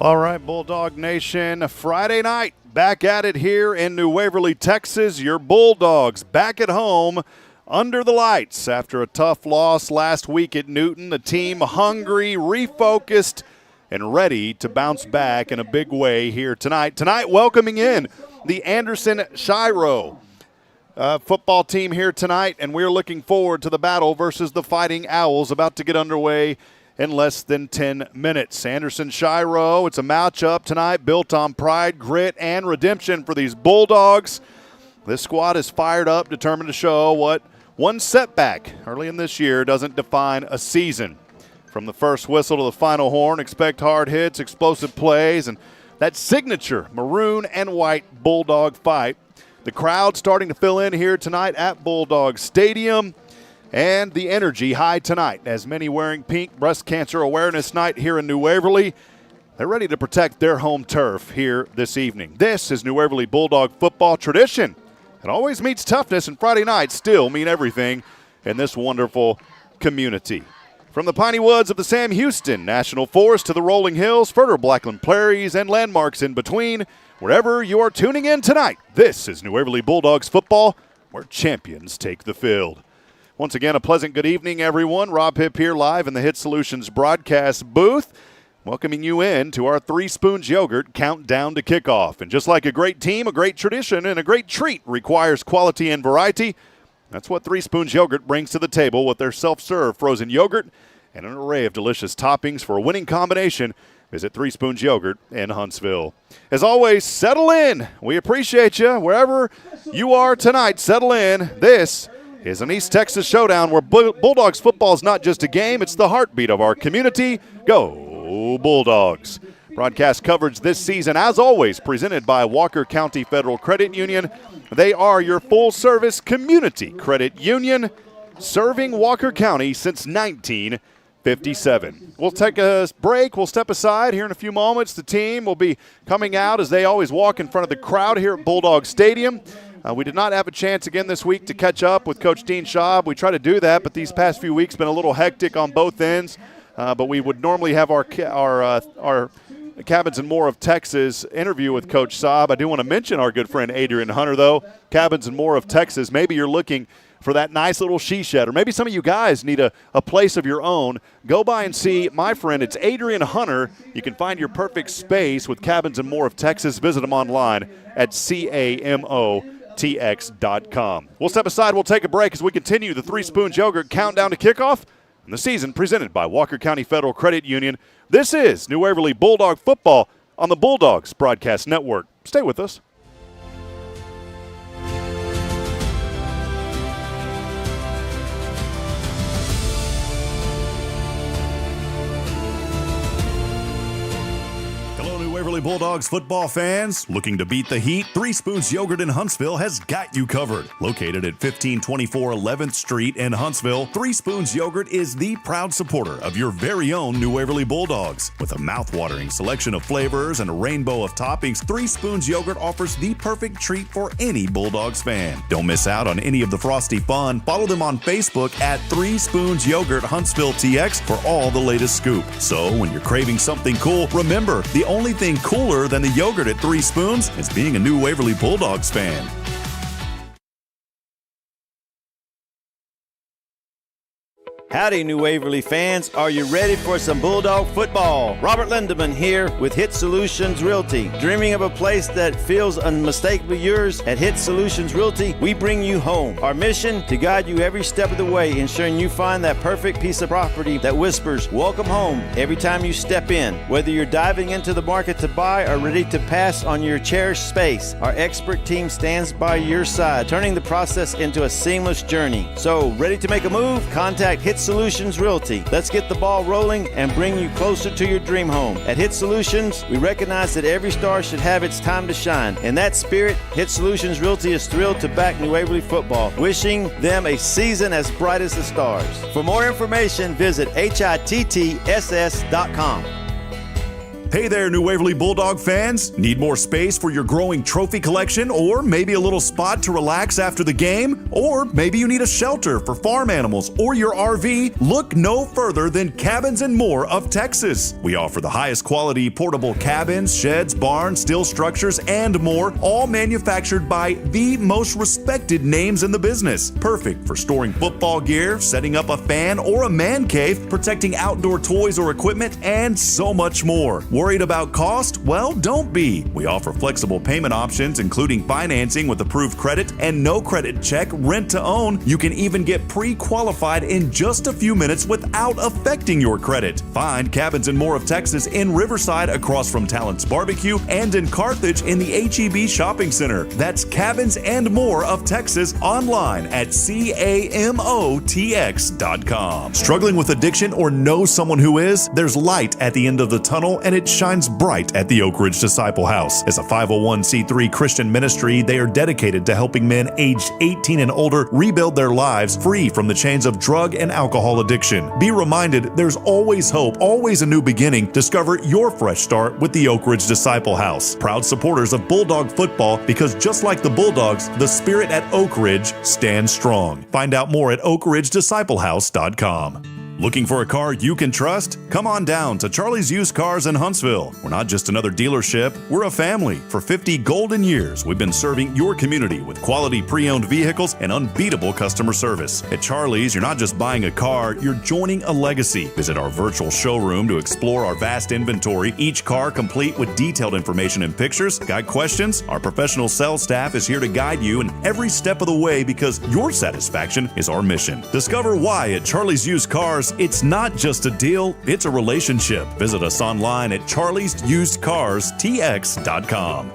All right, Bulldog Nation, Friday night, back at it here in New Waverly, Texas. Your Bulldogs back at home under the lights after a tough loss last week at Newton. The team hungry, refocused, and ready to bounce back in a big way here tonight. Tonight, welcoming in the Anderson-Shiro football team here tonight, and we're looking forward to the battle versus the Fighting Owls about to get underway in less than 10 minutes. Anderson-Shiro, it's a matchup tonight built on pride, grit, and redemption for these Bulldogs. This squad is fired up, determined to show what one setback early in this year doesn't define a season. From the first whistle to the final horn, expect hard hits, explosive plays, and that signature maroon and white Bulldog fight. The crowd starting to fill in here tonight at Bulldog Stadium. And the energy high tonight as many wearing pink. Breast Cancer Awareness Night here in New Waverly. They're ready to protect their home turf here this evening. This is New Waverly Bulldog football tradition. It always meets toughness, and Friday nights still mean everything in this wonderful community. From the piney woods of the Sam Houston National Forest to the rolling hills, fertile Blackland prairies, and landmarks in between, wherever you are tuning in tonight, this is New Waverly Bulldogs football, where champions take the field. Once again, a pleasant good evening, everyone. Rob Hipp here live in the Hit Solutions broadcast booth, welcoming you in to our Three Spoons Yogurt countdown to kickoff. And just like a great team, a great tradition, and a great treat requires quality and variety, that's what Three Spoons Yogurt brings to the table with their self-serve frozen yogurt and an array of delicious toppings for a winning combination. Visit Three Spoons Yogurt in Huntsville. As always, settle in. We appreciate you. Wherever you are tonight, settle in. This is an East Texas showdown where Bulldogs football is not just a game, it's the heartbeat of our community. Go Bulldogs! Broadcast coverage this season, as always, presented by Walker County Federal Credit Union. They are your full-service community credit union, serving Walker County since 1957. We'll take a break. We'll step aside here in a few moments. The team will be coming out as they always walk in front of the crowd here at Bulldog Stadium. We did not have a chance again this week to catch up with Coach Dean Schaub. We try to do that, but these past few weeks been a little hectic on both ends. But we would normally have our Cabins and More of Texas interview with Coach Schaub. I do want to mention our good friend Adrian Hunter, though. Cabins and More of Texas. Maybe you're looking for that nice little she shed, or maybe some of you guys need a place of your own. Go by and see my friend. It's Adrian Hunter. You can find your perfect space with Cabins and More of Texas. Visit him online at CAMOTX.com. We'll step aside. We'll take a break as we continue the Three Spoons Yogurt countdown to kickoff in the season presented by Walker County Federal Credit Union. This is New Waverly Bulldog football on the Bulldogs Broadcast Network. Stay with us. Waverly Bulldogs football fans, looking to beat the heat? Three Spoons Yogurt in Huntsville has got you covered. Located at 1524 11th Street in Huntsville, Three Spoons Yogurt is the proud supporter of your very own New Waverly Bulldogs. With a mouth-watering selection of flavors and a rainbow of toppings, Three Spoons Yogurt offers the perfect treat for any Bulldogs fan. Don't miss out on any of the frosty fun. Follow them on Facebook at Three Spoons Yogurt Huntsville TX for all the latest scoop. So when you're craving something cool, remember, the only thing cooler than the yogurt at Three Spoons is being a New Waverly Bulldogs fan. Howdy, New Waverly fans. Are you ready for some Bulldog football? Robert Lindeman here with Hit Solutions Realty. Dreaming of a place that feels unmistakably yours? At Hit Solutions Realty, we bring you home. Our mission, to guide you every step of the way, ensuring you find that perfect piece of property that whispers, welcome home, every time you step in. Whether you're diving into the market to buy or ready to pass on your cherished space, our expert team stands by your side, turning the process into a seamless journey. So, ready to make a move? Contact Hit Solutions Realty. Let's get the ball rolling and bring you closer to your dream home. At Hit Solutions, we recognize that every star should have its time to shine. In that spirit, Hit Solutions Realty is thrilled to back New Waverly football, wishing them a season as bright as the stars. For more information, visit HITTSS.com. Hey there, New Waverly Bulldog fans. Need more space for your growing trophy collection, or maybe a little spot to relax after the game? Or maybe you need a shelter for farm animals or your RV? Look no further than Cabins and More of Texas. We offer the highest quality portable cabins, sheds, barns, steel structures, and more, all manufactured by the most respected names in the business. Perfect for storing football gear, setting up a fan or a man cave, protecting outdoor toys or equipment, and so much more. Worried about cost? Well, don't be. We offer flexible payment options, including financing with approved credit and no credit check, rent to own. You can even get pre-qualified in just a few minutes without affecting your credit. Find Cabins and More of Texas in Riverside across from Talent's Barbecue and in Carthage in the H-E-B Shopping Center. That's Cabins and More of Texas online at CAMOTX.com. Struggling with addiction or know someone who is? There's light at the end of the tunnel, and it shines bright at the Oak Ridge Disciple House. As a 501c3 Christian ministry, they are dedicated to helping men aged 18 and older rebuild their lives free from the chains of drug and alcohol addiction. Be reminded, there's always hope, always a new beginning. Discover your fresh start with the Oak Ridge Disciple House. Proud supporters of Bulldog football, because just like the Bulldogs, the spirit at Oak Ridge stands strong. Find out more at oakridgedisciplehouse.com. Looking for a car you can trust? Come on down to Charlie's Used Cars in Huntsville. We're not just another dealership, we're a family. For 50 golden years, we've been serving your community with quality pre-owned vehicles and unbeatable customer service. At Charlie's, you're not just buying a car, you're joining a legacy. Visit our virtual showroom to explore our vast inventory, each car complete with detailed information and pictures. Got questions? Our professional sales staff is here to guide you in every step of the way, because your satisfaction is our mission. Discover why at Charlie's Used Cars, it's not just a deal, it's a relationship. Visit us online at charliesusedcarstx.com.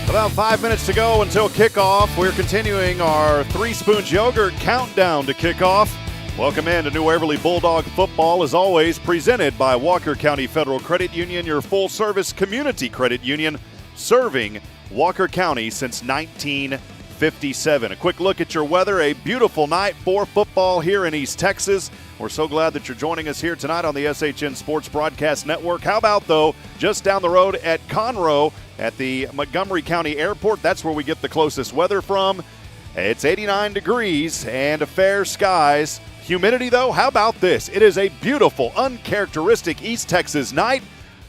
About 5 minutes to go until kickoff. We're continuing our Three Spoons Yogurt countdown to kickoff. Welcome in to New Waverly Bulldog football, as always, presented by Walker County Federal Credit Union, your full-service community credit union, serving Walker County since 1957. A quick look at your weather. A beautiful night for football here in East Texas. We're so glad that you're joining us here tonight on the SHN Sports Broadcast Network. How about, though, just down the road at Conroe at the Montgomery County Airport? That's where we get the closest weather from. It's 89 degrees and fair skies. Humidity, though, how about this? It is a beautiful, uncharacteristic East Texas night.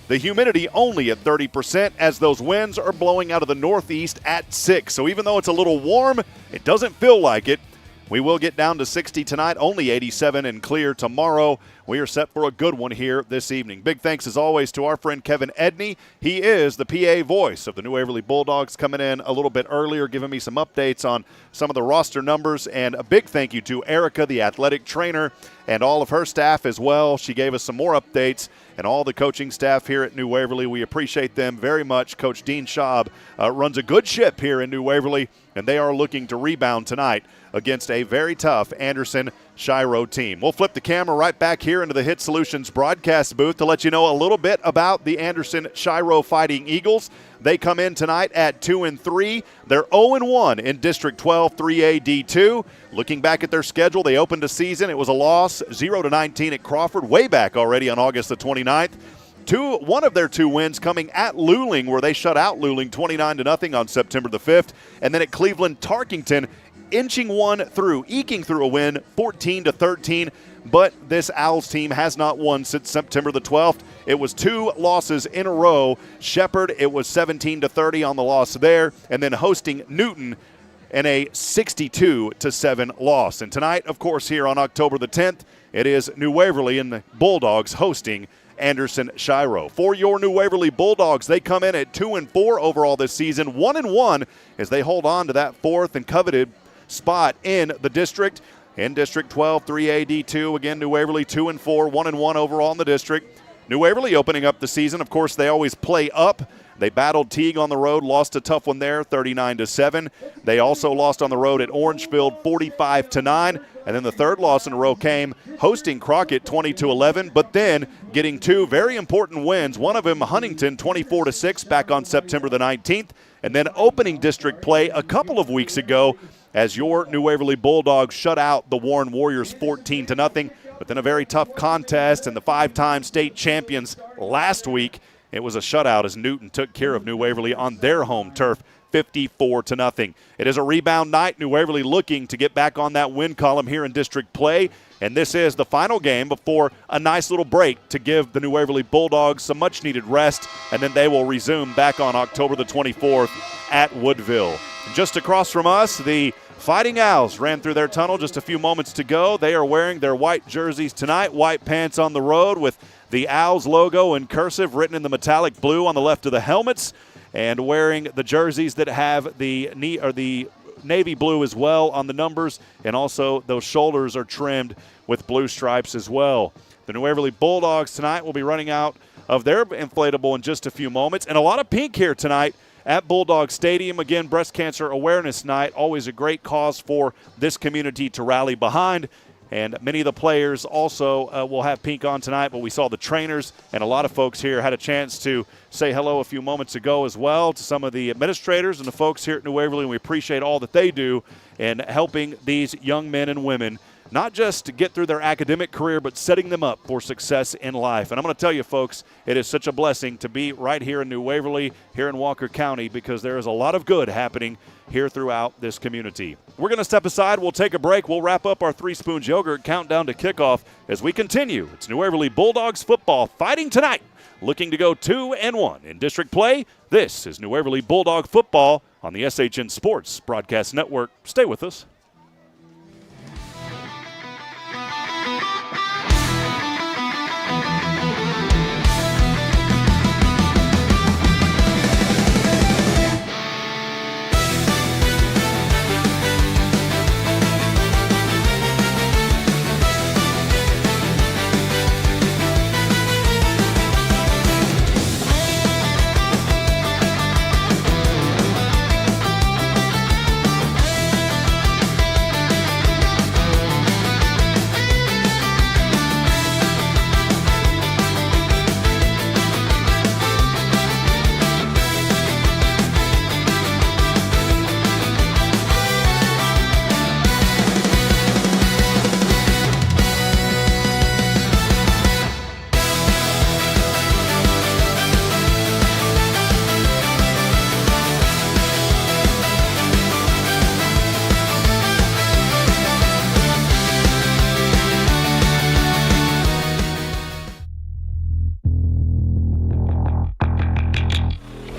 The humidity only at 30%, as those winds are blowing out of the northeast at 6. So even though it's a little warm, it doesn't feel like it. We will get down to 60 tonight, only 87 and clear tomorrow. We are set for a good one here this evening. Big thanks, as always, to our friend Kevin Edney. He is the PA voice of the New Waverly Bulldogs, coming in a little bit earlier, giving me some updates on some of the roster numbers. And a big thank you to Erica, the athletic trainer, and all of her staff as well. She gave us some more updates, and all the coaching staff here at New Waverly. We appreciate them very much. Coach Dean Schaub runs a good ship here in New Waverly, and they are looking to rebound tonight against a very tough Anderson-Shiro team. We'll flip the camera right back here into the Hit Solutions broadcast booth to let you know a little bit about the Anderson-Shiro Fighting Eagles. They come in tonight at 2-3. They're 0-1 in District 12 3A D2. Looking back at their schedule, they opened a season. It was a loss, 0-19 at Crawford, way back already on August the 29th. One of their two wins coming at Luling, where they shut out Luling 29-0 on September the 5th. And then at Cleveland Tarkington, eking through a win 14-13. But this Owls team has not won since September the 12th. It was 2 losses in a row. Shepherd, it was 17-30 on the loss there, and then hosting Newton in a 62-7 loss. And tonight, of course, here on October the 10th, it is New Waverly and the Bulldogs hosting Anderson-Shiro. For your New Waverly Bulldogs, they come in at 2-4 overall this season, 1-1 as they hold on to that 4th and coveted spot in the district. In District 12, 3A D2, again, New Waverly 2-4, 1-1 overall in the district. New Waverly opening up the season. Of course, they always play up They battled Teague on the road, lost a tough one there, 39-7. They also lost on the road at Orangefield, 45-9. And then the third loss in a row came hosting Crockett, 20-11, but then getting two very important wins. One of them, Huntington, 24-6 back on September the 19th. And then opening district play a couple of weeks ago as your New Waverly Bulldogs shut out the Warren Warriors 14-0. But then a very tough contest, and the 5-time state champions last week, it was a shutout as Newton took care of New Waverly on their home turf, 54-0. It is a rebound night. New Waverly looking to get back on that win column here in district play. And this is the final game before a nice little break to give the New Waverly Bulldogs some much-needed rest, and then they will resume back on October the 24th at Woodville. Just across from us, the Fighting Owls ran through their tunnel just a few moments to go. They are wearing their white jerseys tonight, white pants on the road with the Owls logo in cursive written in the metallic blue on the left of the helmets, and wearing the jerseys that have the navy blue as well on the numbers, and also those shoulders are trimmed with blue stripes as well. The New Waverly Bulldogs tonight will be running out of their inflatable in just a few moments, and a lot of pink here tonight at Bulldog Stadium. Again, Breast Cancer Awareness Night, always a great cause for this community to rally behind. And many of the players also will have pink on tonight, but we saw the trainers and a lot of folks here had a chance to say hello a few moments ago as well to some of the administrators and the folks here at New Waverly, and we appreciate all that they do in helping these young men and women not just to get through their academic career, but setting them up for success in life. And I'm going to tell you, folks, it is such a blessing to be right here in New Waverly, here in Walker County, because there is a lot of good happening here throughout this community. We're going to step aside. We'll take a break. We'll wrap up our Three Spoons Yogurt countdown to kickoff as we continue. It's New Waverly Bulldogs football fighting tonight, looking to go 2-1 in district play. This is New Waverly Bulldog football on the SHN Sports Broadcast Network. Stay with us.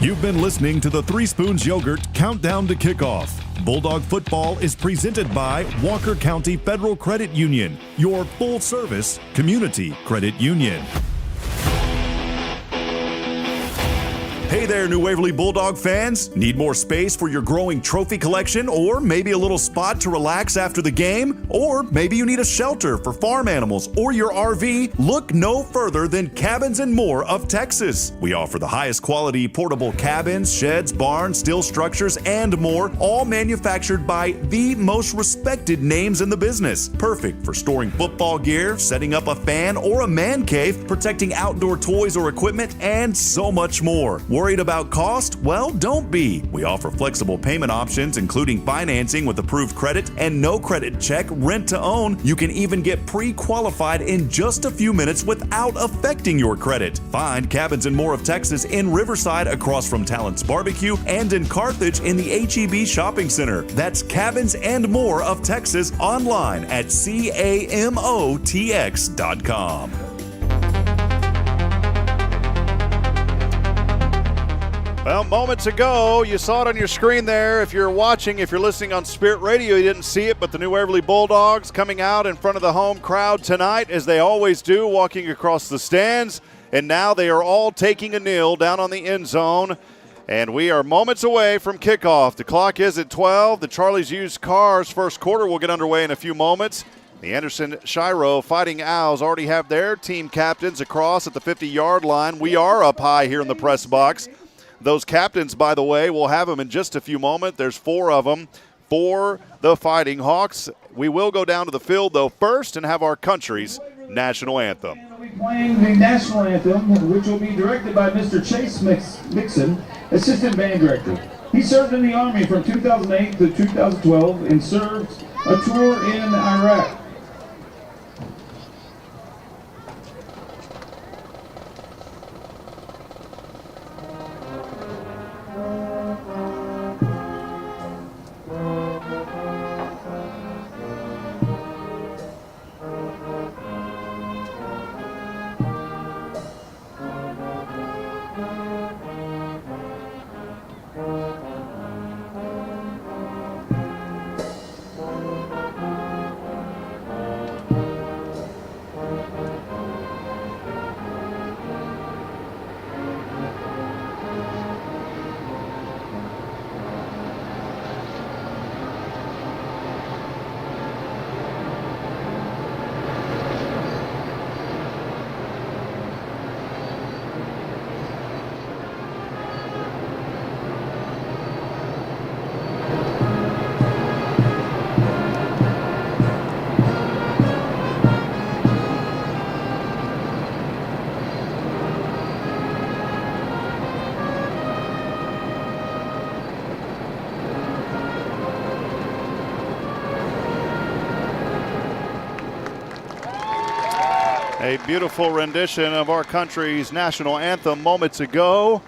You've been listening to the Three Spoons Yogurt Countdown to Kickoff. Bulldog football is presented by Walker County Federal Credit Union, your full-service community credit union. Hey there, New Waverly Bulldog fans. Need more space for your growing trophy collection, or maybe a little spot to relax after the game? Or maybe you need a shelter for farm animals or your RV? Look no further than Cabins and More of Texas. We offer the highest quality portable cabins, sheds, barns, steel structures, and more, all manufactured by the most respected names in the business. Perfect for storing football gear, setting up a fan or a man cave, protecting outdoor toys or equipment, and so much more. Worried about cost? Well, don't be. We offer flexible payment options, including financing with approved credit and no credit check, rent to own. You can even get pre-qualified in just a few minutes without affecting your credit. Find Cabins and More of Texas in Riverside across from Talent's Barbecue, and in Carthage in the HEB Shopping Center. That's Cabins and More of Texas, online at CAMOTX.com. Well, moments ago, you saw it on your screen there. If you're watching, if you're listening on Spirit Radio, you didn't see it, but the New Waverly Bulldogs coming out in front of the home crowd tonight, as they always do, walking across the stands. And now they are all taking a kneel down on the end zone. And we are moments away from kickoff. The clock is at 12. The Charlie's Used Cars first quarter will get underway in a few moments. The Anderson-Shiro Fighting Owls already have their team captains across at the 50-yard line. We are up high here in the press box. those captains, by the way. We'll have them in just a few moments. There's 4 of them for the Fighting Hawks. We will go down to the field, though, first and have our country's national anthem. We'll be playing the national anthem, which will be directed by Mr. Chase Mixon, Assistant Band Director. He served in the Army from 2008 to 2012 and served a tour in Iraq. A beautiful rendition of our country's national anthem moments ago.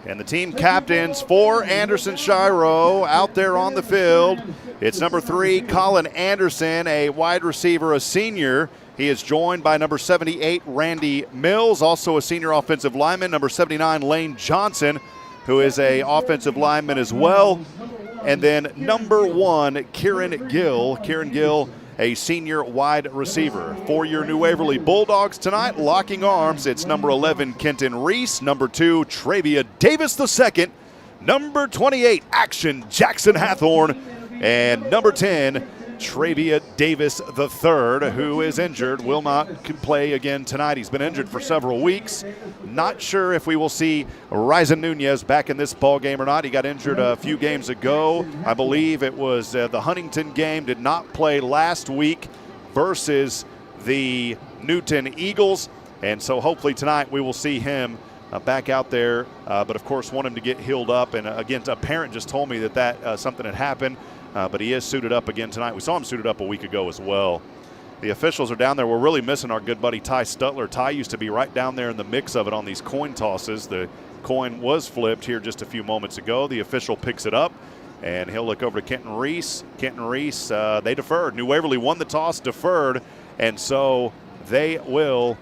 And the team captains for Anderson-Shiro out there on the field. It's number 3, Colin Anderson, a wide receiver, a senior. He is joined by number 78, Randy Mills, also a senior offensive lineman. Number 79, Lane Johnson, who is a offensive lineman as well. And then number 1, Kieran Gill. Kieran Gill, a senior wide receiver. For your New Waverly Bulldogs tonight, locking arms, it's number 11, Kenton Reese. Number 2, Travia Davis II. Number 28, Action Jackson Hathorn. And number 10, Travia Davis III, who is injured, will not play again tonight. He's been injured for several weeks. Not sure if we will see Ryzen Nunez back in this ball game or not. He got injured a few games ago. I believe it was the Huntington game. Did not play last week versus the Newton Eagles. And so hopefully tonight we will see him back out there. But of course want him to get healed up. And again, a parent just told me that something had happened. But he is suited up again tonight. We saw him suited up a week ago as well. The officials are down there. We're really missing our good buddy Ty Stutler. Ty used to be right down there in the mix of it on these coin tosses. The coin was flipped here just a few moments ago. The official picks it up, and he'll look over to Kenton Reese. Kenton Reese, they deferred. New Waverly won the toss, deferred, and so they will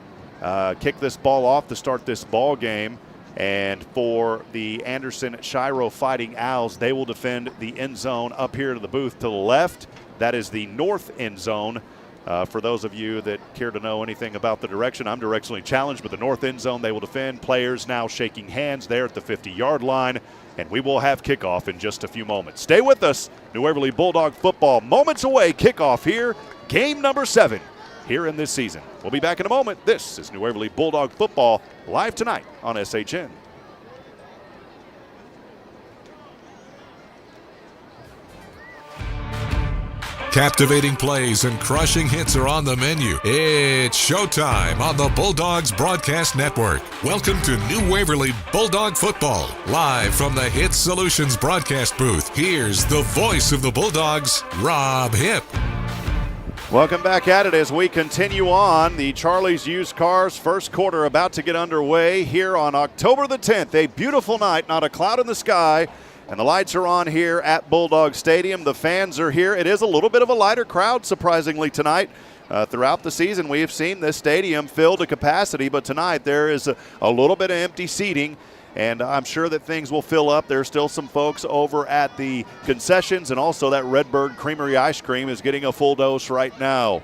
kick this ball off to start this ball game. And for the Anderson-Shiro Fighting Owls, they will defend the end zone up here to the booth to the left. That is the north end zone. For those of you that care to know anything about the direction, I'm directionally challenged, but the north end zone they will defend. Players now shaking hands there at the 50-yard line, and we will have kickoff in just a few moments. Stay with us. New Waverly Bulldog football moments away. Kickoff here, game number 7 here in this season. We'll be back in a moment. This is New Waverly Bulldog football live tonight on SHN. Captivating plays and crushing hits are on the menu. It's showtime on the Bulldogs Broadcast Network. Welcome to New Waverly Bulldog football. Live from the Hit Solutions broadcast booth, here's the voice of the Bulldogs, Rob Hipp. Welcome back at it as we continue on. The Charlie's Used Cars first quarter about to get underway here on October the 10th. A beautiful night, not a cloud in the sky. And the lights are on here at Bulldog Stadium. The fans are here. It is a little bit of a lighter crowd, surprisingly, tonight. Throughout the season, we have seen this stadium filled to capacity, but tonight there is a little bit of empty seating, and I'm sure that things will fill up. There's still some folks over at the concessions, and also that Redbird Creamery ice cream is getting a full dose right now.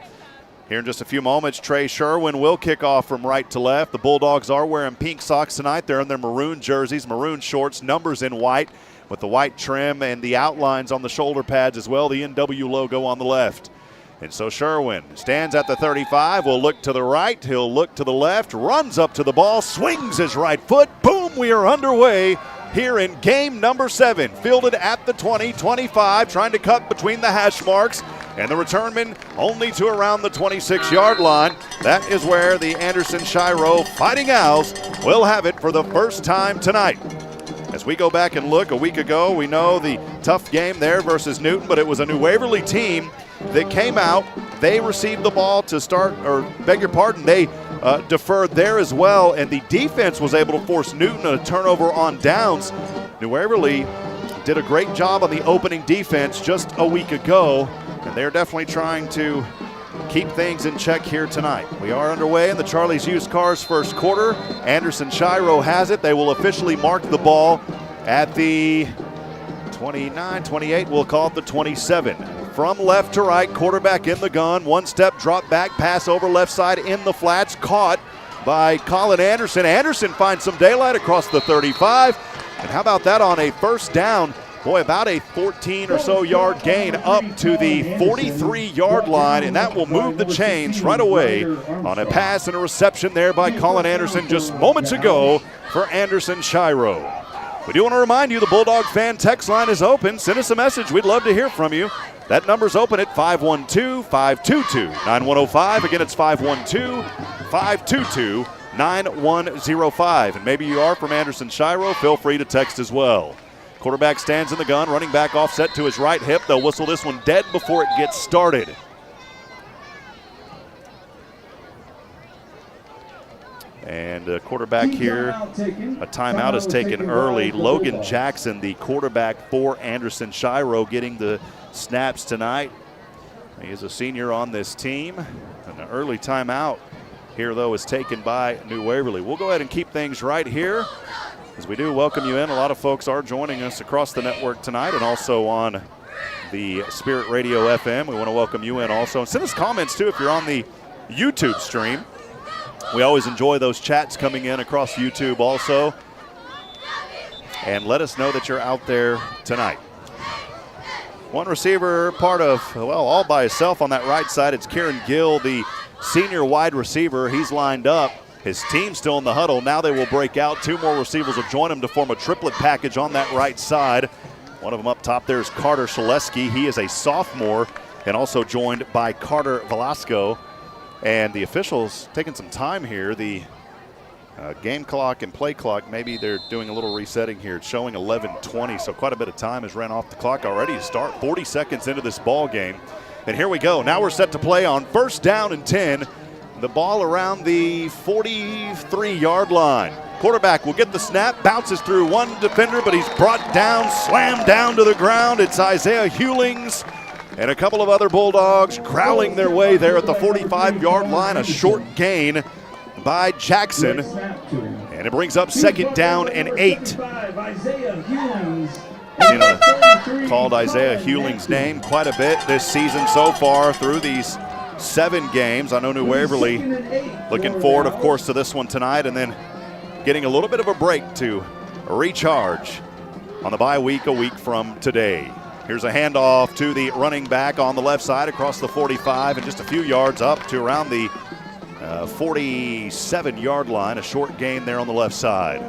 Here in just a few moments, Trey Sherwin will kick off from right to left. The Bulldogs are wearing pink socks tonight. They're in their maroon jerseys, maroon shorts, numbers in white, with the white trim and the outlines on the shoulder pads as well, the NW logo on the left. And so Sherwin stands at the 35, will look to the right, he'll look to the left, runs up to the ball, swings his right foot, boom, we are underway here in game number 7. Fielded at the 20, 25, trying to cut between the hash marks. And the returnman only to around the 26-yard line. That is where the Anderson-Shiro Fighting Owls will have it for the first time tonight. As we go back and look, a week ago, we know the tough game there versus Newton, but it was a New Waverly team that came out. They received the ball to start, or beg your pardon, they deferred there as well, and the defense was able to force Newton a turnover on downs. New Waverly did a great job on the opening defense just a week ago, and they're definitely trying to keep things in check here tonight. We are underway in the Charlie's Used Cars first quarter. Anderson-Shiro has it. They will officially mark the ball at the 29, 28, we'll call it the 27. From left to right, quarterback in the gun, one step drop back, pass over left side in the flats, caught by Colin Anderson. Anderson finds some daylight across the 35. And how about that on a first down? Boy, about a 14 or so yard gain up to the 43-yard line, and that will move the chains right away on a pass and a reception there by Colin Anderson just moments ago for Anderson-Shiro. We do want to remind you the Bulldog fan text line is open. Send us a message. We'd love to hear from you. That number's open at 512-522-9105. Again, it's 512-522-9105. And maybe you are from Anderson-Shiro. Feel free to text as well. Quarterback stands in the gun, running back offset to his right hip. They'll whistle this one dead before it gets started. And quarterback here, a timeout is taken early. Logan Jackson, the quarterback for Anderson-Shiro, getting the snaps tonight. He is a senior on this team. An early timeout here, though, is taken by New Waverly. We'll go ahead and keep things right here. As we do welcome you in, a lot of folks are joining us across the network tonight and also on the Spirit Radio FM. We want to welcome you in also. And send us comments, too, if you're on the YouTube stream. We always enjoy those chats coming in across YouTube also. And let us know that you're out there tonight. One receiver, part of, well, all by himself on that right side. It's Kieran Gill, the senior wide receiver. He's lined up. His team's still in the huddle. Now they will break out. Two more receivers will join him to form a triplet package on that right side. One of them up top there is Carter Shaleski. He is a sophomore and also joined by Carter Velasco. And the officials taking some time here. The game clock and play clock, maybe they're doing a little resetting here. It's showing 11:20, so quite a bit of time has ran off the clock already to start. 40 seconds into this ball game. And here we go. Now we're set to play on first down and 10. The ball around the 43-yard line. Quarterback will get the snap, bounces through one defender, but he's brought down, slammed down to the ground. It's Isaiah Hewlings and a couple of other Bulldogs growling their way there at the 45-yard line. A short gain by Jackson, and it brings up second down and 8. Called Isaiah Hewlings' name quite a bit this season so far through these 7 games. I know New Waverly looking forward, of course, to this one tonight, and then getting a little bit of a break to recharge on the bye week a week from today. Here's a handoff to the running back on the left side across the 45 and just a few yards up to around the 47-yard line. A short gain there on the left side.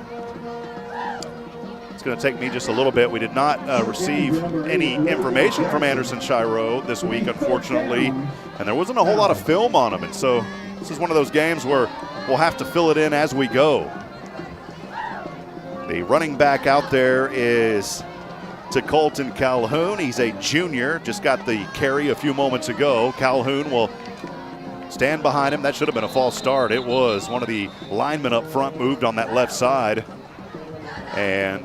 It's going to take me just a little bit. We did not receive any information from Anderson-Shiro this week, unfortunately, and there wasn't a whole lot of film on him. And so this is one of those games where we'll have to fill it in as we go. The running back out there is to Colton Calhoun. He's a junior, just got the carry a few moments ago. Calhoun will stand behind him. That should have been a false start. It was. One of the linemen up front moved on that left side, and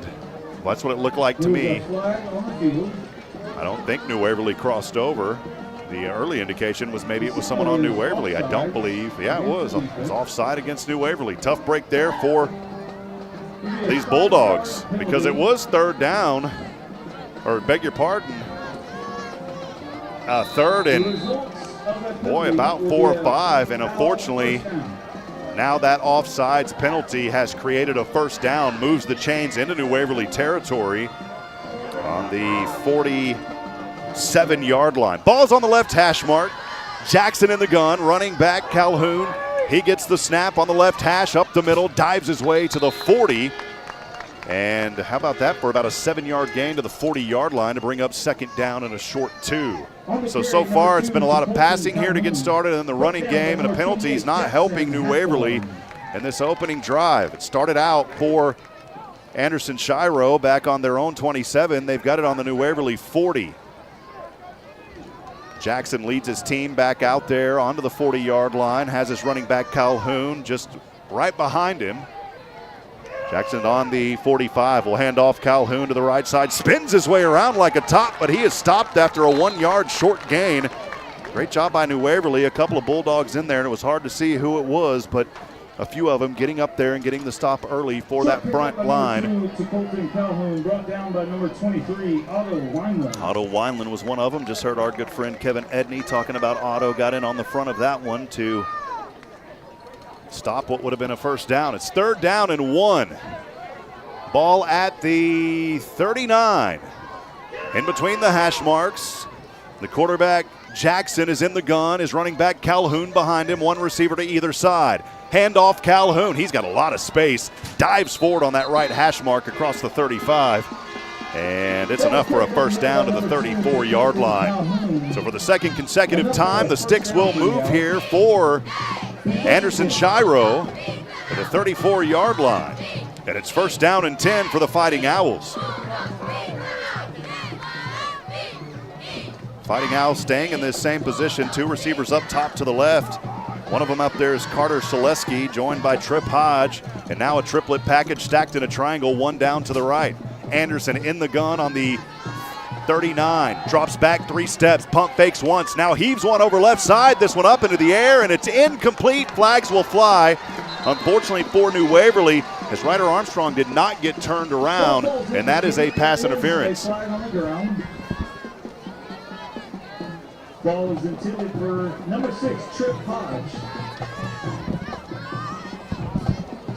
that's what it looked like to me. I don't think New Waverly crossed over. The early indication was maybe it was someone on New Waverly. I don't believe. Yeah, it was. It was offside against New Waverly. Tough break there for these Bulldogs because it was third down, or beg your pardon, third and, boy, about 4 or 5. And unfortunately, now that offsides penalty has created a first down, moves the chains into New Waverly territory on the 47-yard line. Ball's on the left hash mark. Jackson in the gun, running back Calhoun. He gets the snap on the left hash, up the middle, dives his way to the 40. And how about that for about a 7-yard gain to the 40-yard line to bring up second down and a short 2. So far it's been a lot of passing here to get started in the running game, and a penalty is not helping New Waverly in this opening drive. It started out for Anderson-Shiro back on their own 27. They've got it on the New Waverly 40. Jackson leads his team back out there onto the 40-yard line, has his running back Calhoun just right behind him. Jackson on the 45 will hand off Calhoun to the right side, spins his way around like a top, but he is stopped after a 1-yard short gain. Great job by New Waverly. A couple of Bulldogs in there, and it was hard to see who it was, but a few of them getting up there and getting the stop early for that front line. Brought down by number 23, Otto Wineland. Otto Wineland was one of them. Just heard our good friend Kevin Edney talking about Otto. Got in on the front of that one to stop what would have been a first down. It's 3rd down and 1. Ball at the 39. In between the hash marks, the quarterback Jackson is in the gun. His running back Calhoun behind him. One receiver to either side. Handoff Calhoun. He's got a lot of space. Dives forward on that right hash mark across the 35. And it's enough for a first down to the 34-yard line. So for the second consecutive time, the sticks will move here for Anderson-Shiro at the 34-yard line. And it's first down and 10 for the Fighting Owls. Fighting Owls staying in this same position. 2 receivers up top to the left. One of them up there is Carter Selesky, joined by Trip Hodge. And now a triplet package stacked in a triangle, one down to the right. Anderson in the gun on the 39, drops back 3 steps, pump fakes once, now heaves one over left side, this one up into the air, and it's incomplete. Flags will fly. Unfortunately for New Waverly, as Ryder Armstrong did not get turned around, and that is a pass interference. Ball is intended for number 6, Trip Hodge.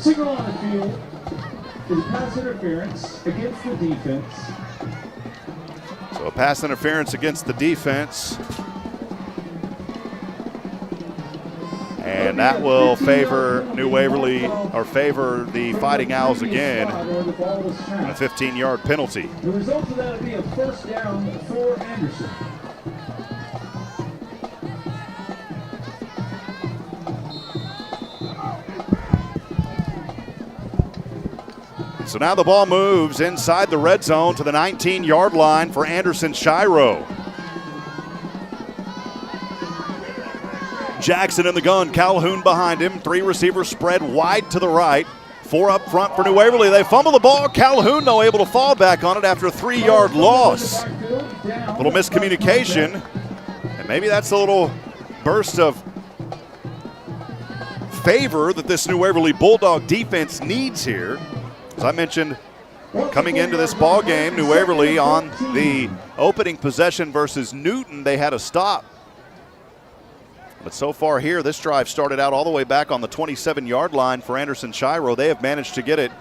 Signal on the field is pass interference against the defense. So a pass interference against the defense. And that will favor New Waverly, or favor the Fighting Owls again. And a 15-yard penalty. The result of that will be a first down for Anderson. So now the ball moves inside the red zone to the 19-yard line for Anderson-Shiro. Jackson in the gun, Calhoun behind him. 3 receivers spread wide to the right. 4 up front for New Waverly. They fumble the ball. Calhoun, though, able to fall back on it after a 3-yard loss. A little miscommunication. And maybe that's a little burst of favor that this New Waverly Bulldog defense needs here. As I mentioned, coming into this ball game, New Waverly on the opening possession versus Newton, they had a stop. But so far here, this drive started out all the way back on the 27-yard line for Anderson-Shiro. They have managed to get it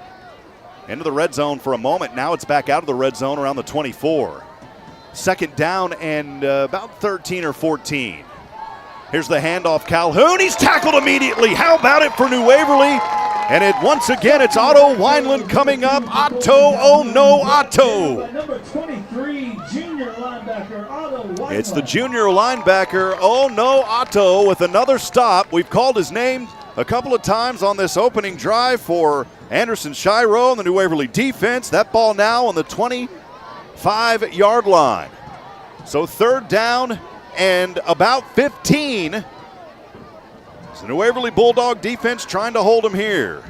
into the red zone for a moment. Now it's back out of the red zone around the 24. Second down and about 13 or 14. Here's the handoff, Calhoun. He's tackled immediately. How about it for New Waverly? And once again, it's Otto Wineland coming up. Otto, oh no, Otto. Number 23, junior linebacker Otto Wineland. It's the junior linebacker, oh no, Otto, with another stop. We've called his name a couple of times on this opening drive for Anderson-Shiro and the New Waverly defense. That ball now on the 25-yard line. So 3rd down and about 15. The New Waverly Bulldog defense trying to hold him here.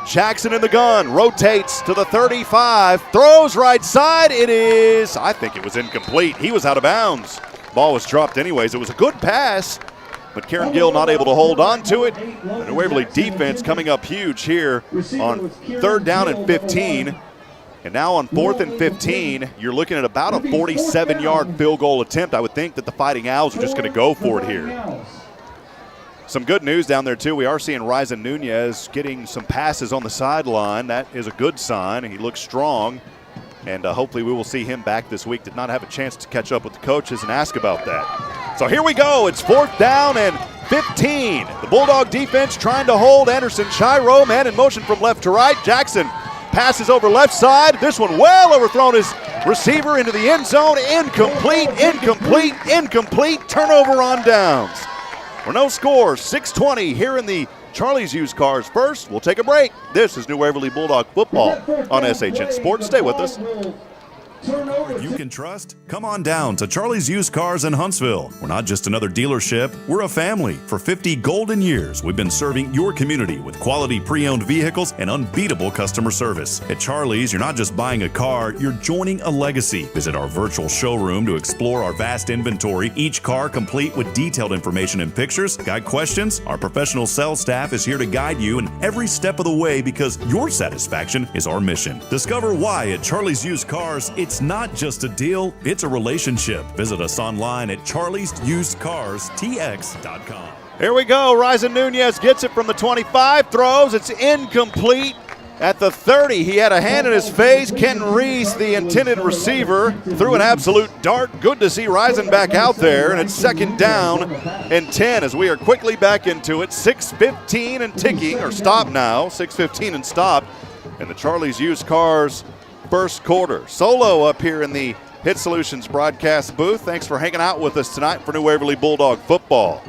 Jackson in the gun, rotates to the 35, throws right side. It is, I think it was incomplete. He was out of bounds. Ball was dropped anyways. It was a good pass, but Karen Gill not able to hold on to it. The New Waverly defense coming up huge here on 3rd down and 15. And now on 4th and 15, you're looking at about a 47-yard field goal attempt. I would think that the Fighting Owls are just going to go for it here. Some good news down there, too. We are seeing Ryzen Nunez getting some passes on the sideline. That is a good sign. He looks strong, and hopefully we will see him back this week. Did not have a chance to catch up with the coaches and ask about that. So here we go. It's 4th down and 15. The Bulldog defense trying to hold Anderson-Shiro, man in motion from left to right. Jackson passes over left side. This one well overthrown his receiver into the end zone. Incomplete, incomplete, incomplete. Turnover on downs. For no score, 6:20 here in the Charlie's Used Cars. First, we'll take a break. This is New Waverly Bulldog football on SHN Sports. Stay with us. You can trust? Come on down to Charlie's Used Cars in Huntsville. We're not just another dealership, we're a family. For 50 golden years, we've been serving your community with quality pre-owned vehicles and unbeatable customer service. At Charlie's, you're not just buying a car, you're joining a legacy. Visit our virtual showroom to explore our vast inventory, each car complete with detailed information and pictures. Got questions? Our professional sales staff is here to guide you in every step of the way because your satisfaction is our mission. Discover why at Charlie's Used Cars, it's not just a deal, it's a relationship. Visit us online at charliesusedcarstx.com. Here we go. Ryzen Nunez gets it from the 25, throws. It's incomplete at the 30. He had a hand in his face. Ken Reese, the intended receiver, threw an absolute dart. Good to see Ryzen back out there, and it's second down and 10 as we are quickly back into it. 6:15 and ticking, or stop now. 6:15 and stopped. And the Charlie's Used Cars first quarter. Solo up here in the Hit Solutions broadcast booth. Thanks for hanging out with us tonight for New Waverly Bulldog football.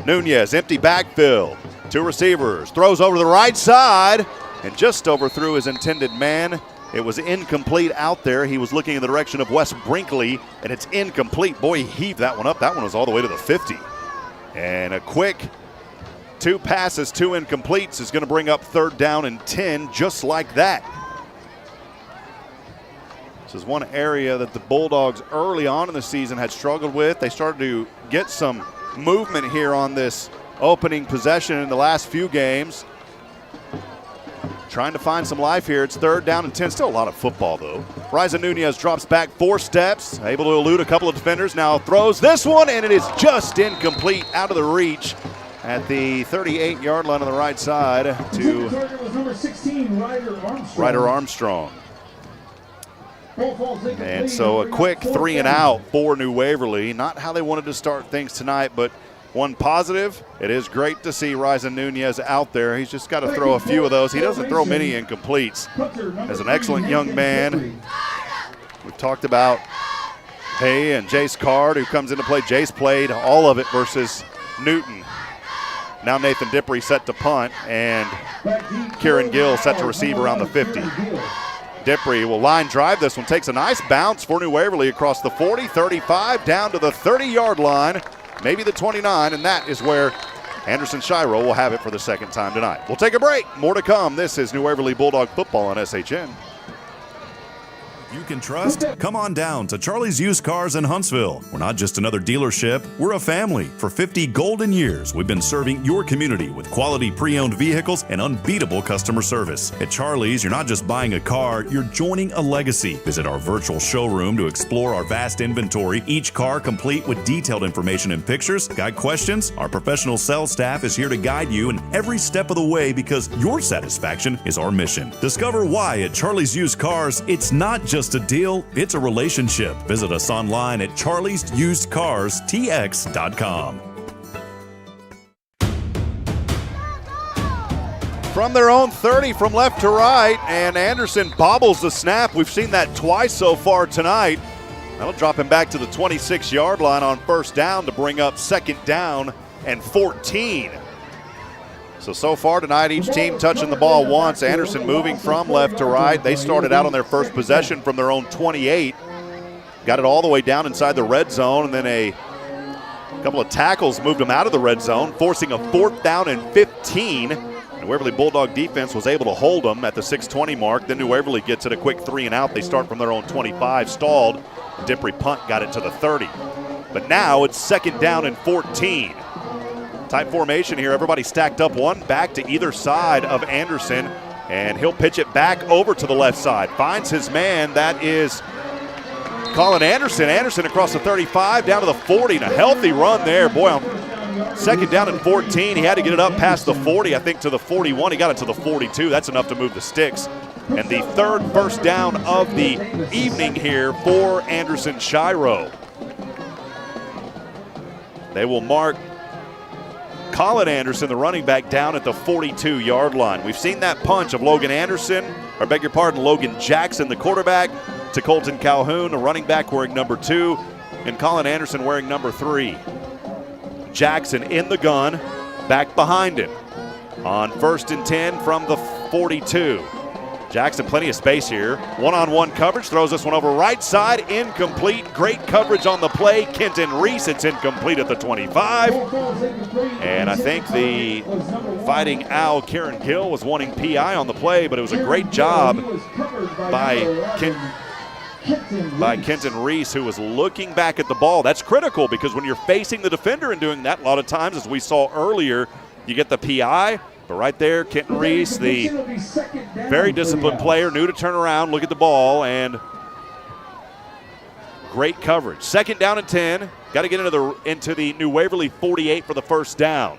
Nunez, empty backfield. Two receivers. Throws over to the right side and just overthrew his intended man. It was incomplete out there. He was looking in the direction of Wes Brinkley, and it's incomplete. Boy, he heaved that one up. That one was all the way to the 50. And a quick two passes, two incompletes is going to bring up third down and 10 just like that. This is one area that the Bulldogs early on in the season had struggled with. They started to get some movement here on this opening possession in the last few games. Trying to find some life here. It's third down and 10. Still a lot of football, though. Ryzen Nunez drops back 4 steps, able to elude a couple of defenders. Now throws this one, and it is just incomplete, out of the reach at the 38-yard line on the right side to number 16, Ryder Armstrong. And so a quick 3 and out for New Waverly. Not how they wanted to start things tonight, but one positive. It is great to see Ryzen Nunez out there. He's just got to throw a few of those. He doesn't throw many incompletes. As an excellent young man. We've talked about Hay and Jace Card, who comes into play. Jace played all of it versus Newton. Now Nathan Diprey set to punt, and Kieran Gill set to receive around the 50. Diprey will line drive this one. Takes a nice bounce for New Waverly across the 40, 35, down to the 30-yard line, maybe the 29, and that is where Anderson-Shiro will have it for the second time tonight. We'll take a break. More to come. This is New Waverly Bulldog football on SHN. You can trust? Come on down to Charlie's Used Cars in Huntsville. We're not just another dealership, we're a family. For 50 golden years, we've been serving your community with quality pre-owned vehicles and unbeatable customer service. At Charlie's, you're not just buying a car, you're joining a legacy. Visit our virtual showroom to explore our vast inventory, each car complete with detailed information and pictures. Got questions? Our professional sales staff is here to guide you in every step of the way because your satisfaction is our mission. Discover why at Charlie's Used Cars, it's not just a deal, it's a relationship. Visit us online at charliesusedcarstx.com. From their own 30 from left to right, and Anderson bobbles the snap. We've seen that twice so far tonight. That'll drop him back to the 26-yard line on first down to bring up second down and 14. So far tonight, each team touching the ball once. Anderson moving from left to right. They started out on their first possession from their own 28. Got it all the way down inside the red zone, and then a couple of tackles moved them out of the red zone, forcing a 4th down and 15. And Waverly Bulldog defense was able to hold them at the 6:20 mark. Then New Waverly gets it a quick 3 and out. They start from their own 25, stalled. Diprey punt got it to the 30. But now it's second down and 14. Tight formation here. Everybody stacked up, one back to either side of Anderson, and he'll pitch it back over to the left side. Finds his man. That is Colin Anderson. Anderson across the 35 down to the 40. And a healthy run there. Boy, on second down and 14, he had to get it up past the 40, I think, to the 41. He got it to the 42. That's enough to move the sticks. And the third first down of the evening here for Anderson-Shiro. They will mark Colin Anderson, the running back, down at the 42-yard line. We've seen that punch of Logan Jackson, the quarterback, to Colton Calhoun, the running back, wearing number 2, and Colin Anderson wearing number 3. Jackson in the gun, back behind him on 1st and 10 from the 42. Jackson, plenty of space here. One-on-one coverage, throws this one over right side, incomplete. Great coverage on the play. Kenton Reese, it's incomplete at the 25. And I think the Fighting Owl, Kieran Gill, was wanting PI on the play, but it was a great job by Kenton Reese, who was looking back at the ball. That's critical because when you're facing the defender and doing that, a lot of times, as we saw earlier, you get the PI. But right there, Kenton Reese, the very disciplined player, knew to turn around, look at the ball, and great coverage. 2nd down and 10. Got to get into the New Waverly 48 for the first down.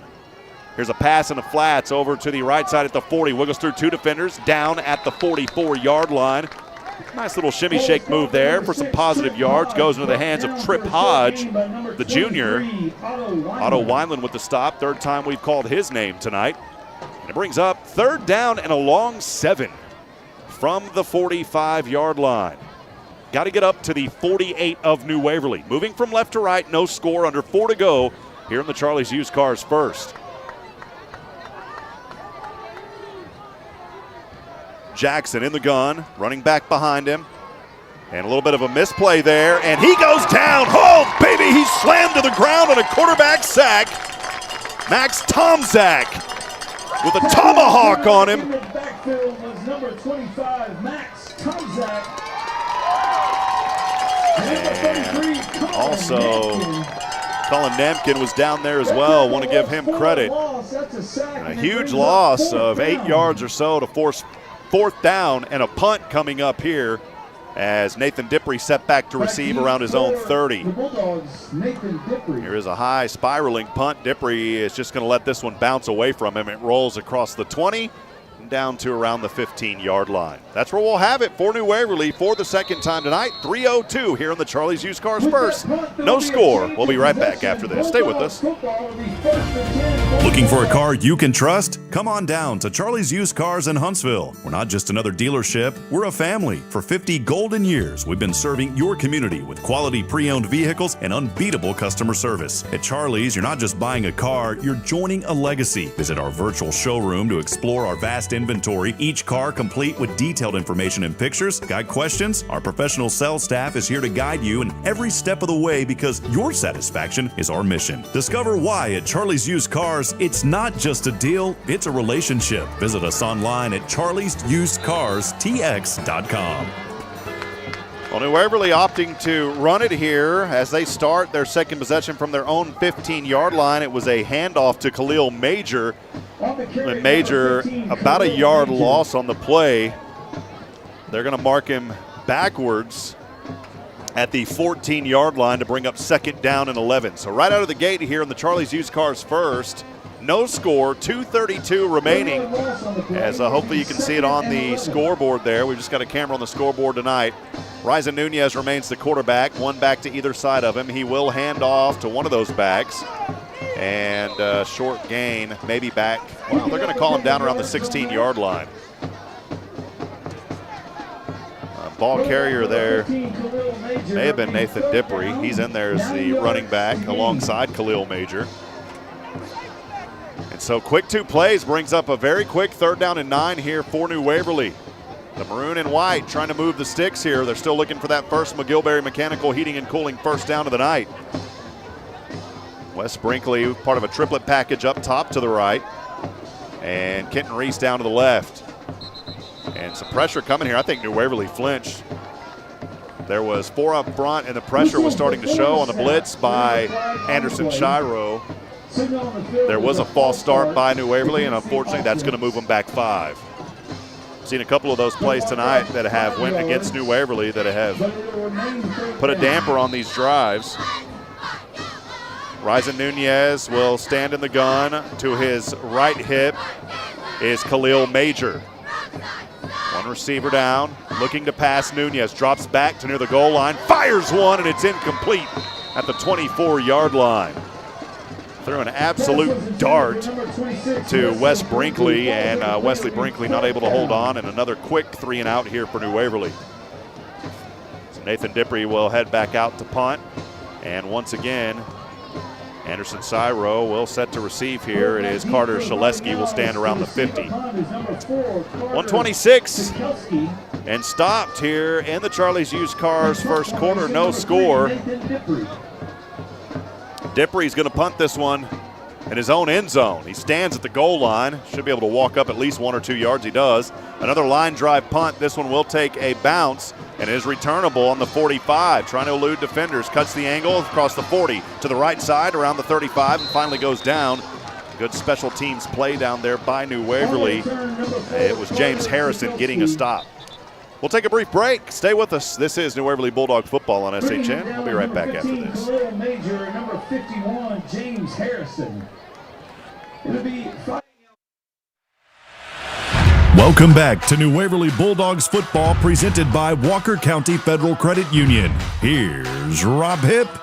Here's a pass in the flats over to the right side at the 40. Wiggles through 2 defenders, down at the 44-yard line. Nice little shimmy shake move there for some positive yards. Goes into the hands of Trip Hodge, the junior. Otto Wineland with the stop. 3rd time we've called his name tonight. And it brings up 3rd down and a long 7 from the 45-yard line. Got to get up to the 48 of New Waverly. Moving from left to right, no score, under 4 to go here in the Charlie's Used Cars First. Jackson in the gun, running back behind him. And a little bit of a misplay there, and he goes down. Oh, baby, he's slammed to the ground on a quarterback sack. Max Tomczak with a tomahawk on him. Backfield was number 25, Max Tomczak. And also, Colin Nemkin was down there as well. Want to give him credit. And a huge loss of 8 yards or so to force 4th down, and a punt coming up here as Nathan Dippery set back to receive around his own 30. Here is a high spiraling punt. Dippery is just going to let this one bounce away from him. It rolls across the 20 and down to around the 15-yard line. That's where we'll have it for New Waverly for the 2nd time tonight. 3:02 here in the Charlie's Used Cars First. No score. We'll be right back after this. Stay with us. Looking for a car you can trust? Come on down to Charlie's Used Cars in Huntsville. We're not just another dealership, we're a family. For 50 golden years, we've been serving your community with quality pre-owned vehicles and unbeatable customer service. At Charlie's, you're not just buying a car, you're joining a legacy. Visit our virtual showroom to explore our vast inventory, each car complete with detailed information and pictures. Got questions? Our professional sales staff is here to guide you in every step of the way because your satisfaction is our mission. Discover why at Charlie's Used Cars, it's not just a deal, it's a relationship. Visit us online at charliesusedcarstx.com. Well, New Waverly opting to run it here as they start their 2nd possession from their own 15-yard line. It was a handoff to Khalil Major. And Major, about a yard loss on the play. They're going to mark him backwards at the 14-yard line to bring up 2nd down and 11. So right out of the gate here in the Charlie's Used Cars First, no score, 2:32 remaining. As hopefully you can see it on the scoreboard there. We've just got a camera on the scoreboard tonight. Ryzen Nunez remains the quarterback, one back to either side of him. He will hand off to one of those backs. And short gain, maybe back. Well, they're going to call him down around the 16-yard line. Ball carrier there may have been Nathan Dippery. He's in there as the running back alongside Khalil Major. And so quick 2 plays brings up a very quick 3rd down and 9 here for New Waverly. The maroon and white trying to move the sticks here. They're still looking for that first McGillberry Mechanical Heating and Cooling first down of the night. Wes Brinkley, part of a triplet package up top to the right. And Kenton Reese down to the left. And some pressure coming here. I think New Waverly flinched. There was 4 up front, and the pressure was starting to show on the blitz by Anderson-Shiro. There was a false start by New Waverly, and unfortunately that's going to move them back 5. Seen a couple of those plays tonight that have went against New Waverly that have put a damper on these drives. Ryzen Nunez will stand in the gun. To his right hip is Khalil Major. One receiver down, looking to pass. Nunez drops back to near the goal line, fires one, and it's incomplete at the 24-yard line. Threw an absolute dart to Wes Brinkley, and Wesley Brinkley not able to hold on, and another quick 3 and out here for New Waverly. So Nathan Dippre will head back out to punt, and once again, Anderson-Shiro will set to receive here. It is Carter Shaleski will stand around the 50. 126 and stopped here in the Charlie's Used Cars first quarter, no score. Dippre's going to punt this one in his own end zone. He stands at the goal line. Should be able to walk up at least 1 or 2 yards. He does. Another line drive punt. This one will take a bounce and is returnable on the 45. Trying to elude defenders. Cuts the angle across the 40 to the right side around the 35 and finally goes down. Good special teams play down there by New Waverly. It was James Harrison getting a stop. We'll take a brief break. Stay with us. This is New Waverly Bulldog football on SHN. We'll be right back after this. Major number 51, James Harrison. It'll be Welcome back to New Waverly Bulldogs football presented by Walker County Federal Credit Union. Here's Rob Hipp.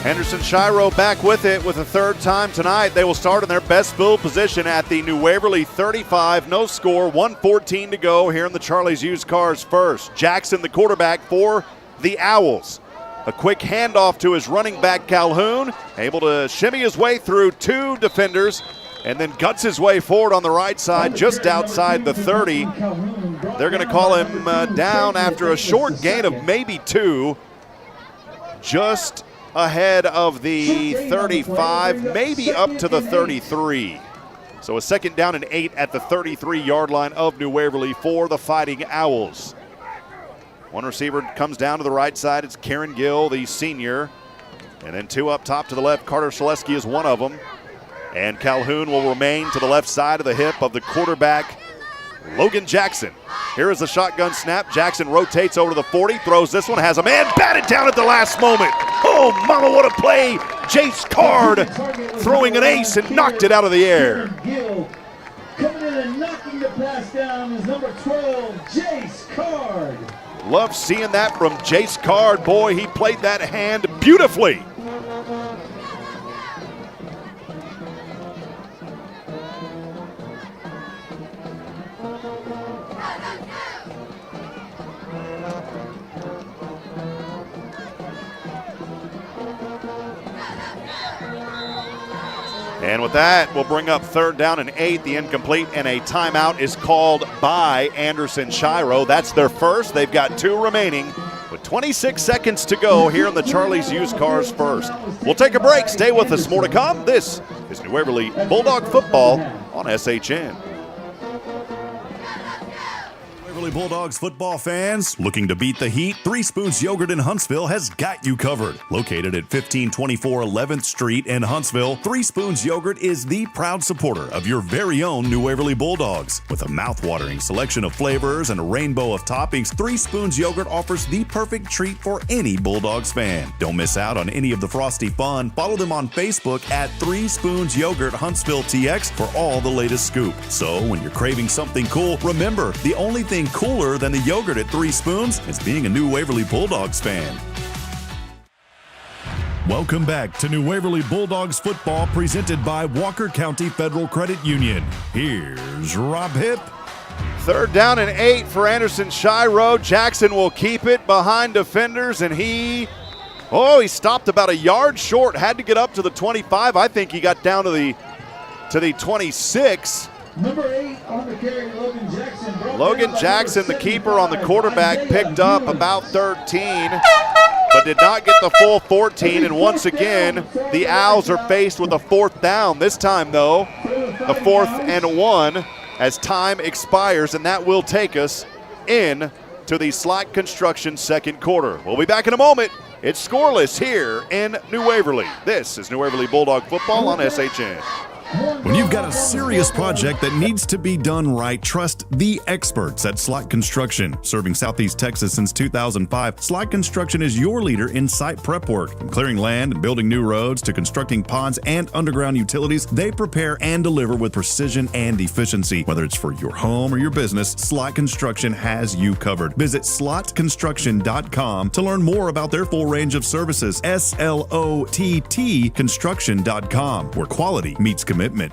Anderson-Shiro back with it with a third time tonight. They will start in their best field position at the New Waverly 35. No score, 1:14 to go here in the Charlie's Used Cars first. Jackson, the quarterback for the Owls. A quick handoff to his running back Calhoun, able to shimmy his way through 2 defenders and then guts his way forward on the right side just outside the 30. They're going to call him down after a short gain of maybe 2. Just ahead of the 35, maybe up to the 33. So a second down and 8 at the 33-yard line of New Waverly for the Fighting Owls. One receiver comes down to the right side. It's Karen Gill, the senior. And then 2 up top to the left. Carter Shaleski is one of them. And Calhoun will remain to the left side of the hip of the quarterback, Logan Jackson. Here is the shotgun snap. Jackson rotates over to the 40, throws this one, has a man batted down at the last moment. Oh, mama, what a play. Jace Card throwing an ace and knocked it out of the air. Coming in and knocking the pass down is number 12, Jace Card. Love seeing that from Jace Card. Boy, he played that hand beautifully. And with that, we'll bring up third down and 8, the incomplete, and a timeout is called by Anderson-Shiro. That's their first. They've got 2 remaining with 26 seconds to go here in the Charlie's Used Cars first. We'll take a break. Stay with us. More to come. This is New Waverly Bulldog football on SHN. Waverly Bulldogs football fans, looking to beat the heat? 3 Spoons Yogurt in Huntsville has got you covered. Located at 1524 11th Street in Huntsville, 3 Spoons Yogurt is the proud supporter of your very own New Waverly Bulldogs. With a mouth-watering selection of flavors and a rainbow of toppings, 3 Spoons Yogurt offers the perfect treat for any Bulldogs fan. Don't miss out on any of the frosty fun. Follow them on Facebook at 3 Spoons Yogurt Huntsville TX for all the latest scoop. So when you're craving something cool, remember, the only thing cooler than the yogurt at 3 Spoons is being a New Waverly Bulldogs fan. Welcome back to New Waverly Bulldogs football presented by Walker County Federal Credit Union. Here's Rob Hipp. Third down and 8 for Anderson-Shiro. Jackson will keep it behind defenders, and he stopped about a yard short, had to get up to the 25. I think he got down to the 26. Number 8 on the carry, Logan Jackson. Logan Jackson, the keeper on the quarterback, picked up about 13, but did not get the full 14. And once again, the Owls are faced with a 4th down. This time, though, the 4th and 1 as time expires, and that will take us in to the Slack Construction second quarter. We'll be back in a moment. It's scoreless here in New Waverly. This is New Waverly Bulldog football on SHN. When you've got a serious project that needs to be done right, trust the experts at Slot Construction. Serving Southeast Texas since 2005, Slot Construction is your leader in site prep work. From clearing land and building new roads to constructing ponds and underground utilities, they prepare and deliver with precision and efficiency. Whether it's for your home or your business, Slot Construction has you covered. Visit slotconstruction.com to learn more about their full range of services. SLOTT construction.com, where quality meets commitment.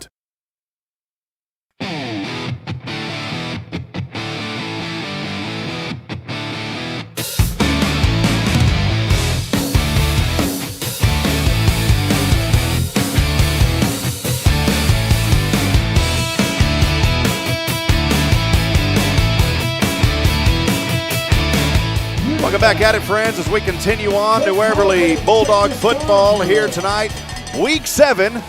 Welcome back at it, friends, as we continue on to Waverly Bulldog football here tonight. Week 7.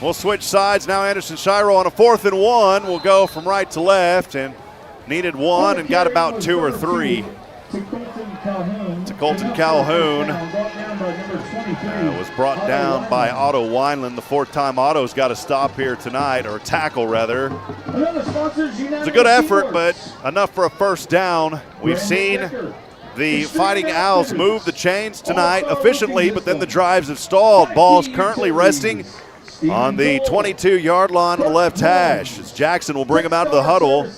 We'll switch sides now. Anderson-Shiro on a 4th and 1. We'll go from right to left and needed 1 and got about 2 or 3. To Colton Calhoun. Was brought down by Otto Wineland. The 4th time Otto's got a stop here tonight, or a tackle rather. It's a good effort, but enough for a first down. We've seen the Fighting Owls move the chains tonight efficiently, but then the drives have stalled. Ball's currently resting on the 22-yard line on the left hash. As Jackson will bring him out of the huddle.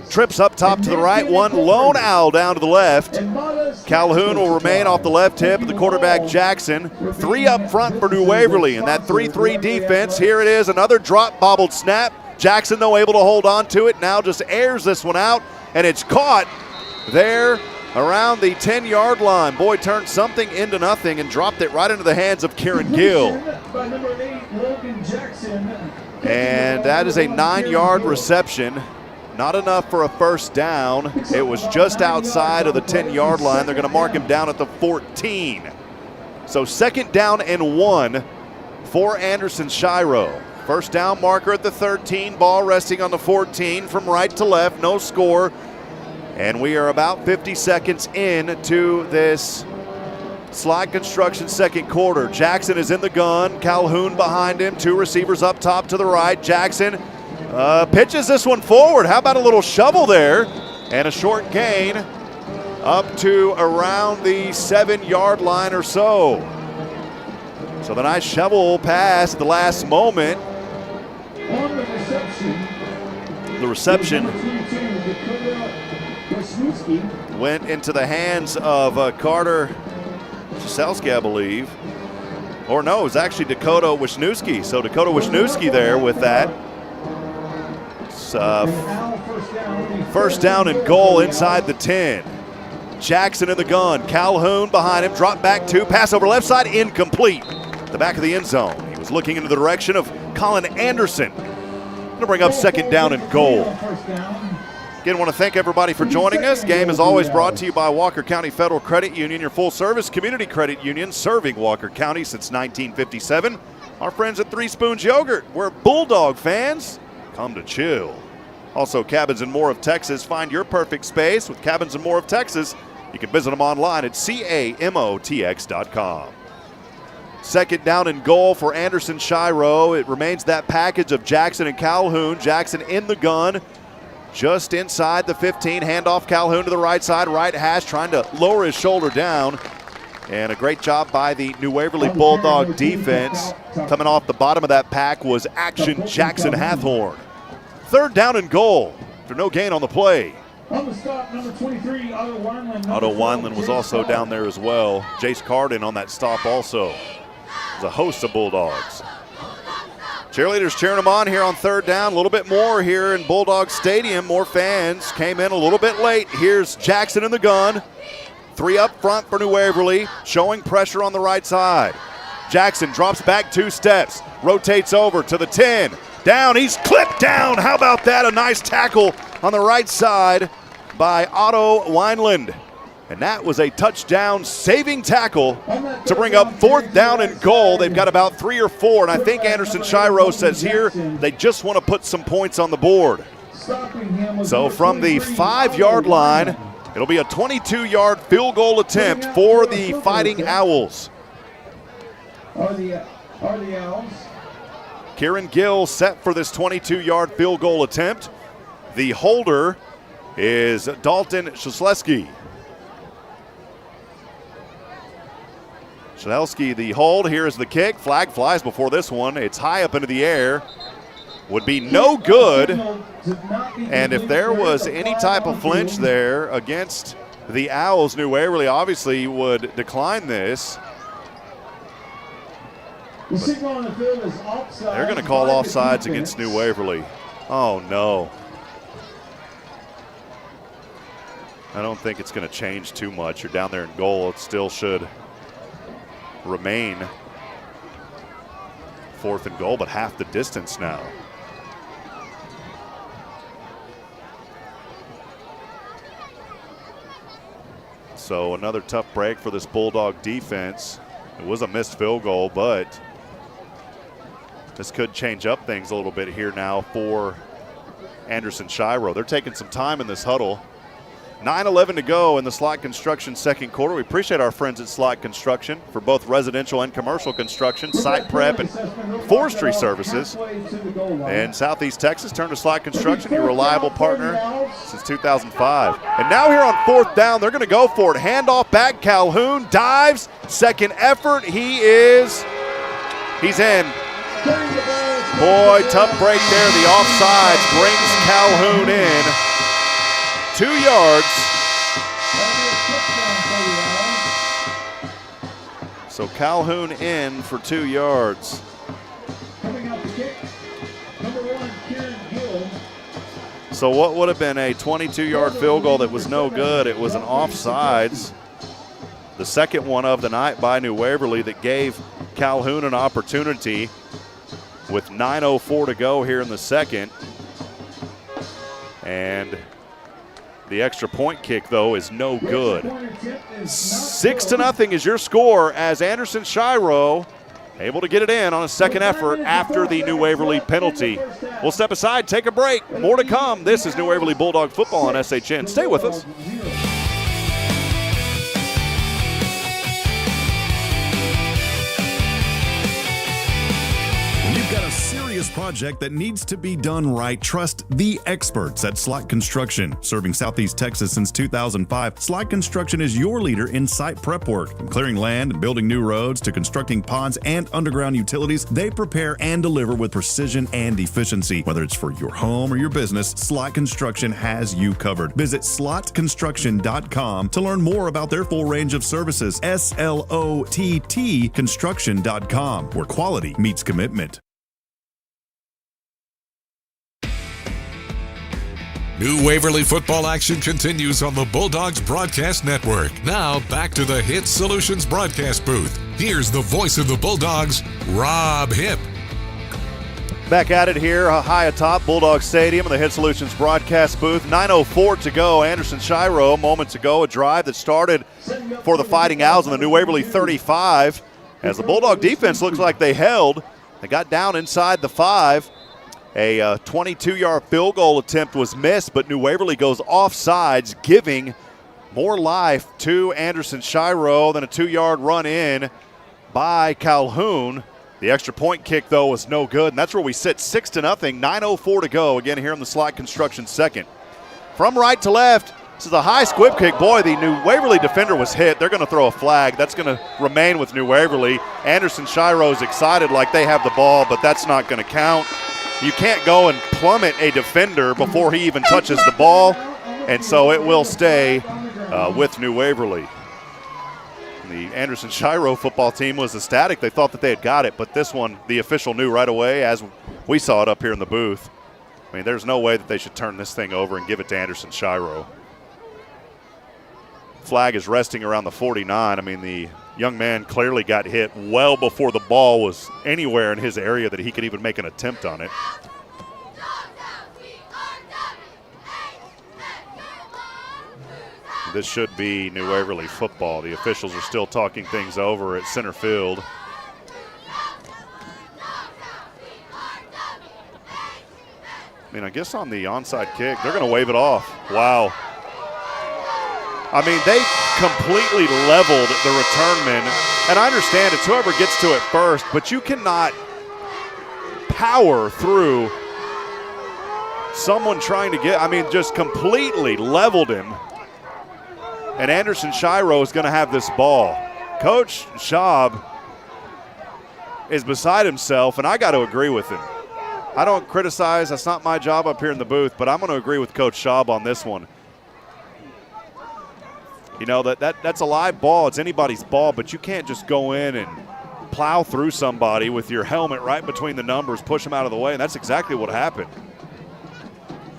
Trips up top to the right, one lone owl down to the left. Calhoun will remain off the left hip of the quarterback Jackson. 3 up front for New Waverly in that 3-3 defense. Here it is, another drop bobbled snap. Jackson, though, able to hold on to it. Now just airs this one out, and it's caught there around the 10-yard line. Boy turned something into nothing and dropped it right into the hands of Kieran Gill. And that is a 9-yard reception. Not enough for a first down. It was just outside of the 10-yard line. They're going to mark him down at the 14. So 2nd down and 1 for Anderson-Shiro. First down marker at the 13. Ball resting on the 14 from right to left. No score. And we are about 50 seconds into this Slot Construction second quarter. Jackson is in the gun. Calhoun behind him. 2 receivers up top to the right. Jackson pitches this one forward. How about a little shovel there? And a short gain up to around the 7-yard line or so. So the nice shovel pass at the last moment. On the reception. The reception went into the hands of Carter Jaselski, I believe. Or no, it was actually Dakota Wisniewski. So Dakota Wisniewski there with that. It's, first down and goal inside the 10. Jackson in the gun. Calhoun behind him. Drop back 2. Pass over left side. Incomplete. The back of the end zone. He was looking into the direction of Colin Anderson. Going to bring up 2nd down and goal. Again, want to thank everybody for joining us. Game is always brought to you by Walker County Federal Credit Union, your full-service community credit union serving Walker County since 1957. Our friends at 3 Spoons Yogurt, where Bulldog fans come to chill. Also, Cabins and More of Texas. Find your perfect space with Cabins and More of Texas. You can visit them online at camotx.com. 2nd down and goal for Anderson-Shiro. It remains that package of Jackson and Calhoun. Jackson in the gun. Just inside the 15, handoff Calhoun to the right side, right hash, trying to lower his shoulder down. And a great job by the New Waverly Bulldog defense. Coming off the bottom of that pack was Action Jackson Hathorn. 3rd down and goal after no gain on the play. On the stop, number 23, Otto Wineland. Otto Wineland was also down there as well. Jace Carden on that stop also. There's a host of Bulldogs. Cheerleaders cheering them on here on 3rd down. A little bit more here in Bulldog Stadium. More fans came in a little bit late. Here's Jackson in the gun. 3 up front for New Waverly, showing pressure on the right side. Jackson drops back 2 steps, rotates over to the 10. Down, he's clipped down. How about that? A nice tackle on the right side by Otto Wineland. And that was a touchdown saving tackle to bring up 4th down and goal. They've got about 3 or 4, and I think Anderson-Shiro says here they just want to put some points on the board. So from the 5-yard line, it'll be a 22-yard field goal attempt for the Fighting Owls. Are the Owls Kieran Gill set for this 22-yard field goal attempt. The holder is Dalton Shesleski. Shesleski the hold. Here is the kick. Flag flies before this one. It's high up into the air. Would be no good. And if there was any type of flinch there against the Owls, New Waverly obviously would decline this. They're going to call offsides against New Waverly. Oh, no. I don't think it's going to change too much. You're down there in goal. It still should remain 4th and goal, but half the distance now. So another tough break for this Bulldog defense. It was a missed field goal, but this could change up things a little bit here now for Anderson-Shiro. They're taking some time in this huddle. 9:11 to go in the Slot Construction second quarter. We appreciate our friends at Slot Construction for both residential and commercial construction, site prep, and forestry services. In Southeast Texas, turn to Slot Construction, your reliable partner since 2005. And now here on 4th down, they're going to go for it. Handoff back, Calhoun dives, second effort. He's in. Boy, tough break there. The offsides brings Calhoun in. 2 yards. So Calhoun in for 2 yards. So what would have been a 22-yard field goal that was no good? It was an offsides. The second one of the night by New Waverly that gave Calhoun an opportunity with 9:04 to go here in the second. And the extra point kick, though, is no good. 6-0 is your score as Anderson-Shiro able to get it in on a second effort after the New Waverly penalty. We'll step aside, take a break. More to come. This is New Waverly Bulldog football on SHN. Stay with us. Got a serious project that needs to be done right? Trust the experts at Slot Construction. Serving Southeast Texas since 2005, Slot Construction is your leader in site prep work. From clearing land and building new roads to constructing ponds and underground utilities, they prepare and deliver with precision and efficiency. Whether it's for your home or your business, Slot Construction has you covered. Visit slotconstruction.com to learn more about their full range of services. SLOTT construction.com, where quality meets commitment. New Waverly football action continues on the Bulldogs Broadcast Network. Now back to the Hit Solutions broadcast booth. Here's the voice of the Bulldogs, Rob Hipp. Back at it here, high atop Bulldog Stadium in the Hit Solutions broadcast booth. 9:04 to go. Anderson-Shiro moments ago, a drive that started for the Fighting Owls on the New Waverly 35. As the Bulldog defense looks like they held, they got down inside the 5. A 22-yard field goal attempt was missed, but New Waverly goes offsides, giving more life to Anderson-Shiro than a 2-yard run in by Calhoun. The extra point kick, though, was no good, and that's where we sit 6-0, 9:04 to go, again here in the Slot Construction second. From right to left, this is a high squib kick. Boy, the New Waverly defender was hit. They're going to throw a flag. That's going to remain with New Waverly. Anderson-Shiro's excited like they have the ball, but that's not going to count. You can't go and plummet a defender before he even touches the ball, and so it will stay with New Waverly. The Anderson-Shiro football team was ecstatic. They thought that they had got it, but this one, the official knew right away, as we saw it up here in the booth. I mean, there's no way that they should turn this thing over and give it to Anderson-Shiro. Flag is resting around the 49. I mean, the young man clearly got hit well before the ball was anywhere in his area that he could even make an attempt on it. This should be New Waverly football. The officials are still talking things over at center field. I mean, I guess on the onside kick, they're going to wave it off. Wow. I mean, they completely leveled the return men. And I understand it's whoever gets to it first, but you cannot power through someone trying to just completely leveled him. And Anderson-Shiro is going to have this ball. Coach Schaub is beside himself, and I got to agree with him. I don't criticize. That's not my job up here in the booth, but I'm going to agree with Coach Schaub on this one. You know, that's a live ball. It's anybody's ball, but you can't just go in and plow through somebody with your helmet right between the numbers, push them out of the way, and that's exactly what happened.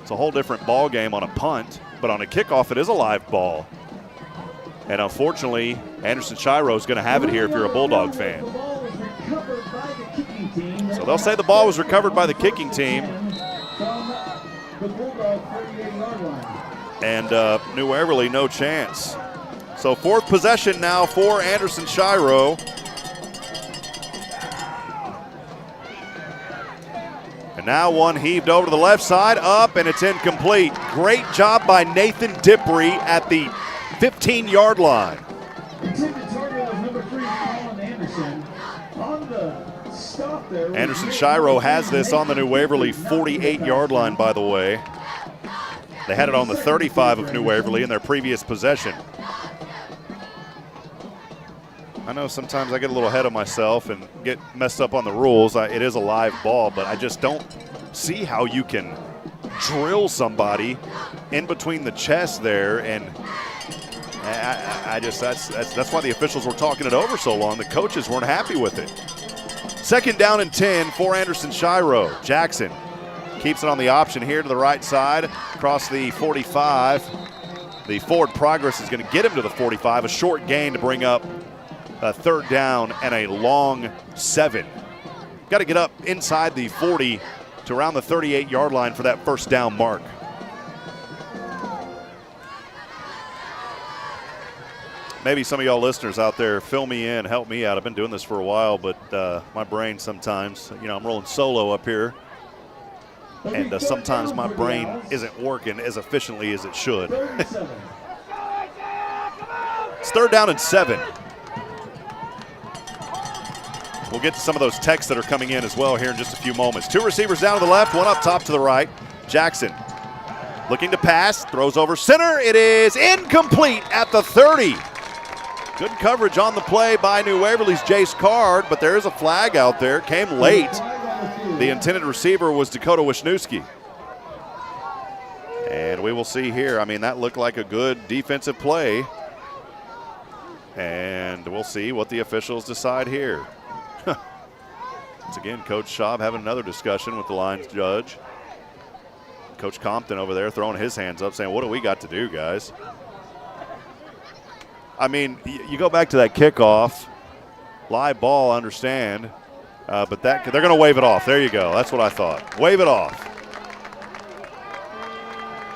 It's a whole different ball game on a punt, but on a kickoff it is a live ball. And unfortunately, Anderson-Shiro is going to have it here if you're a Bulldog fan. So they'll say the ball was recovered by the kicking team. And New Waverly, no chance. So fourth possession now for Anderson-Shiro. And now one heaved over to the left side, up, and it's incomplete. Great job by Nathan Dippery at the 15-yard line. Anderson-Shiro has this on the New Waverly 48-yard line, by the way. They had it on the 35 of New Waverly in their previous possession. I know sometimes I get a little ahead of myself and get messed up on the rules. It is a live ball, but I just don't see how you can drill somebody in between the chest there, and that's why the officials were talking it over so long. The coaches weren't happy with it. Second down and 10 for Anderson-Shiro. Jackson keeps it on the option here to the right side, across the 45. The forward progress is going to get him to the 45, a short gain to bring up a third down and a long 7. Got to get up inside the 40 to around the 38-yard line for that first down mark. Maybe some of y'all listeners out there fill me in, help me out. I've been doing this for a while, but my brain sometimes, I'm rolling solo up here, and sometimes my brain isn't working as efficiently as it should. It's third down and 7. We'll get to some of those texts that are coming in as well here in just a few moments. Two receivers down to the left, one up top to the right. Jackson looking to pass, throws over center. It is incomplete at the 30. Good coverage on the play by New Waverly's Jace Card, but there is a flag out there. Came late. The intended receiver was Dakota Wisniewski. And we will see here. That looked like a good defensive play. And we'll see what the officials decide here. Once again, Coach Schaub having another discussion with the line judge. Coach Compton over there throwing his hands up saying, what do we got to do, guys? You go back to that kickoff, live ball, I understand, but they're going to wave it off. There you go. That's what I thought. Wave it off.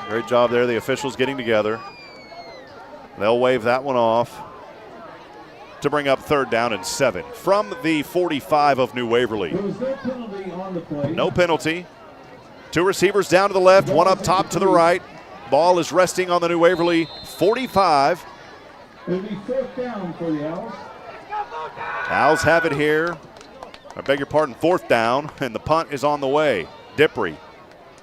Great job there, the officials getting together. They'll wave that one off to bring up third down and 7 from the 45 of New Waverly. There was no penalty on the play. No penalty. Two receivers down to the left, one up top to the right. Ball is resting on the New Waverly 45. It'll be fourth down for the Owls. Owls have it here. I beg your pardon, fourth down, and the punt is on the way. Dippery.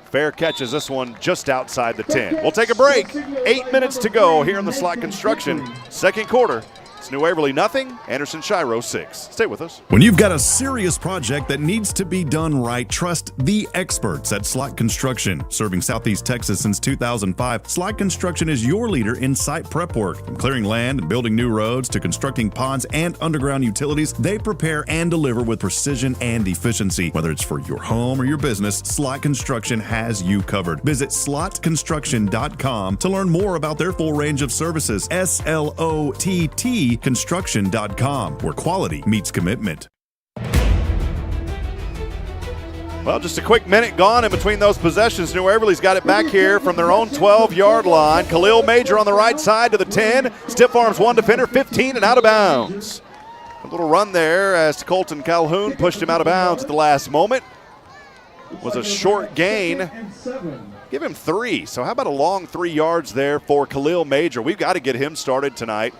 Fair catches this one just outside the 10. We'll take a break. 8 minutes to go here in the Slot Construction second quarter. It's New Waverly nothing, Anderson-Shiro 6. Stay with us. When you've got a serious project that needs to be done right, trust the experts at Slot Construction. Serving Southeast Texas since 2005, Slot Construction is your leader in site prep work. From clearing land and building new roads to constructing ponds and underground utilities, they prepare and deliver with precision and efficiency. Whether it's for your home or your business, Slot Construction has you covered. Visit slotconstruction.com to learn more about their full range of services. SLOTT construction.com, where quality meets commitment. Well, just a quick minute gone in between those possessions. New Waverly's got it back here from their own 12-yard line. Khalil Major on the right side to the 10. Stiff arms one defender, 15 and out of bounds. A little run there as Colton Calhoun pushed him out of bounds at the last moment. Was a short gain. Give him 3. So how about a long 3 yards there for Khalil Major? We've got to get him started tonight.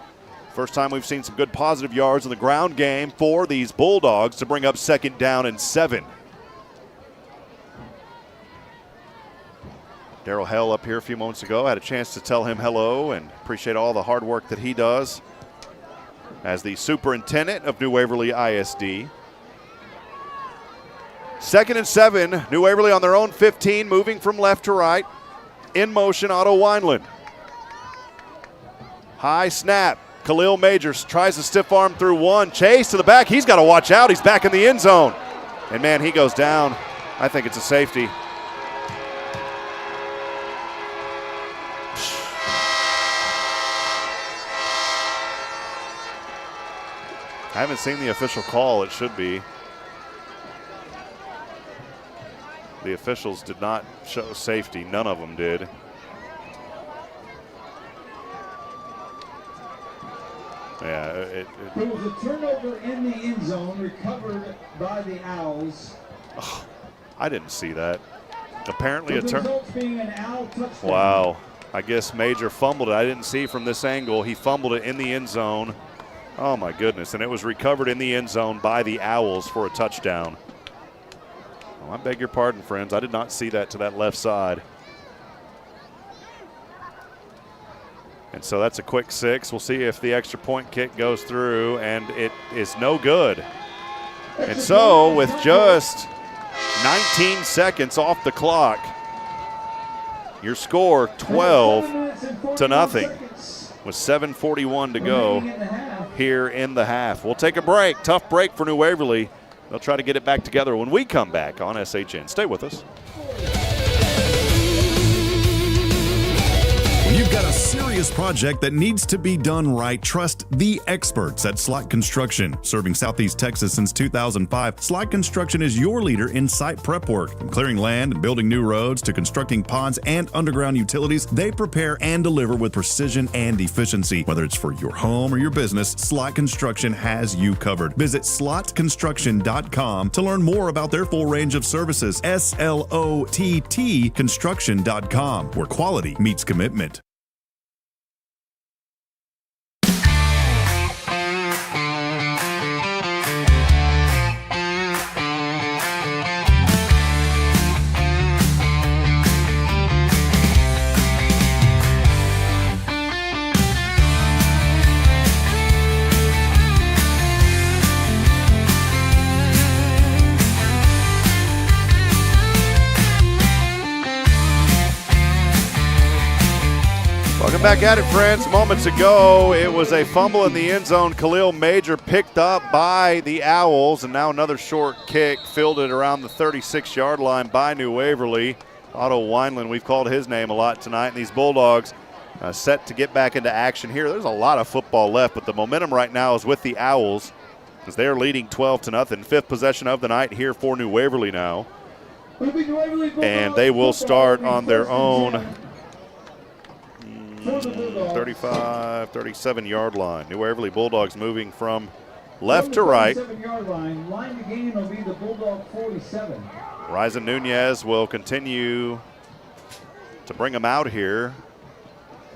First time we've seen some good positive yards in the ground game for these Bulldogs to bring up second down and 7. Darryl Hell up here a few moments ago. I had a chance to tell him hello and appreciate all the hard work that he does as the superintendent of New Waverly ISD. 2nd and 7, New Waverly on their own 15, moving from left to right. In motion, Otto Wineland. High snap. Khalil Majors tries to stiff arm through one. Chase to the back. He's got to watch out. He's back in the end zone. And, man, he goes down. I think it's a safety. I haven't seen the official call. It should be. The officials did not show safety. None of them did. Yeah, There was a turnover in the end zone recovered by the Owls. Oh, I didn't see that. Apparently With the results being an Owl touchdown. Wow. I guess Major fumbled it. I didn't see from this angle. He fumbled it in the end zone. Oh, my goodness. And it was recovered in the end zone by the Owls for a touchdown. Oh, I beg your pardon, friends. I did not see that to that left side. And so that's a quick 6. We'll see if the extra point kick goes through, and it is no good. And so with just 19 seconds off the clock, your score 12-0 with 7:41 to go here in the half. We'll take a break. Tough break for New Waverly. They'll try to get it back together when we come back on SHN. Stay with us. When you've got a serious project that needs to be done right, trust the experts at Slot Construction. Serving Southeast Texas since 2005, Slot Construction is your leader in site prep work. From clearing land and building new roads to constructing ponds and underground utilities, they prepare and deliver with precision and efficiency. Whether it's for your home or your business, Slot Construction has you covered. Visit slotconstruction.com to learn more about their full range of services. SLOTT construction.com, where quality meets commitment. Welcome back at it, friends. Moments ago, it was a fumble in the end zone. Khalil Major picked up by the Owls, and now another short kick fielded around the 36-yard line by New Waverly. Otto Wineland, we've called his name a lot tonight, and these Bulldogs set to get back into action here. There's a lot of football left, but the momentum right now is with the Owls as they're leading 12-0. Fifth possession of the night here for New Waverly now. And they will start on their own 35, 37-yard line. New Waverly Bulldogs moving from left to right. Line to gain will be the Bulldog 47. Ryzen Nunez will continue to bring them out here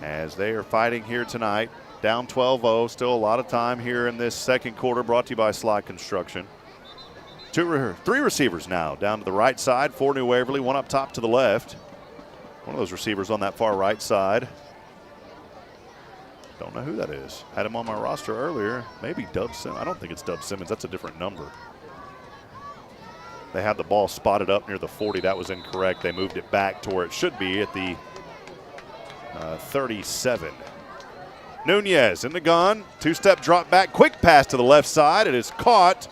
as they are fighting here tonight. Down 12-0, still a lot of time here in this second quarter, brought to you by Slot Construction. Three receivers now down to the right side for New Waverly, one up top to the left. One of those receivers on that far right side. Don't know who that is. Had him on my roster earlier. Maybe Dub Simmons. I don't think it's Dub Simmons. That's a different number. They had the ball spotted up near the 40. That was incorrect. They moved it back to where it should be at the 37. Nunez in the gun. Two-step drop back. Quick pass to the left side. It is caught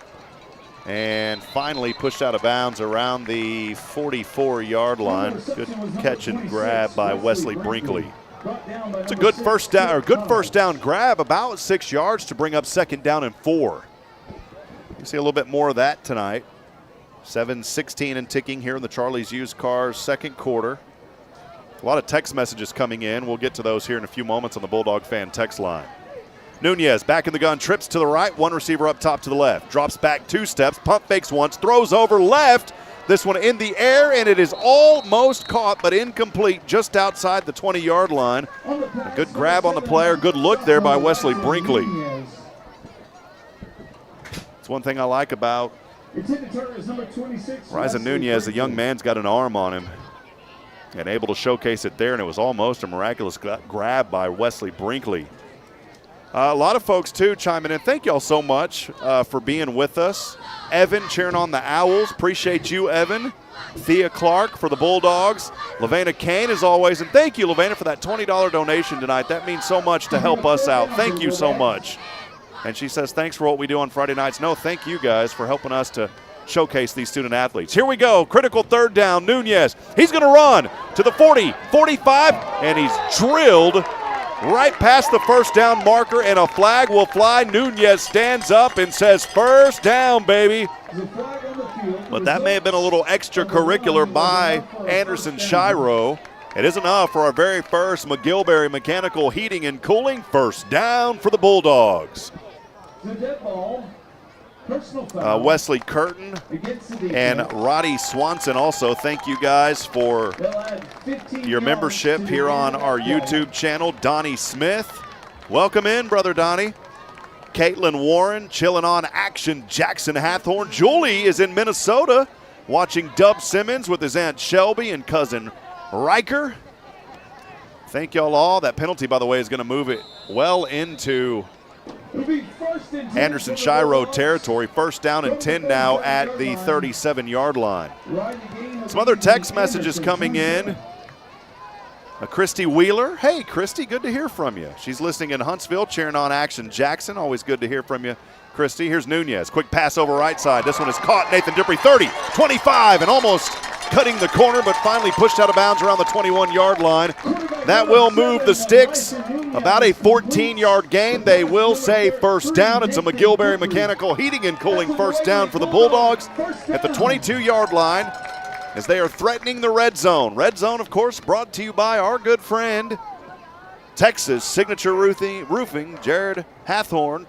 and finally pushed out of bounds around the 44-yard line. Good catch and grab by Wesley Brinkley. It's a good first down grab, about 6 yards to bring up 2nd down and 4. You see a little bit more of that tonight. 7:16 and ticking here in the Charlie's Used Cars second quarter. A lot of text messages coming in. We'll get to those here in a few moments on the Bulldog fan text line. Nunez back in the gun, trips to the right, one receiver up top to the left. Drops back 2 steps, pump fakes once, throws over left. This one in the air, and it is almost caught, but incomplete just outside the 20-yard line. A good grab on the player, good look there by Wesley Brinkley. It's one thing I like about Ryzen Nunez. The young man's got an arm on him. and able to showcase it there, and it was almost a miraculous grab by Wesley Brinkley. A lot of folks, too, chiming in. Thank y'all so much for being with us. Evan cheering on the Owls. Appreciate you, Evan. Thea Clark for the Bulldogs. Lavana Kane, as always. And thank you, Lavana, for that $20 donation tonight. That means so much to help us out. Thank you so much. And she says, thanks for what we do on Friday nights. No, thank you guys for helping us to showcase these student athletes. Here we go. Critical third down. Nunez. He's going to run to the 40, 45, and he's drilled right past the first down marker, and a flag will fly. Nunez stands up and says, first down, baby. But that may have been a little extracurricular by Anderson-Shiro. It is enough for our very first McGilberry Mechanical Heating and Cooling first down for the Bulldogs. Wesley Curtin and Roddy Swanson also, thank you guys for your membership here on our YouTube channel. Donnie Smith, welcome in, Brother Donnie. Caitlin Warren chilling on action. Jackson Hathorn. Julie is in Minnesota watching Dub Simmons with his Aunt Shelby and cousin Riker. Thank y'all all. That penalty, by the way, is going to move it well into Anderson-Shiro territory. First down and 10 now at the 37-yard line. Some other text messages coming in. Christy Wheeler. Hey, Christy, good to hear from you. She's listening in Huntsville, cheering on Action Jackson. Always good to hear from you, Christy. Here's Nunez. Quick pass over right side. This one is caught. Nathan Dippery, 30, 25, and almost cutting the corner, but finally pushed out of bounds around the 21-yard line. That will move the Sticks about a 14-yard gain. They will say first down. It's a McGilberry Mechanical Heating and Cooling first down for the Bulldogs at the 22-yard line as they are threatening the red zone. Red zone, of course, brought to you by our good friend, Texas Signature Roofing, Jared Hathorn.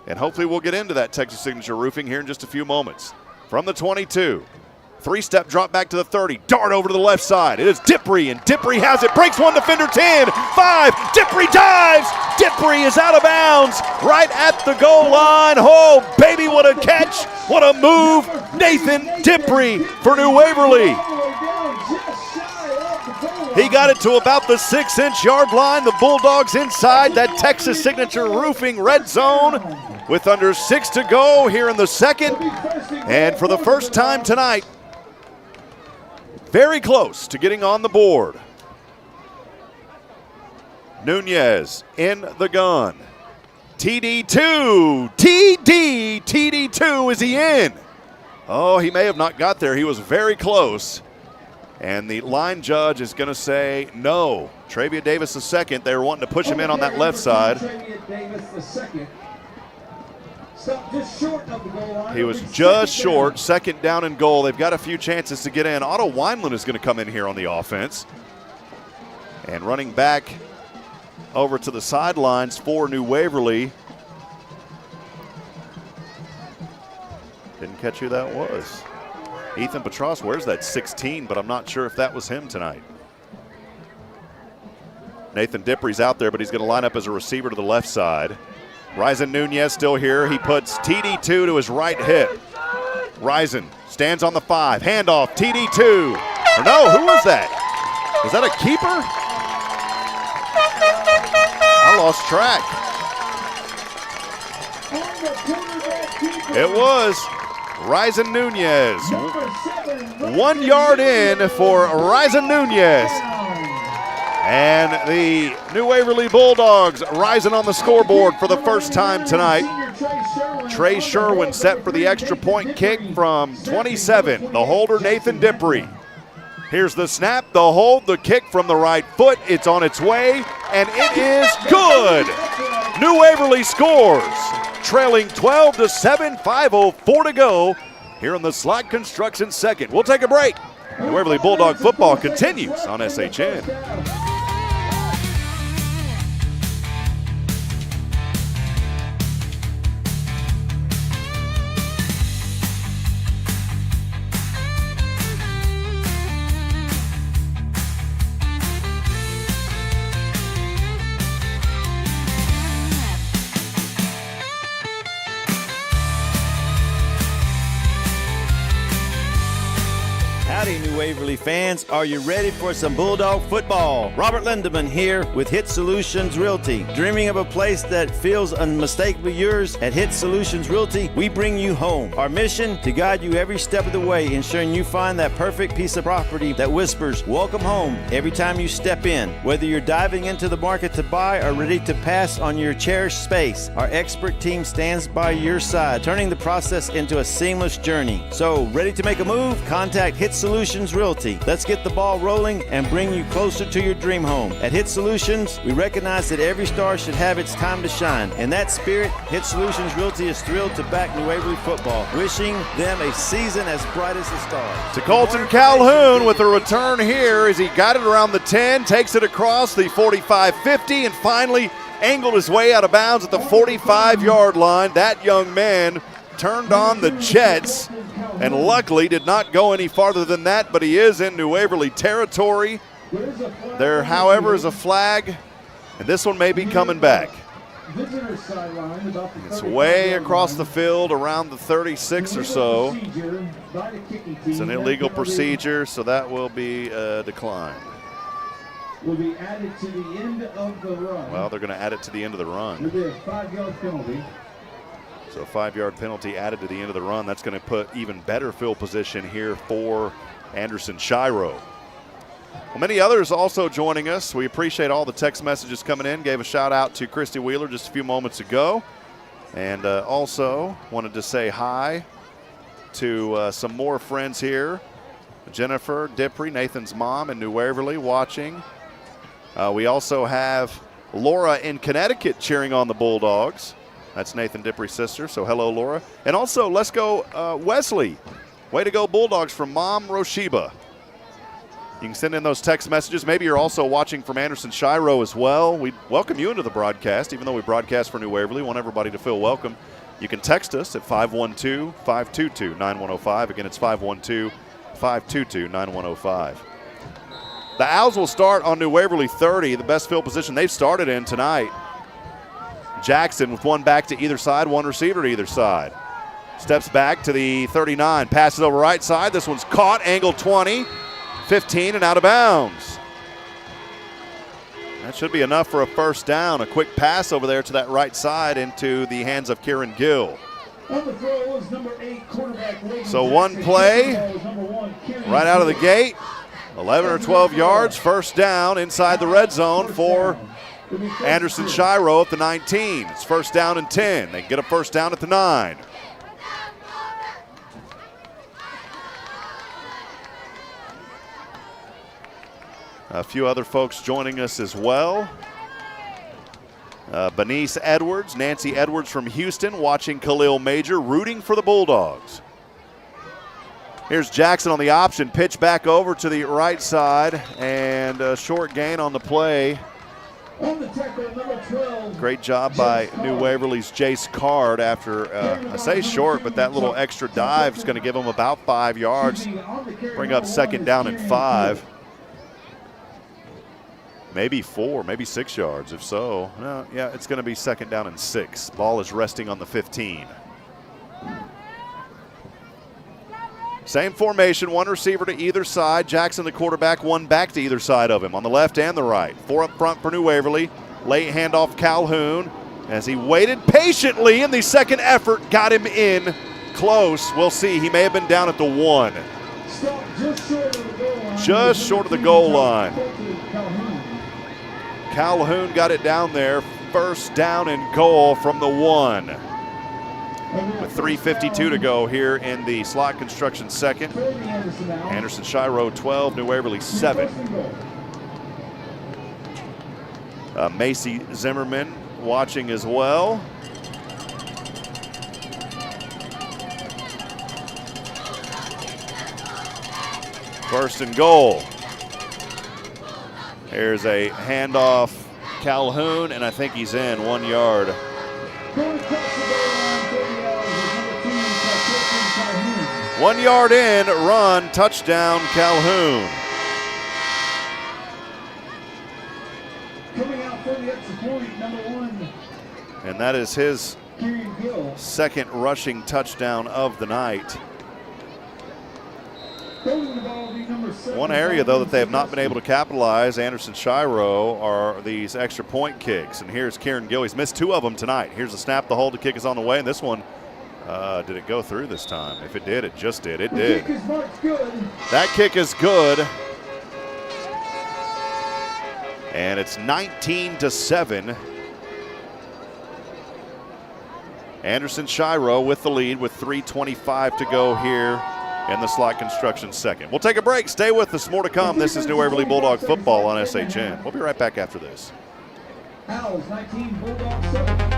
And hopefully we'll get into that Texas Signature Roofing here in just a few moments. From the 22. Three-step drop back to the 30. Dart over to the left side. It is Dippery, and Dippery has it. Breaks one defender, 10, 5. Dippery dives. Dippery is out of bounds right at the goal line. Oh, baby, what a catch. What a move. Nathan Dippery for New Waverly. He got it to about the 6-inch yard line. The Bulldogs inside that Texas Signature Roofing red zone with under 6 to go here in the second. And for the first time tonight, very close to getting on the board. Nunez in the gun. TD2. TD2. Is he in? Oh, he may have not got there. He was very close. And the line judge is going to say no. Travia Davis the second. They were wanting to push him in on that left side. He was just short, second down and goal. They've got a few chances to get in. Otto Weinland is going to come in here on the offense. And running back over to the sidelines for New Waverly. Didn't catch who that was. Ethan Petros wears that 16, but I'm not sure if that was him tonight. Nathan Dippery's out there, but he's going to line up as a receiver to the left side. Ryzen Nunez still here. He puts TD2 to his right hip. Ryzen stands on the 5. Handoff, TD2. Or no, who was that? Was that a keeper? I lost track. It was Ryzen Nunez. 1 yard in for Ryzen Nunez. And the New Waverly Bulldogs rising on the scoreboard for the first time tonight. Trey Sherwin set for the extra point kick from 27. The holder, Nathan Dippery. Here's the snap, the hold, the kick from the right foot. It's on its way, and it is good. New Waverly scores, trailing 12-7, 5:04 to go here in the Slot Construction second. We'll take a break. New Waverly Bulldog football continues on SHN. Howdy, New Waverly fans. Are you ready for some Bulldog football? Robert Lindeman here with Hit Solutions Realty. Dreaming of a place that feels unmistakably yours? At Hit Solutions Realty, we bring you home. Our mission, to guide you every step of the way, ensuring you find that perfect piece of property that whispers, welcome home, every time you step in. Whether you're diving into the market to buy or ready to pass on your cherished space, our expert team stands by your side, turning the process into a seamless journey. So, ready to make a move? Contact Hit Solutions Realty. Let's get the ball rolling and bring you closer to your dream home. At Hit Solutions, we recognize that every star should have its time to shine. In that spirit, Hit Solutions Realty is thrilled to back New Waverly football, wishing them a season as bright as the stars. To Colton Calhoun with a return here as he got it around the 10, takes it across the 45-50, and finally angled his way out of bounds at the 45-yard line. That young man turned on the jets and luckily did not go any farther than that, but he is in New Waverly territory. There, however, is a flag, and this one may be coming back. It's way across the field around the 36 or so. It's an illegal procedure, so that will be declined. Will be added to the end of the run. Well, they're going to add it to the end of the run. Will be a 5-yard penalty. So a 5-yard penalty added to the end of the run. That's going to put even better field position here for Anderson-Shiro. Well, many others also joining us. We appreciate all the text messages coming in. Gave a shout out to Christy Wheeler just a few moments ago. And also wanted to say hi to some more friends here. Jennifer Dippry, Nathan's mom in New Waverly, watching. We also have Laura in Connecticut cheering on the Bulldogs. That's Nathan Dippry's sister, so hello, Laura. And also, let's go Wesley. Way to go, Bulldogs, from Mom Roshiba. You can send in those text messages. Maybe you're also watching from Anderson-Shiro as well. We welcome you into the broadcast, even though we broadcast for New Waverly. We want everybody to feel welcome. You can text us at 512-522-9105. Again, it's 512-522-9105. The Owls will start on New Waverly 30, the best field position they've started in tonight. Jackson with one back to either side, one receiver to either side. Steps back to the 39, passes over right side. This one's caught, angle 20, 15, and out of bounds. That should be enough for a first down. A quick pass over there to that right side into the hands of Kieran Gill. On the throw is number 8 quarterback. So one play right out of the gate, 11 or 12 yards, first down inside the red zone for Anderson-Shiro at the 19. It's first down and 10. They get a first down at the 9. A few other folks joining us as well. Benice Edwards, Nancy Edwards from Houston, watching Khalil Major, rooting for the Bulldogs. Here's Jackson on the option, pitch back over to the right side, and a short gain on the play. On the tackle, number 12. Great job by New Waverly's Jace Card after, I say short, but that little extra dive is going to give them about 5 yards. Bring up second down and 5. Maybe 4, maybe 6 yards. If so, no, yeah, it's going to be second down and 6. Ball is resting on the 15. Same formation, one receiver to either side. Jackson, the quarterback, one back to either side of him on the left and the right. 4 up front for New Waverly. Late handoff Calhoun as he waited patiently in the second effort. Got him in close. We'll see. He may have been down at the 1. Just short of the goal line. Calhoun got it down there. First down and goal from the 1. With 3:52 to go here in the slot construction second. Anderson-Shiro 12, New Waverly 7. Macy Zimmerman watching as well. First and goal. Here's a handoff Calhoun, and I think he's in 1 yard. 1 yard in, run, touchdown, Calhoun. Coming out for the extra point, number 1. And that is his Kieran Gill. second rushing touchdown of the night. Throwing the ball, the One area, though, that they have not been able to capitalize, Anderson-Shiro, are these extra point kicks. And here's Kieran Gill. He's missed 2 of them tonight. Here's the snap. The hold. The kick is on the way. And this one, did it go through this time? If it did, it just did. It did. That kick is good. And it's 19-7. Anderson-Shiro with the lead with 3:25 to go here in the slot construction second. We'll take a break. Stay with us. More to come. This is New Waverly Bulldog football on SHN. We'll be right back after this. Owls 19, Bulldogs 7.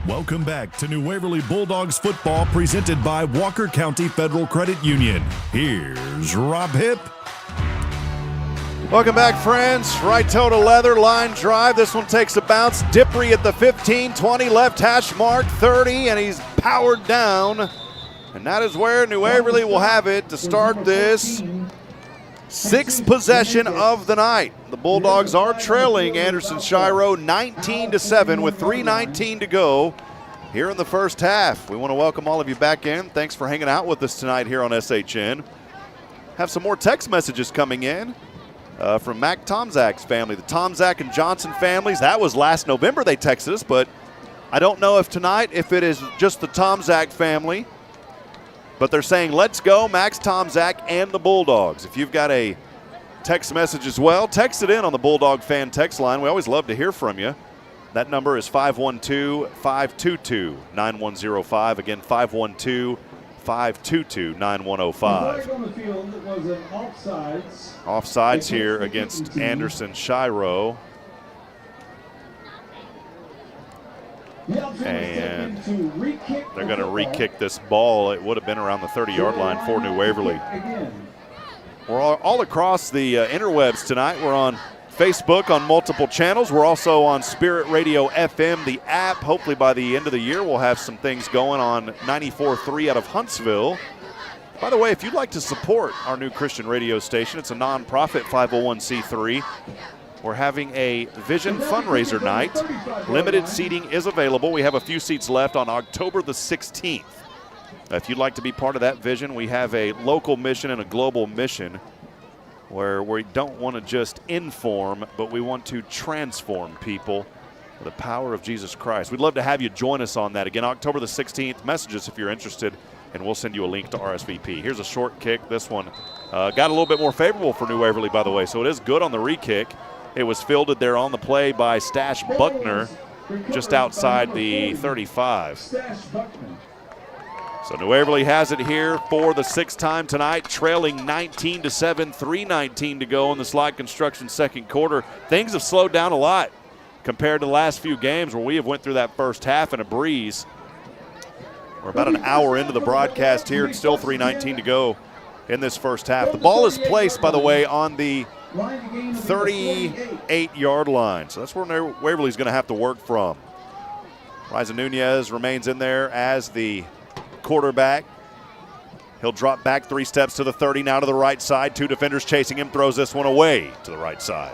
Welcome back to New Waverly Bulldogs football presented by Walker County Federal Credit Union. Here's Rob Hipp. Welcome back, friends. Right toe to leather, line drive. This one takes a bounce. Dippery at the 15, 20, left hash mark, 30, and he's powered down. And that is where New Waverly will have it to start this 6th possession of the night. The Bulldogs are trailing Anderson-Shiro 19-7 with 3:19 to go here in the first half. We want to welcome all of you back in. Thanks for hanging out with us tonight here on SHN. Have some more text messages coming in from Mac Tomzak's family. The Tomzak and Johnson families. That was last November they texted us, but I don't know if tonight, if it is just the Tomzak family. But they're saying, let's go, Max Tomzak and the Bulldogs. If you've got a text message as well, text it in on the Bulldog fan text line. We always love to hear from you. That number is 512-522-9105. Again, 512-522-9105. On the field was an offsides here against Anderson-Shiro. And they're going to re-kick this ball. It would have been around the 30-yard line for New Waverly. We're all across the interwebs tonight. We're on Facebook on multiple channels. We're also on Spirit Radio FM, the app. Hopefully by the end of the year, we'll have some things going on 94.3 out of Huntsville. By the way, if you'd like to support our new Christian radio station, it's a nonprofit 501c3. We're having a Vision fundraiser night. Limited seating is available. We have a few seats left on October the 16th. If you'd like to be part of that vision, we have a local mission and a global mission where we don't want to just inform, but we want to transform people with the power of Jesus Christ. We'd love to have you join us on that. Again, October the 16th. Message us if you're interested, and we'll send you a link to RSVP. Here's a short kick. This one got a little bit more favorable for New Waverly, by the way, so it is good on the re-kick. It was fielded there on the play by Stash Buckner just outside the 35. So New Waverly has it here for the 6th time tonight, trailing 19-7, 3:19 to go in the slot construction second quarter. Things have slowed down a lot compared to the last few games where we have went through that first half in a breeze. We're about an hour into the broadcast here and still 3:19 to go in this first half. The ball is placed, by the way, on the 38-yard line. So that's where Waverly's going to have to work from. Riza Nunez remains in there as the quarterback. He'll drop back 3 steps to the 30, now to the right side. 2 defenders chasing him, throws this one away to the right side.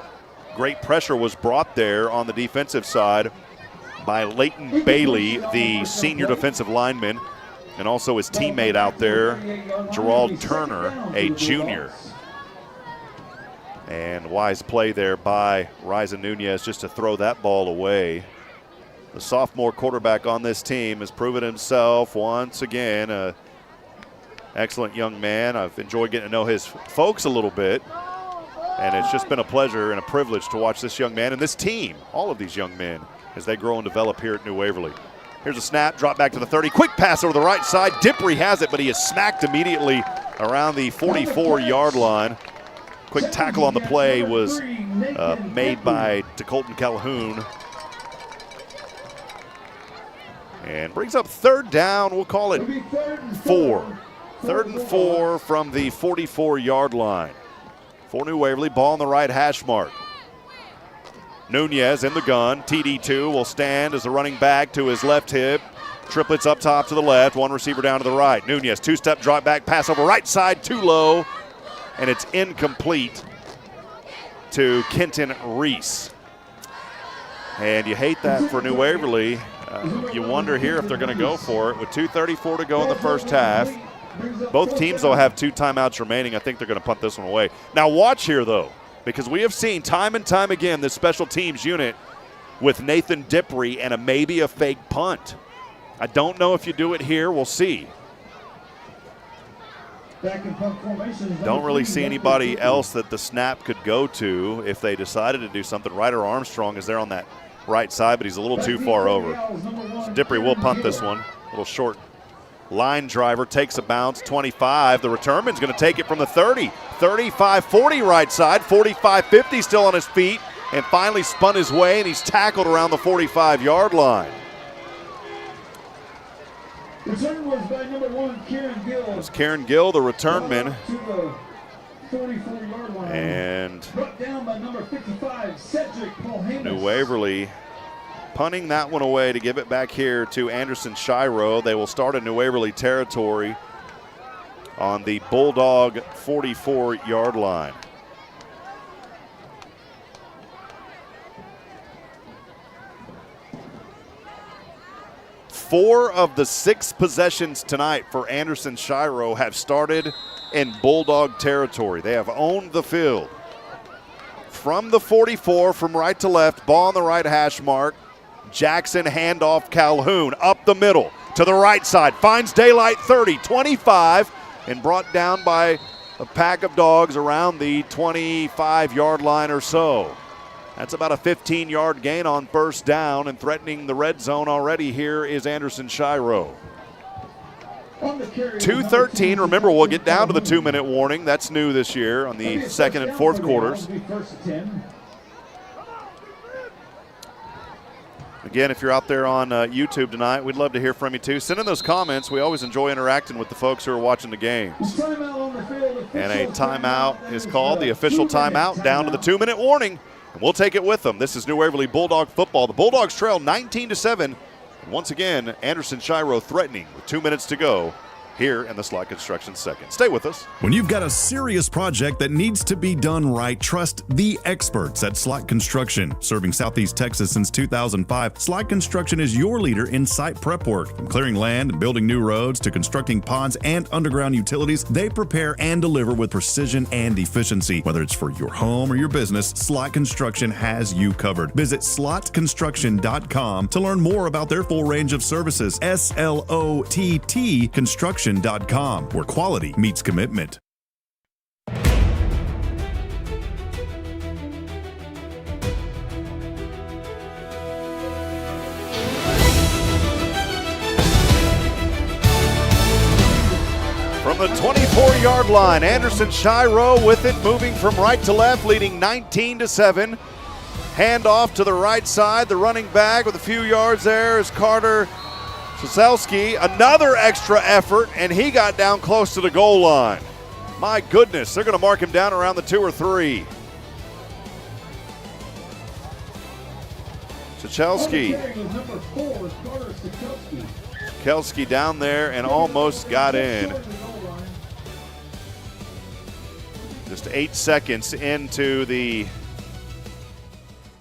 Great pressure was brought there on the defensive side by Leighton Bailey, the senior defensive lineman, and also his teammate out there, Gerald Turner, a junior. And wise play there by Riza Nunez just to throw that ball away. The sophomore quarterback on this team has proven himself once again. An excellent young man. I've enjoyed getting to know his folks a little bit. And it's just been a pleasure and a privilege to watch this young man and this team, all of these young men, as they grow and develop here at New Waverly. Here's a snap, drop back to the 30. Quick pass over the right side. Dippery has it, but he is smacked immediately around the 44-yard line. Quick tackle on the play was made by DeColton Calhoun. And brings up third down. We'll call it 4. 3rd and 4 from the 44-yard line. For New Waverly, ball on the right hash mark. Nunez in the gun. TD2 will stand as the running back to his left hip. Triplets up top to the left. One receiver down to the right. Nunez, two-step drop back, pass over right side, too low. And it's incomplete to Kenton Reese. And you hate that for New Waverly. You wonder here if they're going to go for it. With 2:34 to go in the first half. Both teams, though, have 2 timeouts remaining. I think they're going to punt this one away. Now watch here, though, because we have seen time and time again this special teams unit with Nathan Dippery and maybe a fake punt. I don't know if you do it here. We'll see. Don't really see anybody else that the snap could go to if they decided to do something. Ryder Armstrong is there on that right side, but he's a little too far over. So Dippery will punt this one. A little short line driver, takes a bounce, 25. The returnman's going to take it from the 30. 35-40 right side, 45-50 still on his feet, and finally spun his way, and he's tackled around the 45-yard line. Return was by number 1, Kieran Gill. It was Kieran Gill, the returnman. To the 44-yard line. And brought down by number 55, Cedric Polhamus. New Waverly punting that one away to give it back here to Anderson-Shiro. They will start in New Waverly territory on the Bulldog 44-yard line. Four of the 6 possessions tonight for Anderson-Shiro have started in Bulldog territory. They have owned the field. From the 44, from right to left, ball on the right hash mark. Jackson handoff Calhoun up the middle to the right side. Finds daylight 30, 25, and brought down by a pack of dogs around the 25-yard line or so. That's about a 15-yard gain on first down, and threatening the red zone already here is Anderson-Shiro. 2:13. Remember, we'll get down to the 2-minute warning. That's new this year on the second and fourth quarters. Again, if you're out there on YouTube tonight, we'd love to hear from you too. Send in those comments. We always enjoy interacting with the folks who are watching the games. And a timeout is called, the official timeout, down to the 2-minute warning. And we'll take it with them. This is New Waverly Bulldog football. The Bulldogs trail 19-7. And once again, Anderson-Shiro threatening with 2 minutes to go here in the Slot Construction second. Stay with us. When you've got a serious project that needs to be done right, trust the experts at Slot Construction. Serving Southeast Texas since 2005, Slot Construction is your leader in site prep work. From clearing land and building new roads to constructing ponds and underground utilities, they prepare and deliver with precision and efficiency. Whether it's for your home or your business, Slot Construction has you covered. Visit slotconstruction.com to learn more about their full range of services. SLOTT Construction.com, where quality meets commitment. From the 24-yard line, Anderson-Shiro with it, moving from right to left, leading 19-7. Hand off to the right side. The running back with a few yards there is Carter Cieselski. Another extra effort, and he got down close to the goal line. My goodness, they're going to mark him down around the 2 or 3. Cieselski. Cieselski down there and almost got in. Just 8 seconds into the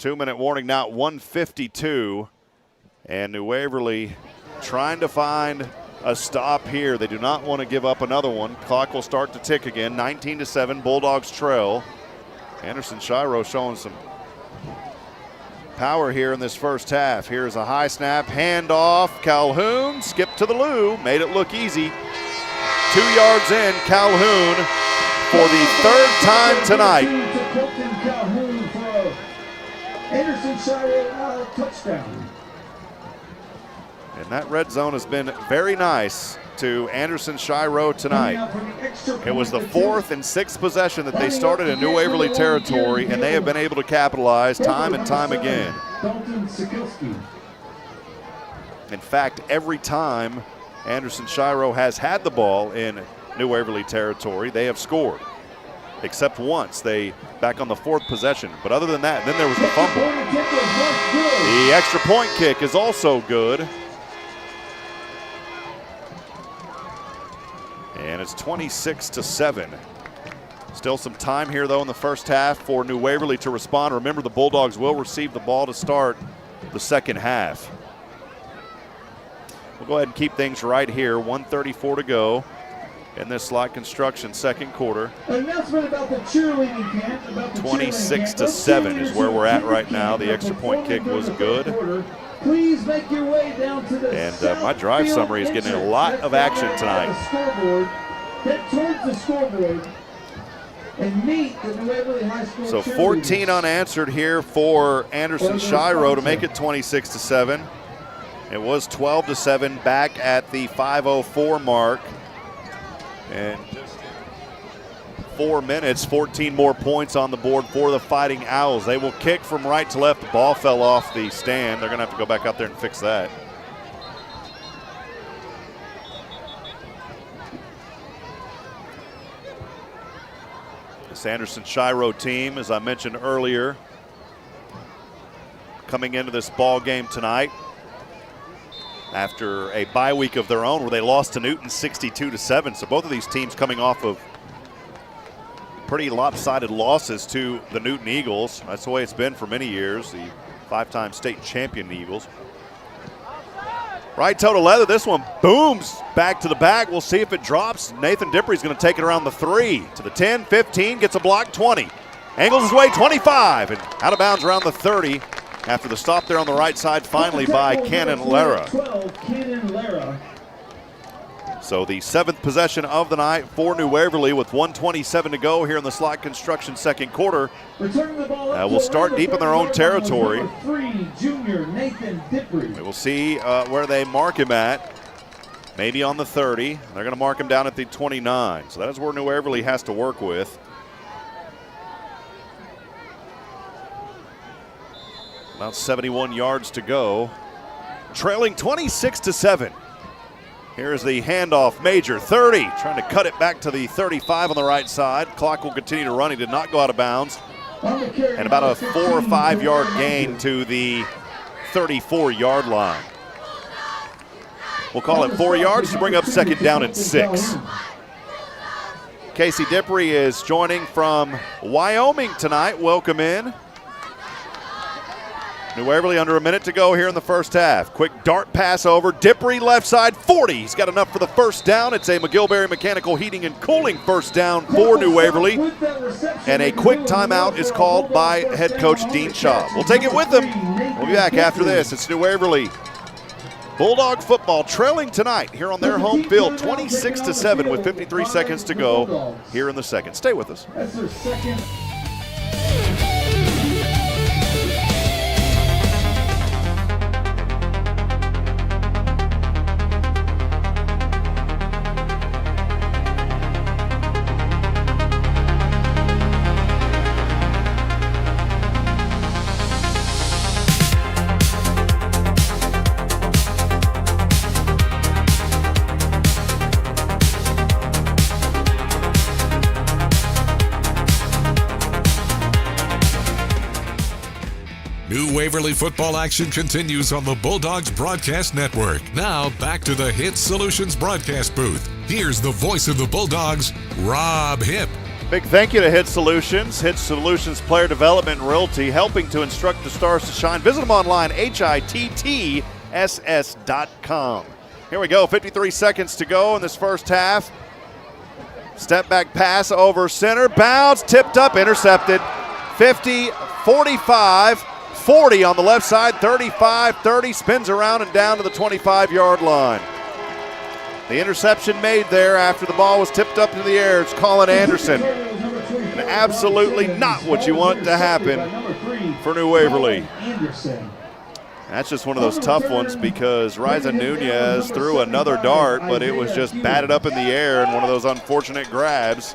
2-minute warning, now at 1:52. And New Waverly trying to find a stop here. They do not want to give up another one. Clock will start to tick again. 19-7, Bulldogs trail. Anderson-Shiro showing some power here in this first half. Here's a high snap, handoff. Calhoun skipped to the loo, made it look easy. 2 yards in, Calhoun for the 3rd time tonight. Calhoun for a Anderson-Shiro touchdown. And that red zone has been very nice to Anderson-Shiro tonight. It was the 4th and 6th possession that they started in New Waverly territory, and they have been able to capitalize time and time again. In fact, every time Anderson-Shiro has had the ball in New Waverly territory, they have scored. Except once, back on the 4th possession. But other than that, then there was the fumble. The extra point kick is also good. And it's 26-7. Still some time here, though, in the first half for New Waverly to respond. Remember, the Bulldogs will receive the ball to start the second half. We'll go ahead and keep things right here. 1:34 to go in this slot construction second quarter. An announcement about the cheerleading camp. 26-7 is where we're at right now. The extra point kick was good. Please make your way down to the And my drive summary is getting a lot of action tonight. Head towards the scoreboard and meet the New Waverly High School. So 14 unanswered here for Anderson-Shiro to make it 26-7. It was 12-7 back at the 5:04 mark. And just 4 minutes, 14 more points on the board for the Fighting Owls. They will kick from right to left. The ball fell off the stand. They're going to have to go back out there and fix that. This Anderson-Shiro team, as I mentioned earlier, coming into this ball game tonight after a bye week of their own where they lost to Newton 62-7. So both of these teams coming off of pretty lopsided losses to the Newton Eagles. That's the way it's been for many years, the 5-time state champion Eagles. Right toe to leather, this one booms back to the back. We'll see if it drops. Nathan Dippery's going to take it around the 3 to the 10, 15, gets a block, 20. Angles his way, 25, and out of bounds around the 30 after the stop there on the right side finally by Cannon Lara. So the 7th possession of the night for New Waverly with 1:27 to go here in the slot construction second quarter. We'll start deep in their own territory. We will see where they mark him at. Maybe on the 30. They're going to mark him down at the 29. So that is where New Waverly has to work with. About 71 yards to go. Trailing 26-7. Here's the handoff. Major 30, trying to cut it back to the 35 on the right side. Clock will continue to run. He did not go out of bounds. And about a 4 or 5 yard gain to the 34-yard line. We'll call it 4 yards to bring up second down and 6. Casey Dippery is joining from Wyoming tonight. Welcome in. New Waverly under a minute to go here in the first half. Quick dart pass over. Dippery left side 40. He's got enough for the first down. It's a McGillberry Mechanical Heating and Cooling first down for New Waverly. And a quick timeout is called by head coach Dean Schaub. We'll take it with him. We'll be back after this. It's New Waverly Bulldog football trailing tonight here on their home field 26-7 with 53 seconds to go here in the second. Stay with us. That's their second. New Waverly football action continues on the Bulldogs Broadcast Network. Now back to the Hit Solutions broadcast booth. Here's the voice of the Bulldogs, Rob Hipp. Big thank you to Hit Solutions. Hit Solutions Player Development and Realty, helping to instruct the stars to shine. Visit them online, HITTSS.com. Here we go, 53 seconds to go in this first half. Step back pass over center, bounce, tipped up, intercepted. 50, 45, 40 on the left side, 35, 30, spins around and down to the 25-yard line. The interception made there after the ball was tipped up into the air. It's Colin Anderson. And absolutely not what you want to happen for New Waverly. That's just one of those tough ones because Ryzen Nunez threw another dart, but it was just batted up in the air in one of those unfortunate grabs.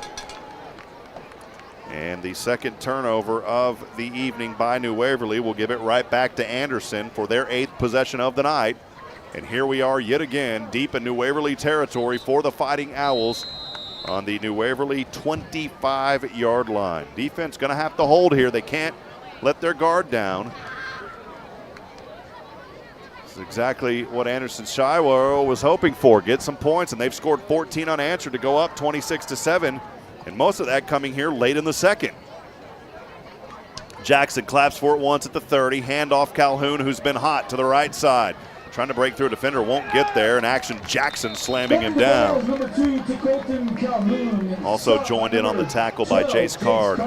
And the second turnover of the evening by New Waverly will give it right back to Anderson for their 8th possession of the night. And here we are yet again deep in New Waverly territory for the Fighting Owls on the New Waverly 25-yard line. Defense going to have to hold here. They can't let their guard down. This is exactly what Anderson-Shiro was hoping for. Get some points, and they've scored 14 unanswered to go up 26-7, and most of that coming here late in the second. Jackson claps for it once at the 30. Handoff Calhoun, who's been hot, to the right side. Trying to break through a defender, won't get there. In action, Jackson slamming him down. Also joined in on the tackle by Jace Card.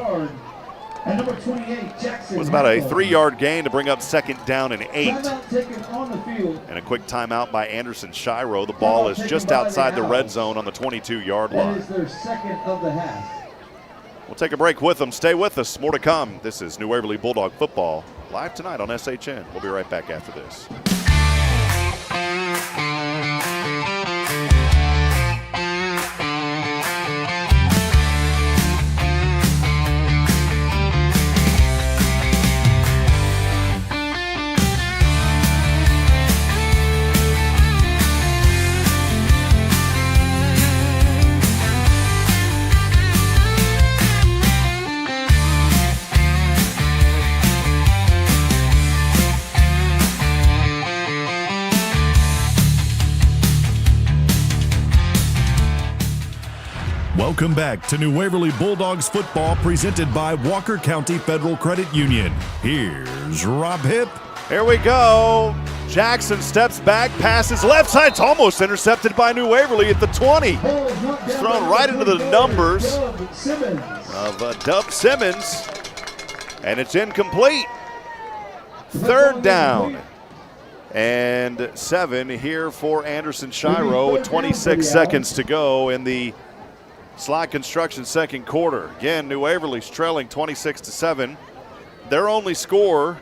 And number 28, Jackson. It was about a 3-yard gain to bring up second down and 8. Timeout taken on the field. And a quick timeout by Anderson-Shiro. The ball is just outside the red zone on the 22-yard line. That is their second of the half. We'll take a break with them. Stay with us. More to come. This is New Waverly Bulldog Football, live tonight on SHN. We'll be right back after this. Welcome back to New Waverly Bulldogs football presented by Walker County Federal Credit Union. Here's Rob Hipp. Here we go. Jackson steps back, passes left side. It's almost intercepted by New Waverly at the 20. It's thrown right into the numbers of Dub Simmons, and it's incomplete. Third down and 7 here for Anderson-Shiro with 26 seconds to go in the Slot Construction second quarter. Again, New Waverly's trailing 26-7. Their only score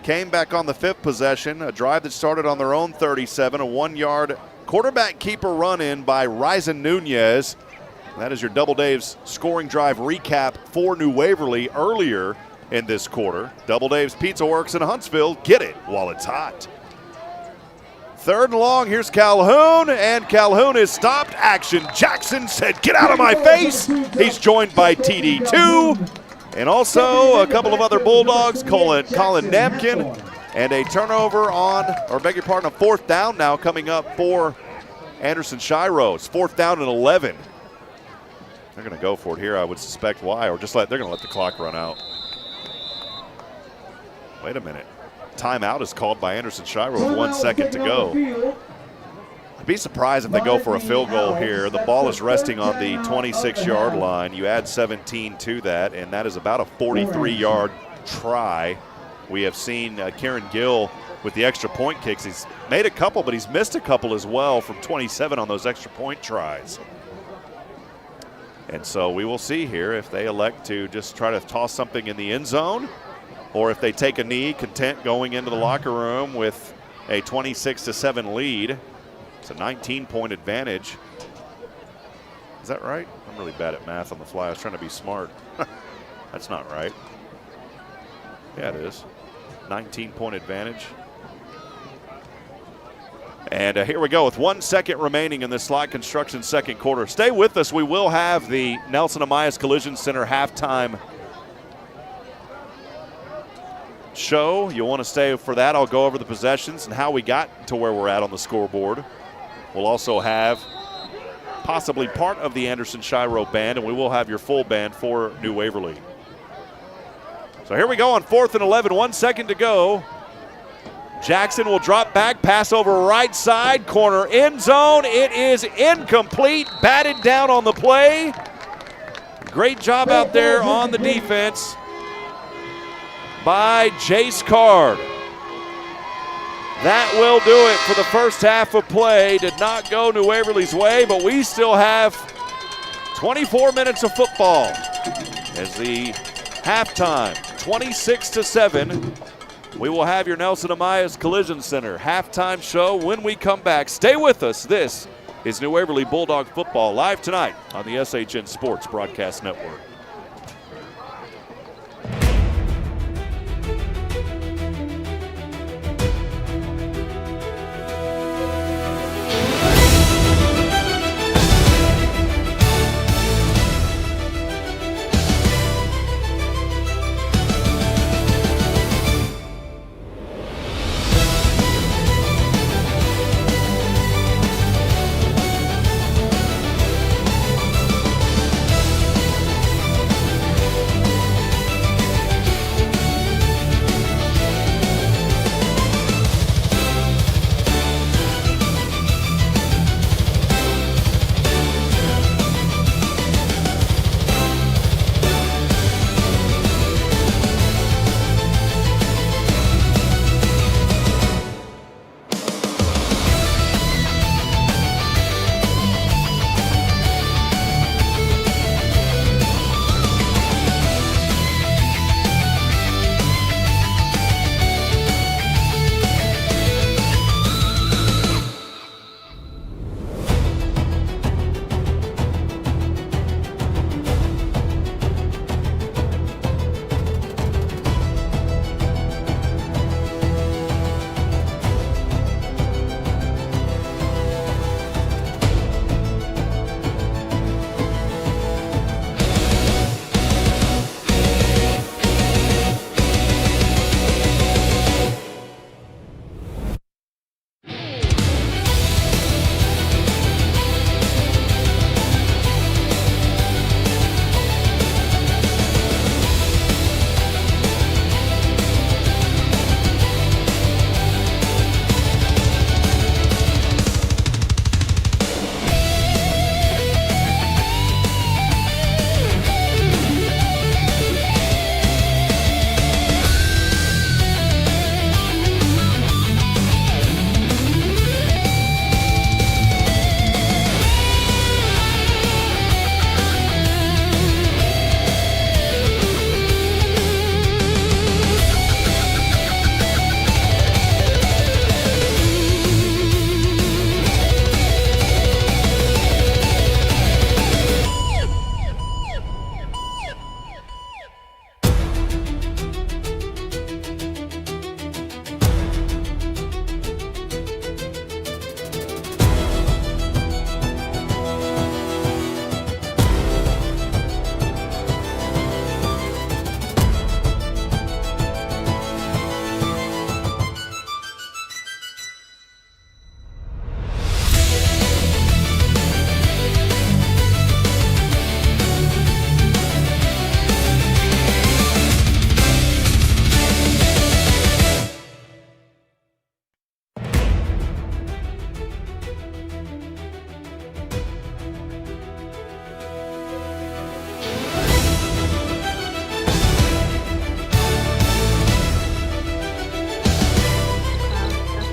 came back on the 5th possession, a drive that started on their own 37, a 1-yard quarterback keeper run in by Ryzen Nunez. That is your Double Dave's scoring drive recap for New Waverly earlier in this quarter. Double Dave's Pizza Works in Huntsville. Get it while it's hot. Third and long, here's Calhoun, and Calhoun is stopped. Action, Jackson said, get out of my face. He's joined by TD2, and also a couple of other Bulldogs, Colin Namkin, and a turnover on, or beg your pardon, a 4th down now coming up for Anderson-Shiro. It's 4th down and 11. They're gonna go for it here, I would suspect why, or just they're gonna let the clock run out. Wait a minute. Timeout is called by Anderson-Shiro with 1 second to go. I'd be surprised if they go for a field goal here. The ball is resting on the 26-yard line. You add 17 to that, and that is about a 43-yard try. We have seen Kieran Gill with the extra point kicks. He's made a couple, but he's missed a couple as well from 27 on those extra point tries. And so we will see here if they elect to just try to toss something in the end zone, or if they take a knee, content going into the locker room with a 26-7 lead. It's a 19-point advantage. Is that right? I'm really bad at math on the fly. I was trying to be smart. That's not right. Yeah, it is. 19-point advantage. And here we go with 1 second remaining in this Slot Construction second quarter. Stay with us. We will have the Nelson Amias Collision Center halftime show. You'll want to stay for that. I'll go over the possessions and how we got to where we're at on the scoreboard. We'll also have possibly part of the Anderson-Shiro band, and we will have your full band for New Waverly. So here we go on 4th and 11, 1 second to go. Jackson will drop back, pass over right side, corner end zone. It is incomplete, batted down on the play. Great job out there on the defense by Jace Card. That will do it for the first half of play. Did not go New Waverly's way, but we still have 24 minutes of football as the halftime, 26-7. We will have your Nelson Amaya's Collision Center halftime show when we come back. Stay with us. This is New Waverly Bulldog football live tonight on the SHN Sports Broadcast Network.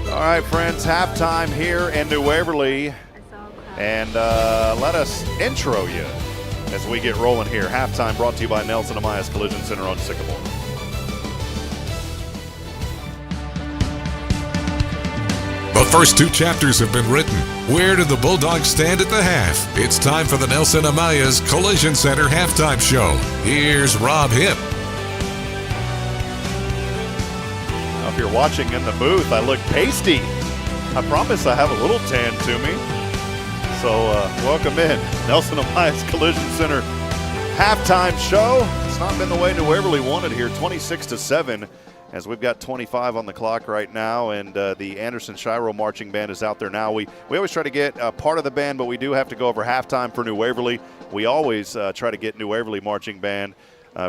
All right, friends, halftime here in New Waverly. And let us intro you as we get rolling here. Halftime brought to you by Nelson Amaya's Collision Center on Sycamore. The first two chapters have been written. Where do the Bulldogs stand at the half? It's time for the Nelson Amaya's Collision Center halftime show. Here's Rob Hipp. If you're watching in the booth, I look pasty. I promise I have a little tan to me. So welcome in. Nelson Amaya's Collision Center halftime show. It's not been the way New Waverly wanted here, 26-7, as we've got 25 on the clock right now, and the Anderson-Shiro marching band is out there now. We always try to get part of the band, but we do have to go over halftime for New Waverly. We always try to get New Waverly marching band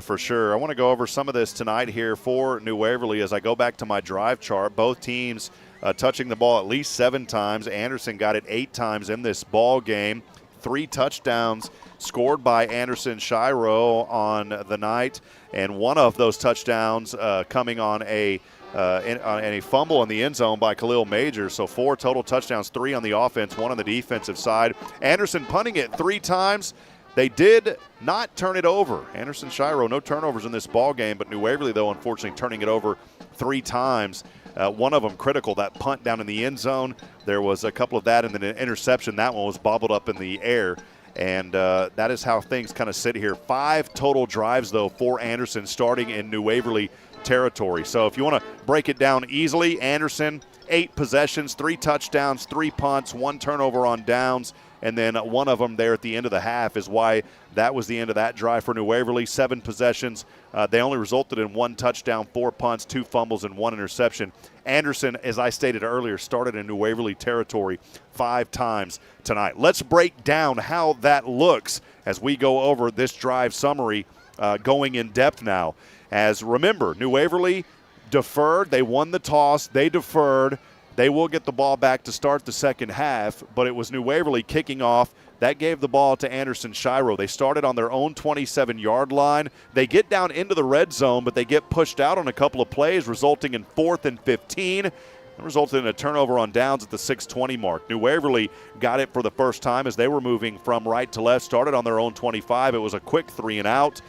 for sure. I want to go over some of this tonight here for New Waverly as I go back to my drive chart. Both teams touching the ball at least 7 times. Anderson got it 8 times in this ball game. 3 touchdowns scored by Anderson-Shiro on the night, and one of those touchdowns coming on a fumble in the end zone by Khalil Major. So 4 total touchdowns, 3 on the offense, 1 on the defensive side. Anderson punting it 3 times. They did not turn it over. Anderson-Shiro, no turnovers in this ball game, but New Waverly, though, unfortunately turning it over 3 times. One of them critical, that punt down in the end zone. There was a couple of that, and then an interception. That one was bobbled up in the air. And that is how things kind of sit here. 5 total drives, though, for Anderson starting in New Waverly territory. So if you want to break it down easily, Anderson, 8 possessions, 3 touchdowns, 3 punts, 1 turnover on downs, and then one of them there at the end of the half is why that was the end of that drive for New Waverly. 7 possessions. They only resulted in 1 touchdown, 4 punts, 2 fumbles, and 1 interception. Anderson, as I stated earlier, started in New Waverly territory 5 times tonight. Let's break down how that looks as we go over this drive summary going in depth now. As remember, New Waverly deferred. They won the toss. They deferred. They will get the ball back to start the second half, but it was New Waverly kicking off. That gave the ball to Anderson-Shiro. They started on their own 27-yard line. They get down into the red zone, but they get pushed out on a couple of plays, resulting in 4th and 15. It resulted in a turnover on downs at the 6:20 mark. New Waverly got it for the first time as they were moving from right to left, started on their own 25. It was a quick 3 and out.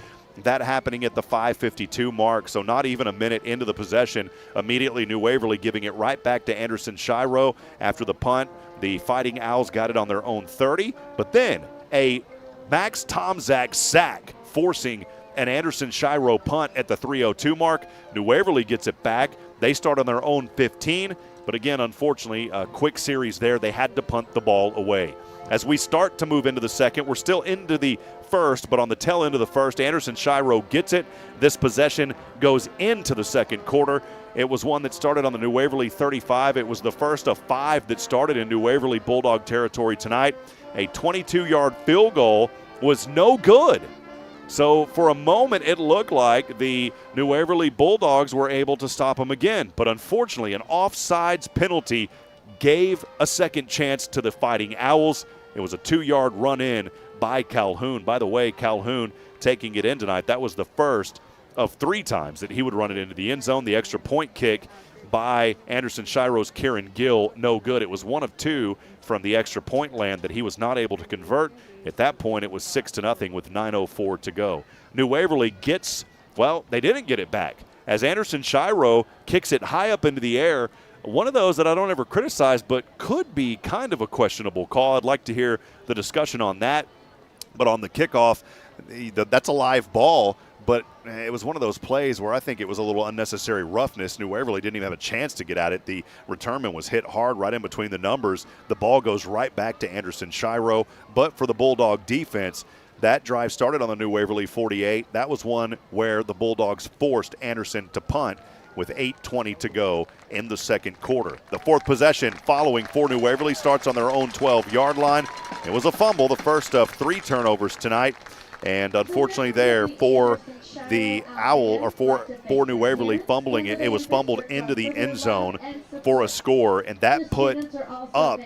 That happening at the 5:52 mark, so not even a minute into the possession. Immediately, New Waverly giving it right back to Anderson-Shiro after the punt. The Fighting Owls got it on their own 30, but then a Max Tomczak sack forcing an Anderson-Shiro punt at the 3:02 mark. New Waverly gets it back. They start on their own 15, but again, unfortunately, a quick series there. They had to punt the ball away. As we start to move into the second, we're still into the first, but on the tail end of the first, Anderson-Shiro gets it. This possession goes into the second quarter. It was one that started on the New Waverly 35. It was the first of 5 that started in New Waverly Bulldog territory tonight. A 22-yard field goal was no good. So for a moment, it looked like the New Waverly Bulldogs were able to stop them again. But unfortunately, an offsides penalty gave a second chance to the Fighting Owls. It was a 2-yard run in by Calhoun. By the way, Calhoun taking it in tonight. That was the first of 3 times that he would run it into the end zone. The extra point kick by Anderson-Shiro's Kieran Gill, no good. It was 1 of 2 from the extra point land that he was not able to convert. At that point, it was 6-0 with 9:04 to go. New Waverly gets, well, they didn't get it back as Anderson-Shiro kicks it high up into the air. One of those that I don't ever criticize, but could be kind of a questionable call. I'd like to hear the discussion on that. But on the kickoff, that's a live ball. But it was one of those plays where I think it was a little unnecessary roughness. New Waverly didn't even have a chance to get at it. The returnman was hit hard right in between the numbers. The ball goes right back to Anderson-Shiro. But for the Bulldog defense, that drive started on the New Waverly 48. That was one where the Bulldogs forced Anderson to punt with 8:20 to go in the second quarter. The 4th possession following for New Waverly starts on their own 12-yard line. It was a fumble, the first of 3 turnovers tonight. And unfortunately there for the Owl, or for New Waverly fumbling it, it was fumbled into the end zone for a score, and that put up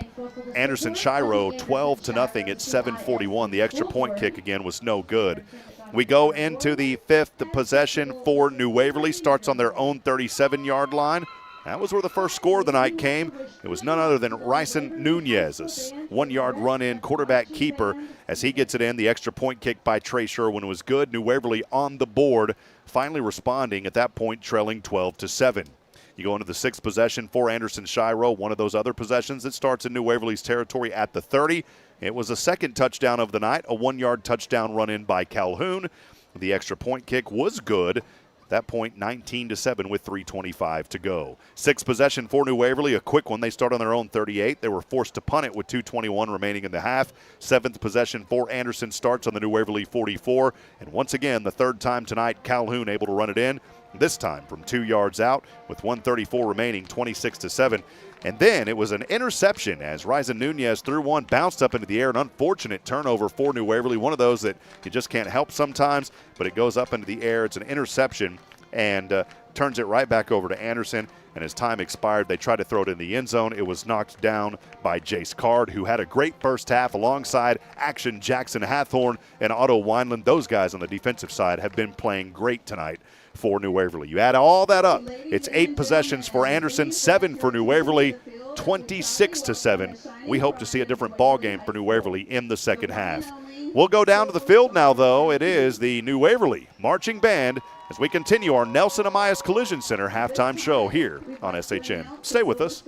Anderson-Shiro 12-0 at 7:41. The extra point kick again was no good. We go into the 5th possession for New Waverly, starts on their own 37-yard line. That was where the first score of the night came. It was none other than Ryson Nunez, a 1-yard run-in quarterback keeper. As he gets it in, the extra point kick by Trey Sherwin was good. New Waverly on the board, finally responding at that point, trailing 12-7. You go into the 6th possession for Anderson-Shiro, one of those other possessions that starts in New Waverly's territory at the 30. It was a second touchdown of the night, a 1-yard touchdown run-in by Calhoun. The extra point kick was good. At that point, 19-7 with 3:25 to go. 6th possession for New Waverly, a quick one. They start on their own 38. They were forced to punt it with 2:21 remaining in the half. 7th possession for Anderson starts on the New Waverly 44. And once again, the 3rd time tonight, Calhoun able to run it in. This time from 2 yards out with 1:34 remaining, 26-7. And then it was an interception as Ryzen Nunez threw one, bounced up into the air. An unfortunate turnover for New Waverly, one of those that you just can't help sometimes, but it goes up into the air. It's an interception and turns it right back over to Anderson. And as time expired, they tried to throw it in the end zone. It was knocked down by Jace Card, who had a great first half alongside Action Jackson Hathorn and Otto Wineland. Those guys on the defensive side have been playing great tonight for New Waverly. You add all that up, it's 8 possessions for Anderson, 7 for New Waverly, 26-7. We hope to see a different ball game for New Waverly in the second half. We'll go down to the field now, though. It is the New Waverly Marching Band as we continue our Nelson Amias Collision Center halftime show here on SHN. Stay with us.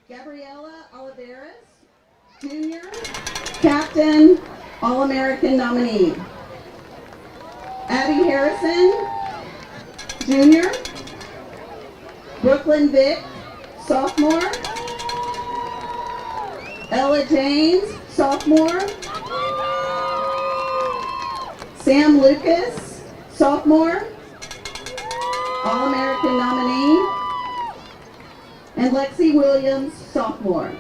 Gabriella Oliveras, Jr., Captain, All-American nominee. Abby Harrison, Jr., Brooklyn Vick, sophomore. Ella James, sophomore. Sam Lucas, sophomore. All-American nominee. And Lexi Williams, sophomore.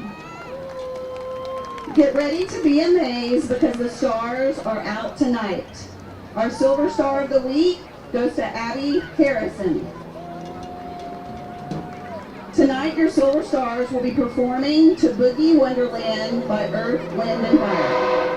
Get ready to be amazed because the stars are out tonight. Our Silver Star of the Week goes to Abby Harrison. Tonight, your Silver Stars will be performing to Boogie Wonderland by Earth, Wind, and Fire.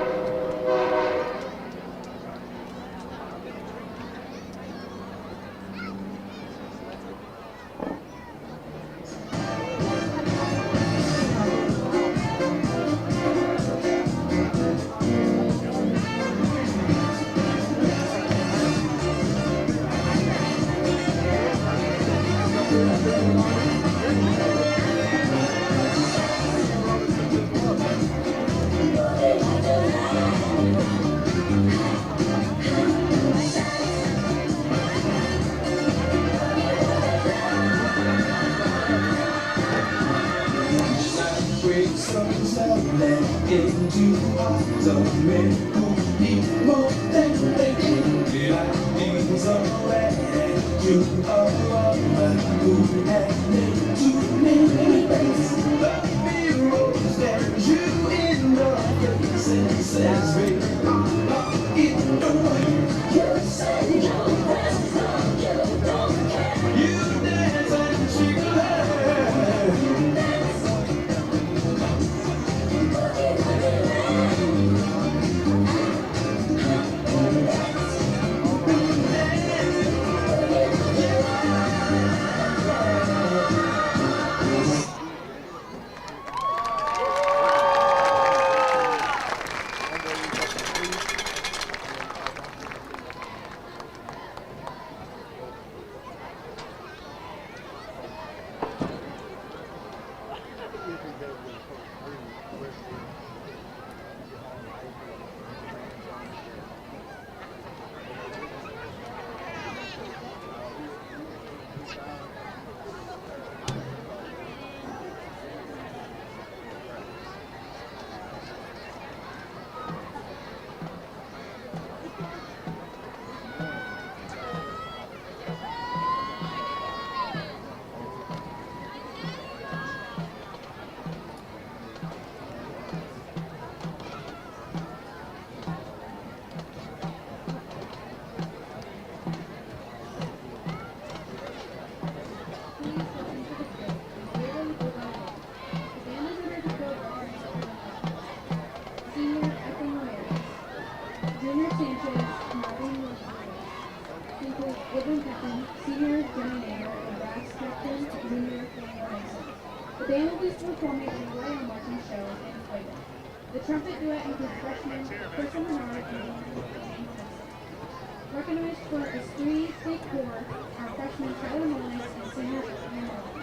Recognized for a three-state corps are freshmen Tyler Mullins and senior Ian Miller.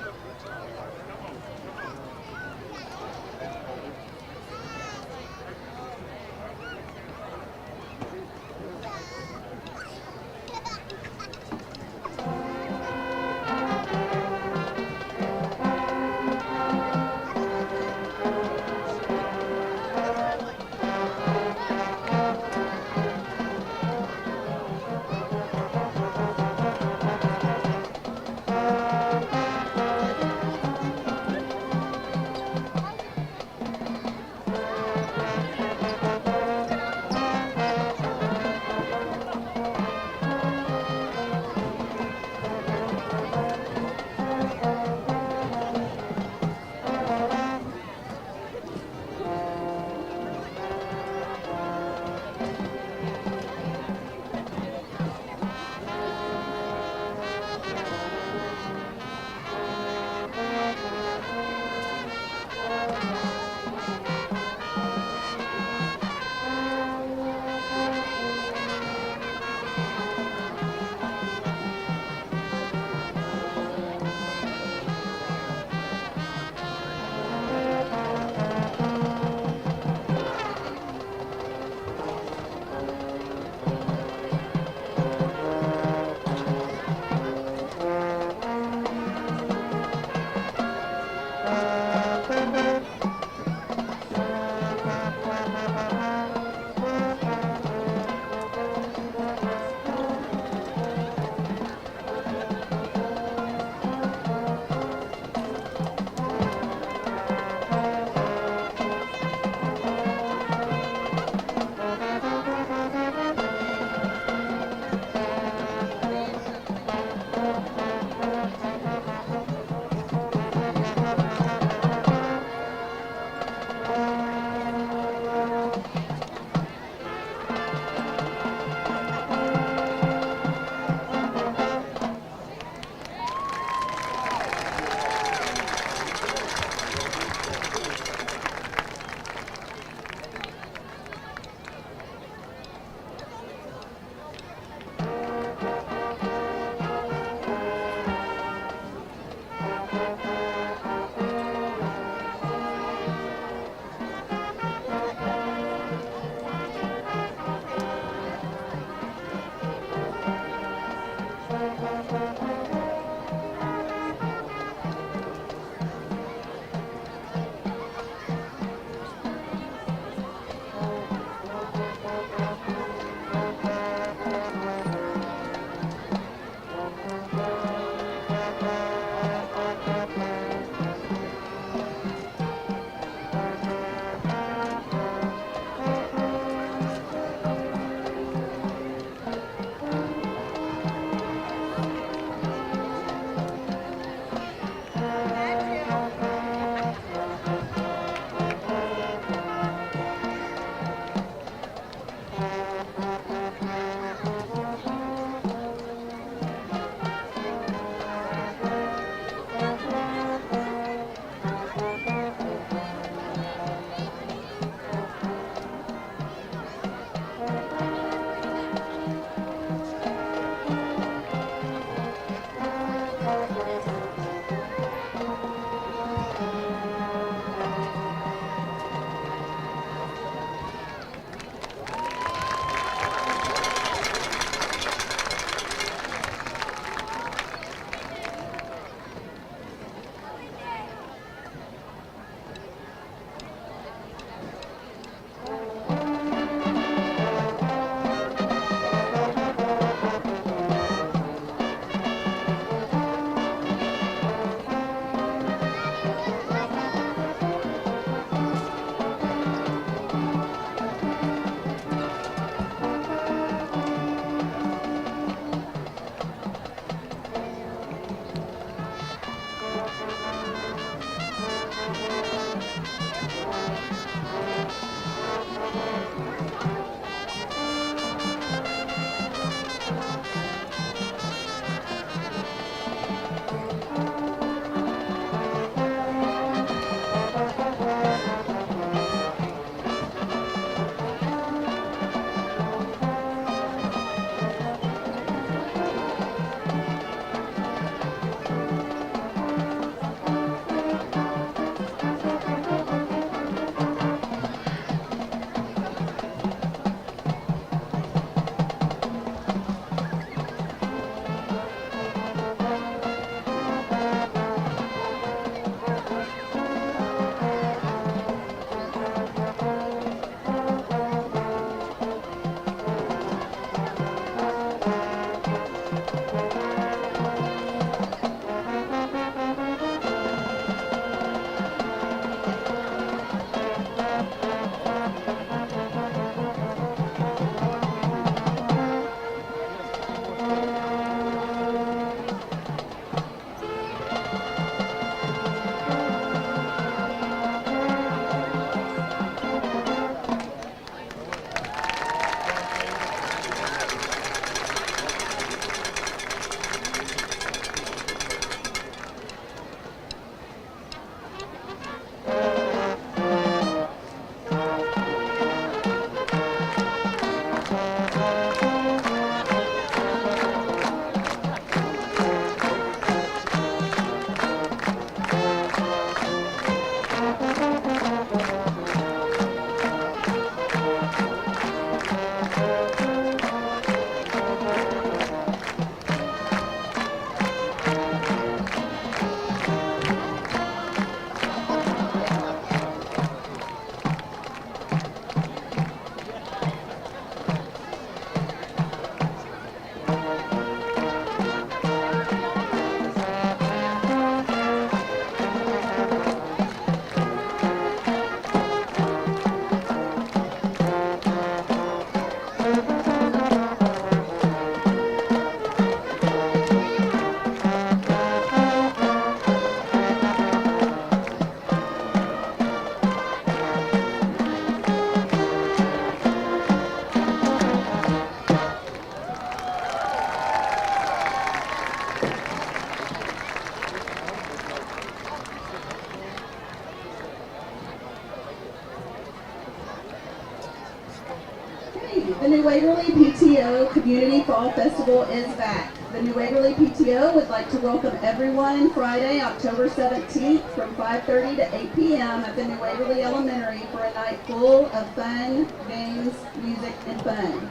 The New Waverly PTO Community Fall Festival is back. The New Waverly PTO would like to welcome everyone Friday, October 17th from 5:30 to 8 p.m. at the New Waverly Elementary for a night full of fun, games, music, and fun.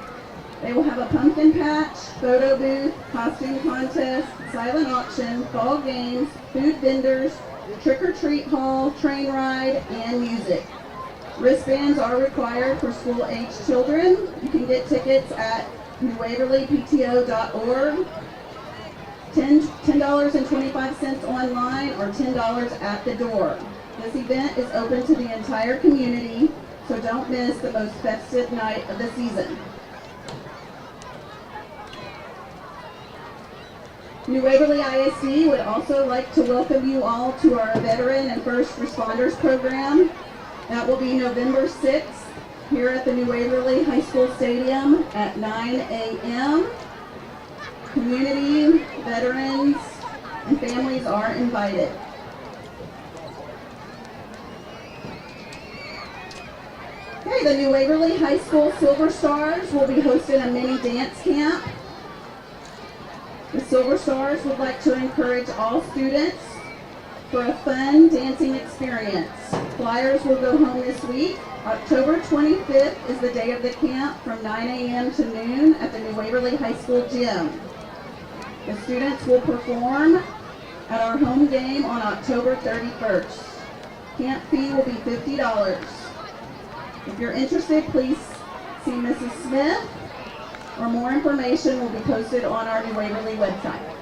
They will have a pumpkin patch, photo booth, costume contest, silent auction, fall games, food vendors, trick-or-treat haul, train ride, and music. Wristbands are required for school-aged children. You can get tickets at newwaverlypto.org. $10.25 online or $10 at the door. This event is open to the entire community, so don't miss the most festive night of the season. New Waverly ISD would also like to welcome you all to our Veteran and First Responders program. That will be November 6th here at the New Waverly High School Stadium at 9 a.m. Community, veterans, and families are invited. Okay, the New Waverly High School Silver Stars will be hosting a mini dance camp. The Silver Stars would like to encourage all students for a fun dancing experience. Flyers will go home this week. October 25th is the day of the camp from 9 a.m. to noon at the New Waverly High School gym. The students will perform at our home game on October 31st. Camp fee will be $50. If you're interested, please see Mrs. Smith, or more information will be posted on our New Waverly website.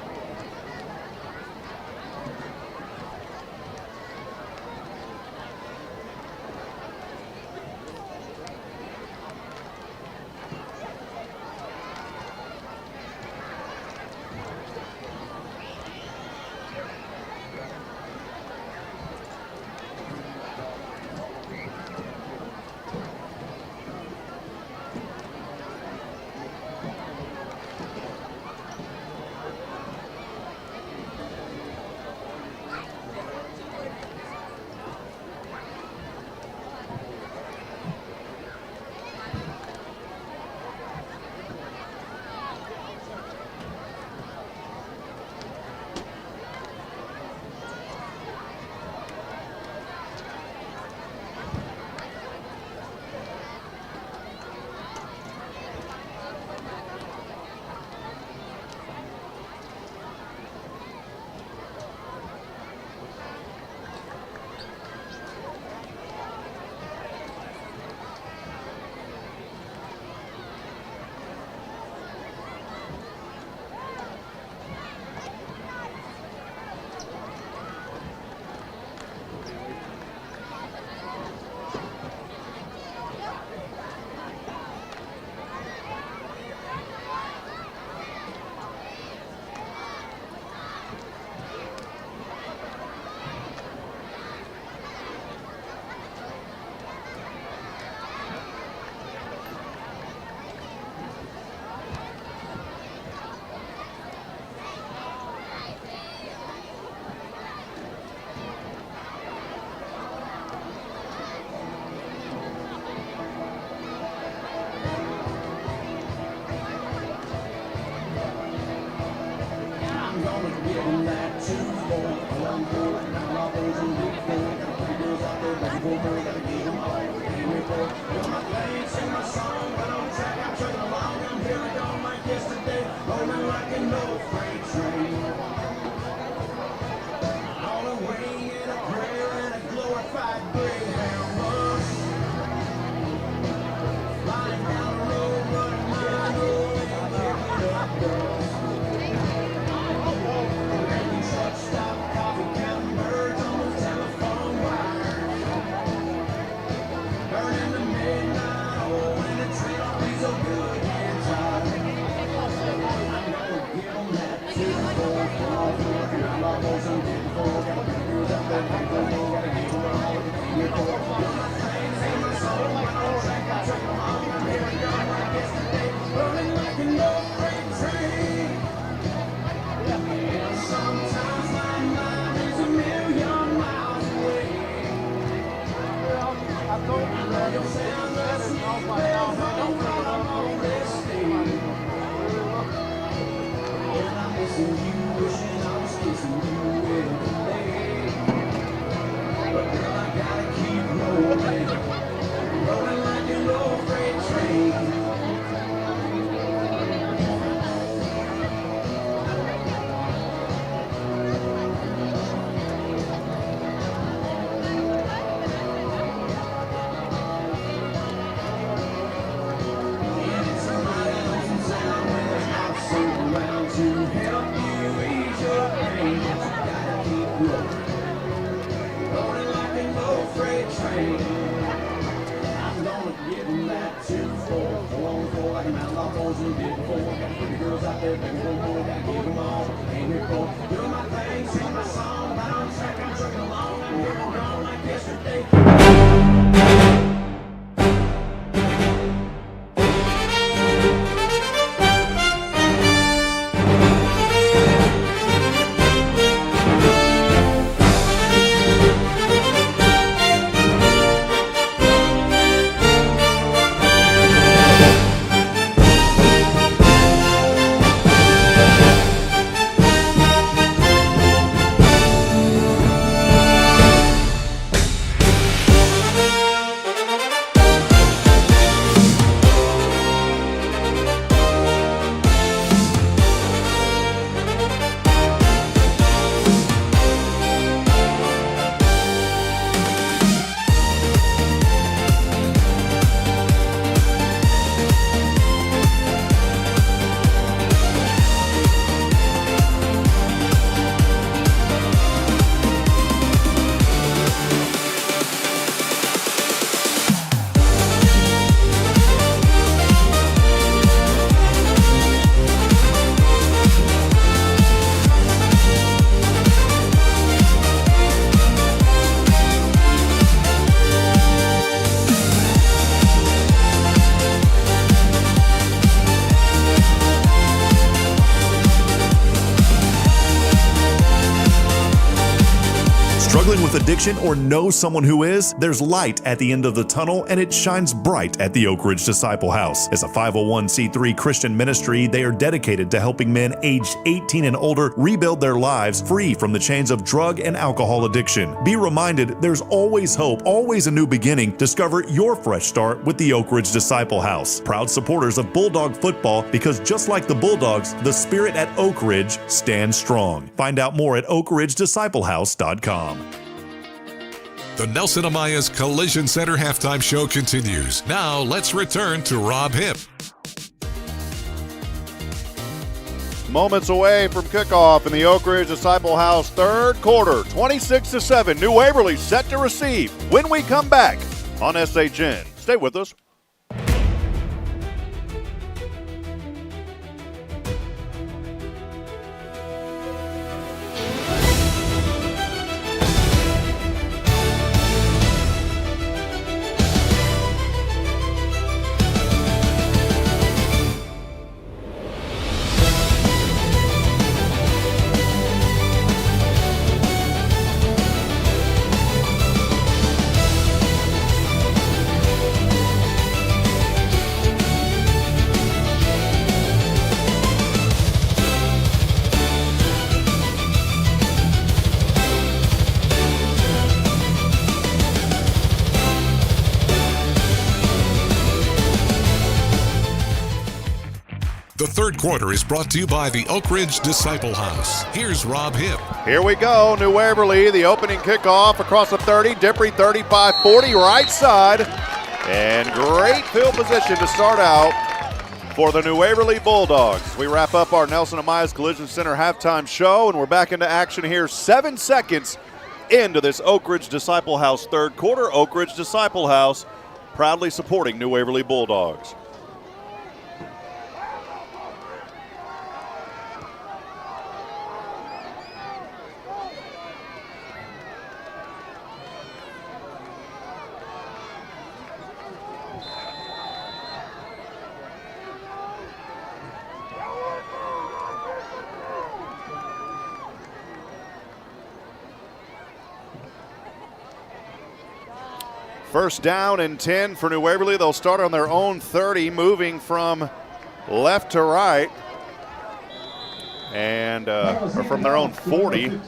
Struggling with addiction or know someone who is? There's light at the end of the tunnel, and it shines bright at the Oak Ridge Disciple House. As a 501c3 Christian ministry, they are dedicated to helping men aged 18 and older rebuild their lives free from the chains of drug and alcohol addiction. Be reminded, there's always hope, always a new beginning. Discover your fresh start with the Oak Ridge Disciple House. Proud supporters of Bulldog football, because just like the Bulldogs, the spirit at Oak Ridge stands strong. Find out more at oakridgedisciplehouse.com. The Nelson Amaya's Collision Center halftime show continues. Now let's return to Rob Hipp. Moments away from kickoff in the Oak Ridge Disciple House third quarter, 26-7. New Waverly set to receive when we come back on SHN. Stay with us. third quarter is brought to you by the Oak Ridge Disciple House. Here's Rob Hipp. Here we go. New Waverly, the opening kickoff across the 30. Dippery 35-40, right side. And great field position to start out for the New Waverly Bulldogs. We wrap up our Nelson Ameyas Collision Center halftime show, and we're back into action here 7 seconds into this Oak Ridge Disciple House third quarter. Oak Ridge Disciple House proudly supporting New Waverly Bulldogs. First down and 10 for New Waverly. They'll start on their own 30, moving from left to right. And or from their own 40.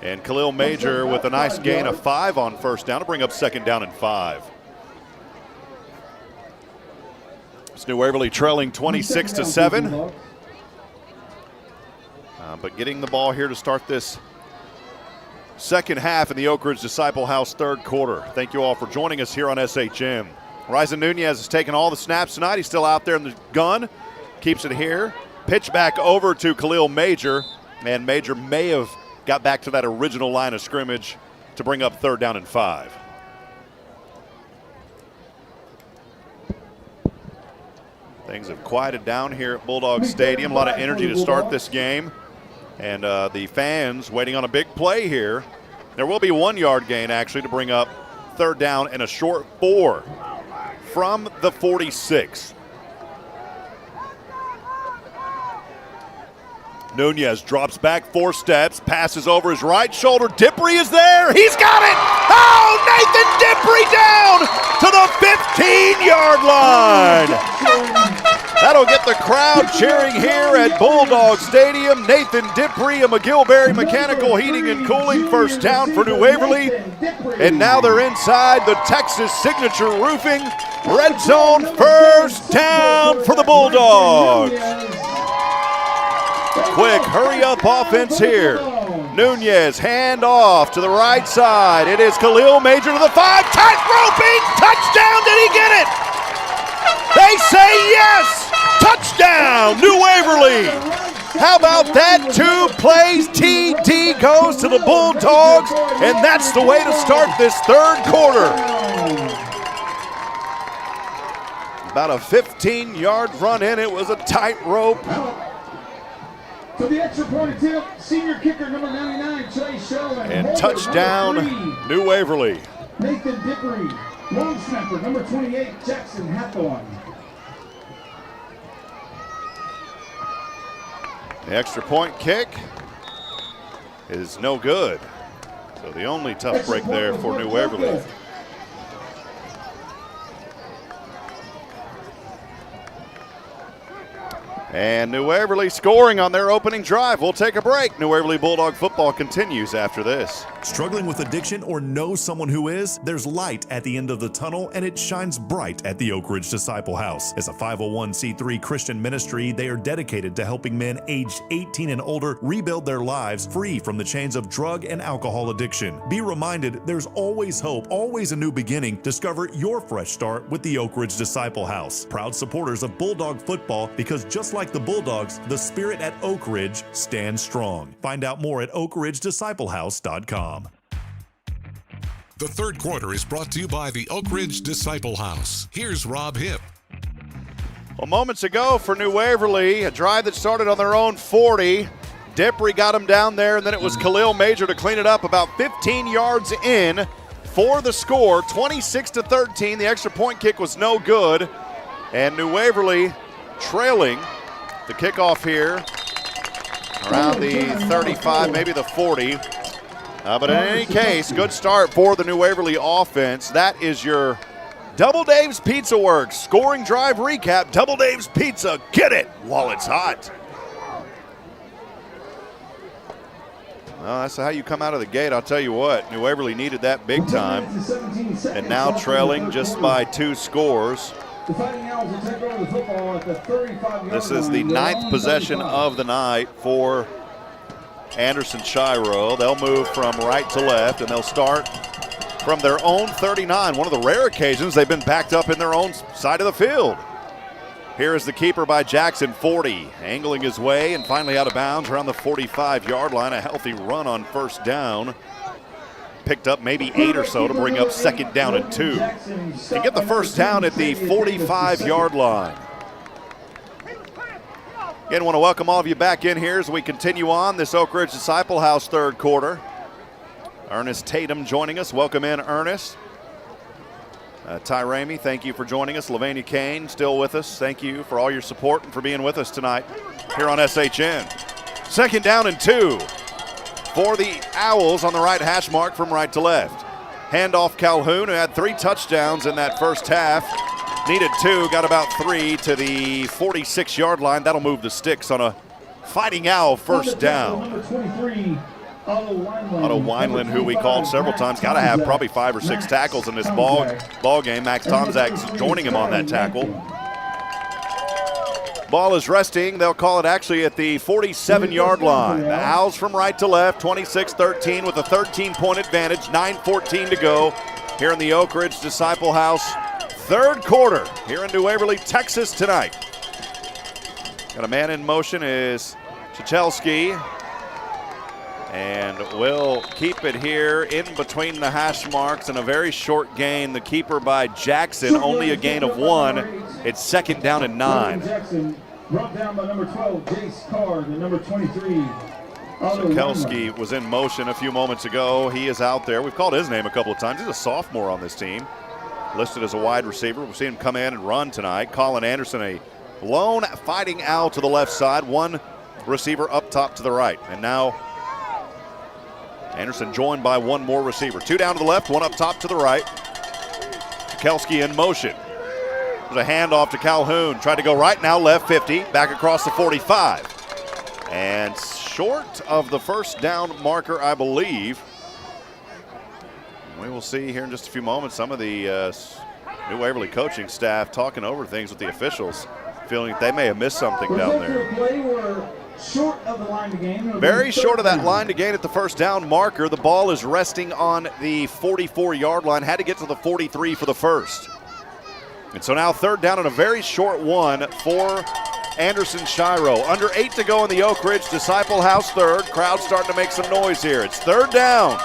And Khalil Major with a nice gain of 5 on first down to bring up second down and 5. It's New Waverly trailing 26-7. But getting the ball here to start this second half in the Oak Ridge Disciple House third quarter. Thank you all for joining us here on SHM. Ryzen Nunez has taken all the snaps tonight. He's still out there in the gun. Keeps it here. Pitch back over to Khalil Major. And Major may have got back to that original line of scrimmage to bring up third down and 5. Things have quieted down here at Bulldog Stadium. A lot of energy to start this game. And the fans waiting on a big play here. There will be 1 yard gain, actually, to bring up third down and a short 4 from the 46. Nunez drops back 4 steps, passes over his right shoulder. Dippery is there. He's got it. Oh, Nathan Dippery down to the 15-yard line. That'll get the crowd cheering here at Bulldog Stadium. Nathan Dippery of McGillberry Mechanical Heating and Cooling, first down for New Waverly. And now they're inside the Texas Signature Roofing. Red zone, first down for the Bulldogs. Quick hurry-up offense here. Nunez, hand off to the right side. It is Khalil Major to the 5. Tight roping. Touchdown. Did he get it? They say yes. Touchdown, New Waverly. How about that? 2 plays. TD goes to the Bulldogs, and that's the way to start this third quarter. About a 15-yard run in. It was a tight rope. So the extra point attempt, senior kicker number 99, Trey Sherwin. And touchdown, New Waverly. Nathan Dippery, long snapper, number 28, Jackson Hathorn. The extra point kick is no good. So the only tough break there for New Waverly. And New Waverly scoring on their opening drive. We'll take a break. New Waverly Bulldog football continues after this. Struggling with addiction or know someone who is? There's light at the end of the tunnel, and it shines bright at the Oak Ridge Disciple House. As a 501c3 Christian ministry, they are dedicated to helping men aged 18 and older rebuild their lives free from the chains of drug and alcohol addiction. Be reminded, there's always hope, always a new beginning. Discover your fresh start with the Oak Ridge Disciple House. Proud supporters of Bulldog football, because just like the Bulldogs, the spirit at Oak Ridge stands strong. Find out more at oakridgedisciplehouse.com. The third quarter is brought to you by the Oak Ridge Disciple House. Here's Rob Hipp. Well, moments ago for New Waverly, a drive that started on their own 40. Dippery got him down there, and then it was Khalil Major to clean it up about 15 yards in for the score, 26-13. The extra point kick was no good, and New Waverly trailing the kickoff here around the 35, maybe the 40. But in any case, good start for the New Waverly offense. That is your Double Dave's Pizza Works scoring drive recap. Double Dave's Pizza, get it while it's hot. Well, that's how you come out of the gate. I'll tell you what, New Waverly needed that big time. And now trailing just by 2 scores. The Fighting Owls will take over the football at the 35-yard line. This is the 9th possession of the night for Anderson-Shiro. They'll move from right to left, and they'll start from their own 39. One of the rare occasions they've been backed up in their own side of the field. Here is the keeper by Jackson, 40, angling his way and finally out of bounds around the 45-yard line. A healthy run on first down. Picked up maybe 8 or so to bring up 2nd down and 2. To get the first down at the 45-yard line. Again, want to welcome all of you back in here as we continue on this Oak Ridge Disciple House 3rd quarter. Ernest Tatum joining us. Welcome in, Ernest. Ty Ramey, thank you for joining us. Lavania Kane still with us. Thank you for all your support and for being with us tonight here on SHN. 2nd down and 2 for the Owls on the right hash mark from right to left. Handoff Calhoun, who had 3 touchdowns in that first half. Needed 2, got about 3 to the 46-yard line. That'll move the sticks on a Fighting Owl first down. Otto Wineland, who we called several times, got to have probably 5 or 6 tackles in this ball game. Max Tomzak's joining him on that tackle. Ball is resting. They'll call it actually at the 47-yard line. The Owls from right to left, 26-13 with a 13-point advantage, 9:14 to go here in the Oak Ridge Disciple House 3rd quarter here in New Waverly, Texas tonight. Got a man in motion is Chichelski. And we'll keep it here in between the hash marks and a very short gain. The keeper by Jackson, only a gain of 1. It's 2nd down and 9. Jackson brought down by number 12, Jace Carr, the number 23. Kelski was in motion a few moments ago. He is out there. We've called his name a couple of times. He's a sophomore on this team, listed as a wide receiver. We've seen him come in and run tonight. Colin Anderson, a lone Fighting Owl to the left side, 1 receiver up top to the right. And now Anderson joined by 1 more receiver. 2 down to the left, 1 up top to the right. Kelski in motion. There's a handoff to Calhoun. Tried to go right, now left, 50. Back across the 45. And short of the first down marker, I believe. We will see here in just a few moments some of the New Waverly coaching staff talking over things with the officials, feeling that they may have missed something down there. Short of the line to gain. Very short of that line to gain at the first down marker. The ball is resting on the 44-yard line. Had to get to the 43 for the first. And so now 3rd down and a very short one for Anderson-Shiro. Under 8 to go in the Oak Ridge Disciple House 3rd. Crowd starting to make some noise here. It's 3rd down.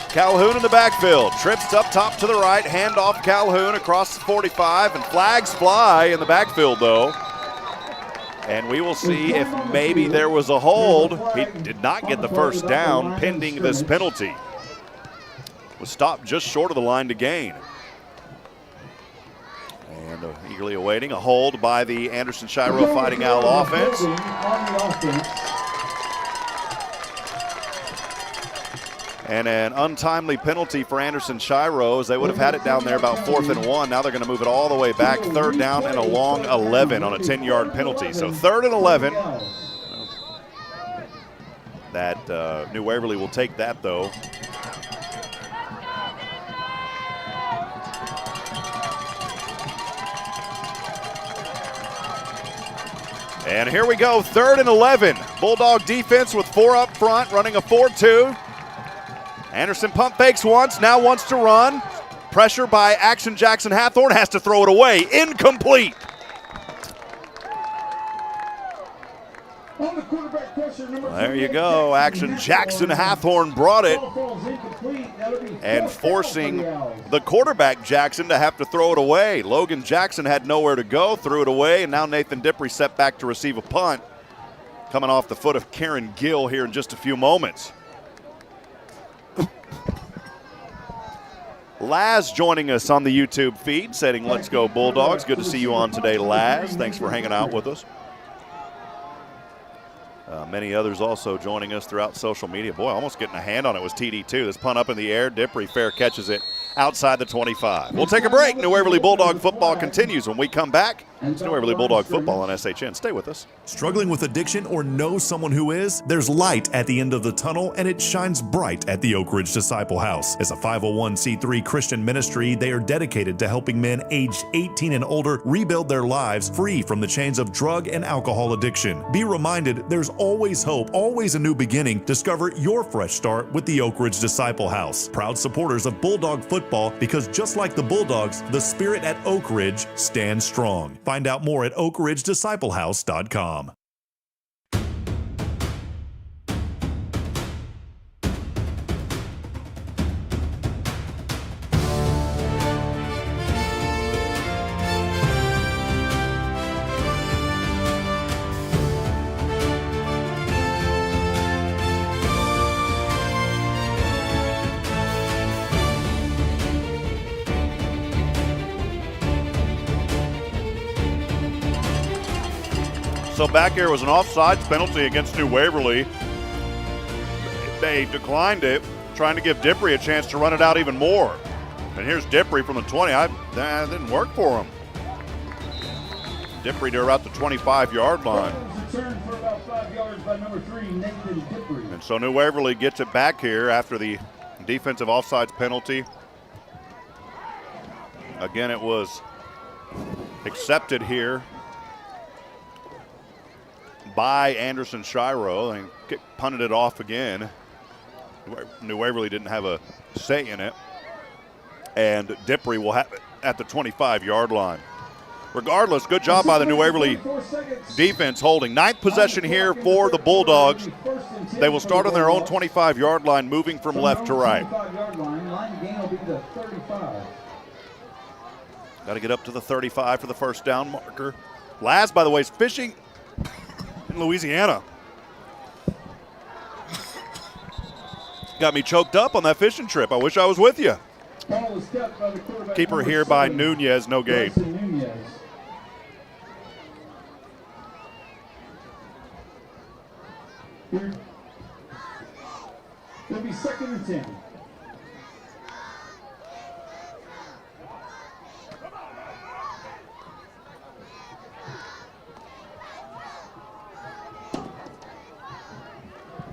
Calhoun in the backfield. Trips up top to the right. Handoff Calhoun across the 45. And flags fly in the backfield, though. And we will see if maybe there was a hold. He did not get the first down pending this penalty. Was stopped just short of the line to gain. And eagerly awaiting a hold by the Anderson-Shiro Fighting Owl offense. And an untimely penalty for Anderson-Shiro, as they would have had it down there about 4th and 1. Now they're going to move it all the way back. 3rd down and a long 11 on a 10-yard penalty. So 3rd and 11. That New Waverly will take that, though. And here we go, 3rd and 11. Bulldog defense with 4 up front, running a 4-2. Anderson pump fakes once, now wants to run. Pressure by Action Jackson Hathorn, has to throw it away. Incomplete. There you go. Action Jackson Hathorn brought it. And forcing the quarterback Jackson to have to throw it away. Logan Jackson had nowhere to go, threw it away, and now Nathan Dippery set back to receive a punt. Coming off the foot of Karen Gill here in just a few moments. Laz joining us on the YouTube feed, saying let's go Bulldogs. Good to see you on today, Laz. Thanks for hanging out with us. Many others also joining us throughout social media. Boy, almost getting a hand on it was TD2. This punt up in the air. Dippery fair catches it outside the 25. We'll take a break. New Waverly Bulldog football continues when we come back It's New Waverly Bulldog football on SHN. Stay with us. Struggling with addiction or know someone who is? There's light at the end of the tunnel, and it shines bright at the Oak Ridge Disciple House. As a 501c3 Christian ministry, they are dedicated to helping men aged 18 and older rebuild their lives free from the chains of drug and alcohol addiction. Be reminded, there's always hope, always a new beginning. Discover your fresh start with the Oak Ridge Disciple House. Proud supporters of Bulldog football, because just like the Bulldogs, the spirit at Oak Ridge stands strong. Find out more at oakridgedisciplehouse.com. So back here was an offsides penalty against New Waverly. They declined it, trying to give Dippre a chance to run it out even more. And here's Dippre from the 20. That didn't work for him. Dippre to about the 25-yard line. Return for about 5 yards by number 3, Nathan Dippre. And so New Waverly gets it back here after the defensive offsides penalty. Again, it was accepted here by Anderson-Shiro. They punted it off again. New Waverly didn't have a say in it. And Dippre will have it at the 25-yard line. Regardless, good job by the New Waverly defense holding. 9th possession here for the Bulldogs. They will start on their own 25-yard line, moving from left to right. Got to get up to the 35 for the first down marker. Laz, by the way, is fishing in Louisiana. Got me choked up on that fishing trip. I wish I was with you. Keeper here by Nunez, no gain. It'll be 2nd and 10.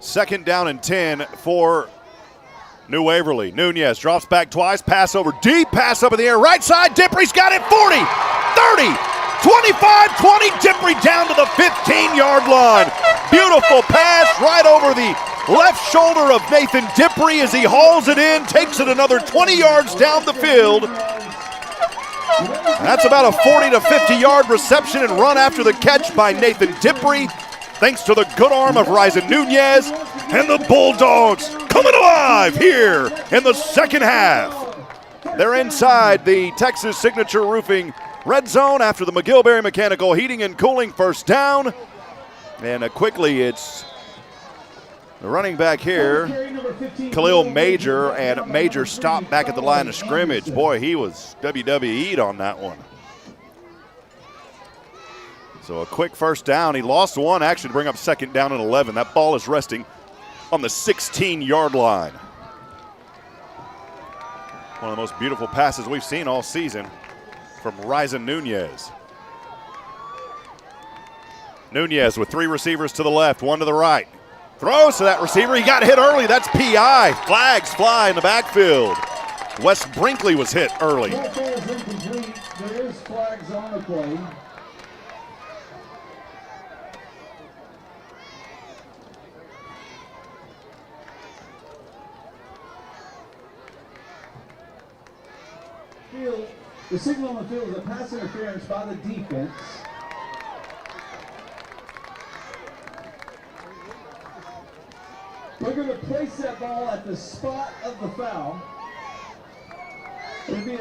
Second down and 10 for New Waverly. Nunez drops back twice, pass over deep, pass up in the air, right side, Dipre's got it, 40, 30, 25, 20, Dippre down to the 15-yard line. Beautiful pass right over the left shoulder of Nathan Dippre as he hauls it in, takes it another 20 yards down the field. That's about a 40 to 50-yard reception and run after the catch by Nathan Dippre, thanks to the good arm of Ryzen Nunez, and the Bulldogs coming alive here in the second half. They're inside the Texas Signature Roofing red zone after the McGillberry Mechanical Heating and Cooling first down. And quickly it's the running back here, Khalil Major, and Major stopped back at the line of scrimmage. Boy, he was WWE'd on that one. So a quick first down. He lost one, actually, to bring up second down and 11. That ball is resting on the 16-yard line. One of the most beautiful passes we've seen all season from Ryzen Nunez. Nunez with 3 receivers to the left, 1 to the right. Throws to that receiver. He got hit early. That's PI. Flags fly in the backfield. Wes Brinkley was hit early. That ball is incomplete. There is flags on the play. The signal on the field is a pass interference by the defense. We're going to place that ball at the spot of the foul. It'll be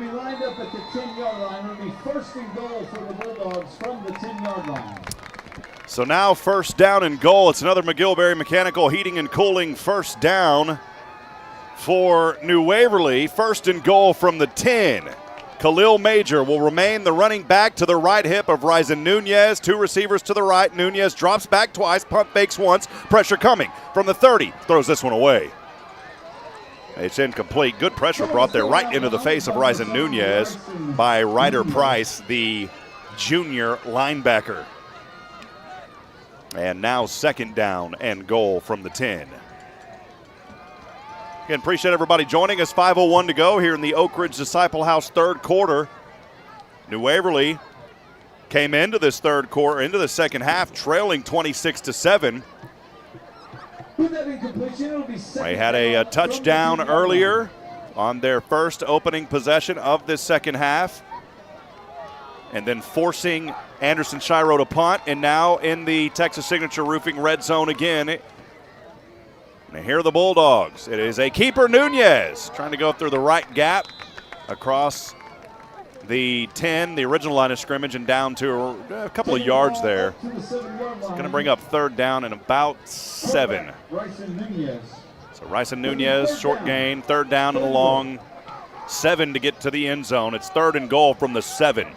lined up at the 10-yard line. It'll be 1st and goal for the Bulldogs from the 10-yard line. So now 1st down and goal. It's another McGillberry Mechanical Heating and Cooling first down for New Waverly. 1st and goal from the 10. Khalil Major will remain the running back to the right hip of Ryzen Nunez. 2 receivers to the right. Nunez drops back twice, pump fakes once. Pressure coming from the 30. Throws this one away. It's incomplete. Good pressure brought there right into the face of Ryzen Nunez by Ryder Price, the junior linebacker. And now 2nd down and goal from the 10. Again, appreciate everybody joining us. 5:01 to go here in the Oak Ridge Disciple House 3rd quarter. New Waverly came into this 3rd quarter, into the 2nd half, trailing 26-7. They had a touchdown earlier on their first opening possession of this 2nd half, and then forcing Anderson-Shiro to punt, and now in the Texas Signature Roofing red zone again. And here are the Bulldogs. It is a keeper, Nunez, trying to go through the right gap across the 10, the original line of scrimmage, and down to a couple of yards there. It's going to bring up 3rd down and about 7. So Ryson Nunez, short gain, 3rd down and a long 7 to get to the end zone. It's 3rd and goal from the 7.